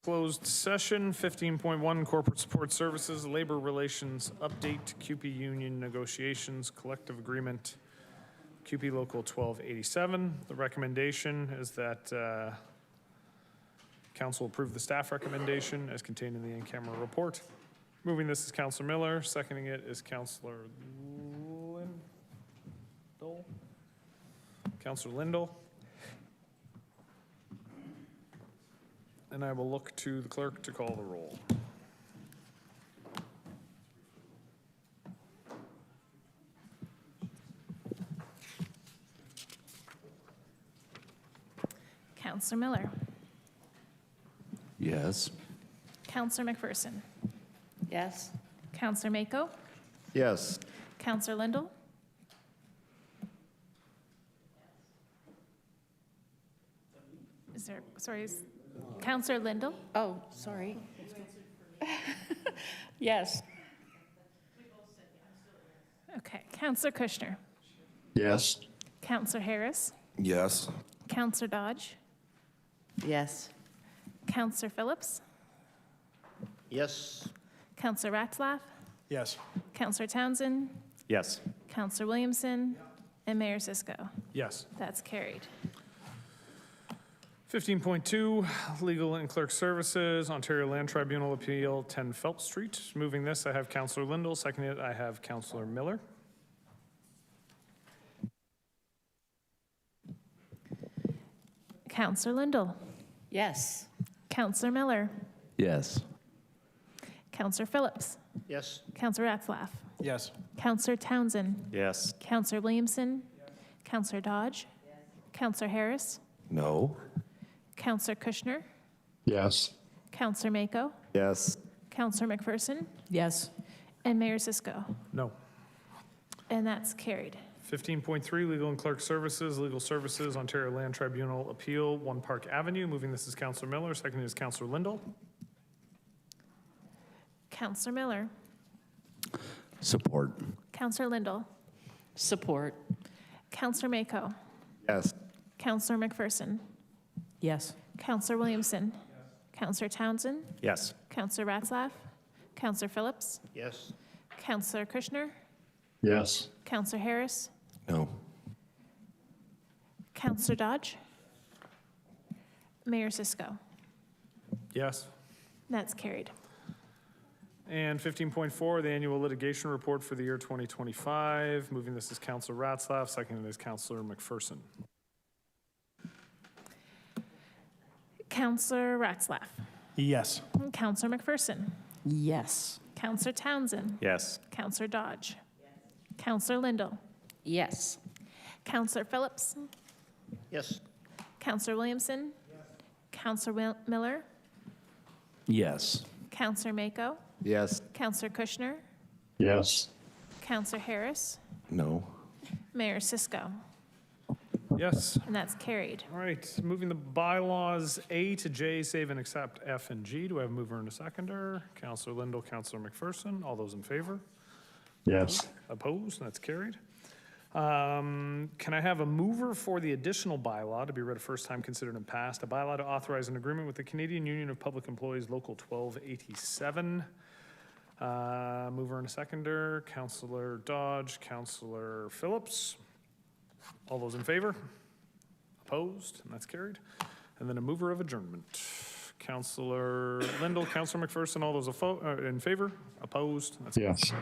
Closed session, 15.1, corporate support services, labor relations update, CUPE union negotiations, collective agreement, CUPE local 1287. The recommendation is that council approve the staff recommendation as contained in the in-camera report. Moving this is Councilor Miller, seconding it is Councilor Lindell. Councilor Lindell. And I will look to the clerk to call the roll. Councilor Miller. Yes. Councilor McPherson. Yes. Councilor Mako. Yes. Councilor Lindell. Is there, sorry, is Councilor Lindell? Oh, sorry. Yes. Okay, Councilor Kushner. Yes. Councilor Harris. Yes. Councilor Dodge. Yes. Councilor Phillips. Yes. Councilor Ratzlaff. Yes. Councilor Townsend. Yes. Councilor Williamson. And Mayor Cisco. Yes. That's carried. 15.2, legal and clerk services, Ontario Land Tribunal Appeal, 10 Phelps Street. Moving this, I have Councilor Lindell. Seconding it, I have Councilor Miller. Councilor Lindell. Yes. Councilor Miller. Yes. Councilor Phillips. Yes. Councilor Ratzlaff. Yes. Councilor Townsend. Yes. Councilor Williamson. Councilor Dodge. Councilor Harris. No. Councilor Kushner. Yes. Councilor Mako. Yes. Councilor McPherson. Yes. And Mayor Cisco. No. And that's carried. 15.3, legal and clerk services, legal services, Ontario Land Tribunal Appeal, 1 Park Avenue. Moving this is Councilor Miller. Seconding is Councilor Lindell. Councilor Miller. Support. Councilor Lindell. Support. Councilor Mako. Yes. Councilor McPherson. Yes. Councilor Williamson. Councilor Townsend. Yes. Councilor Ratzlaff. Councilor Phillips. Yes. Councilor Kushner. Yes. Councilor Harris. No. Councilor Dodge. Mayor Cisco. Yes. That's carried. And 15.4, the annual litigation report for the year 2025. Moving this is Councilor Ratzlaff. Seconding is Councilor McPherson. Councilor Ratzlaff. Yes. Councilor McPherson. Yes. Councilor Townsend. Yes. Councilor Dodge. Councilor Lindell. Yes. Councilor Phillips. Yes. Councilor Williamson. Councilor Miller. Yes. Councilor Mako. Yes. Councilor Kushner. Yes. Councilor Harris. No. Mayor Cisco. Yes. And that's carried. All right, moving the bylaws A to J, save and accept F and G. Do I have a mover and a seconder? Councilor Lindell, Councilor McPherson. All those in favor? Yes. Opposed? That's carried. Can I have a mover for the additional bylaw to be read a first time, considered and passed? A bylaw to authorize an agreement with the Canadian Union of Public Employees, Local 1287. Mover and a seconder, Councilor Dodge, Councilor Phillips. All those in favor? Opposed? And that's carried. And then a mover of adjournment. Councilor Lindell, Councilor McPherson, all those in favor? Opposed? That's Yes.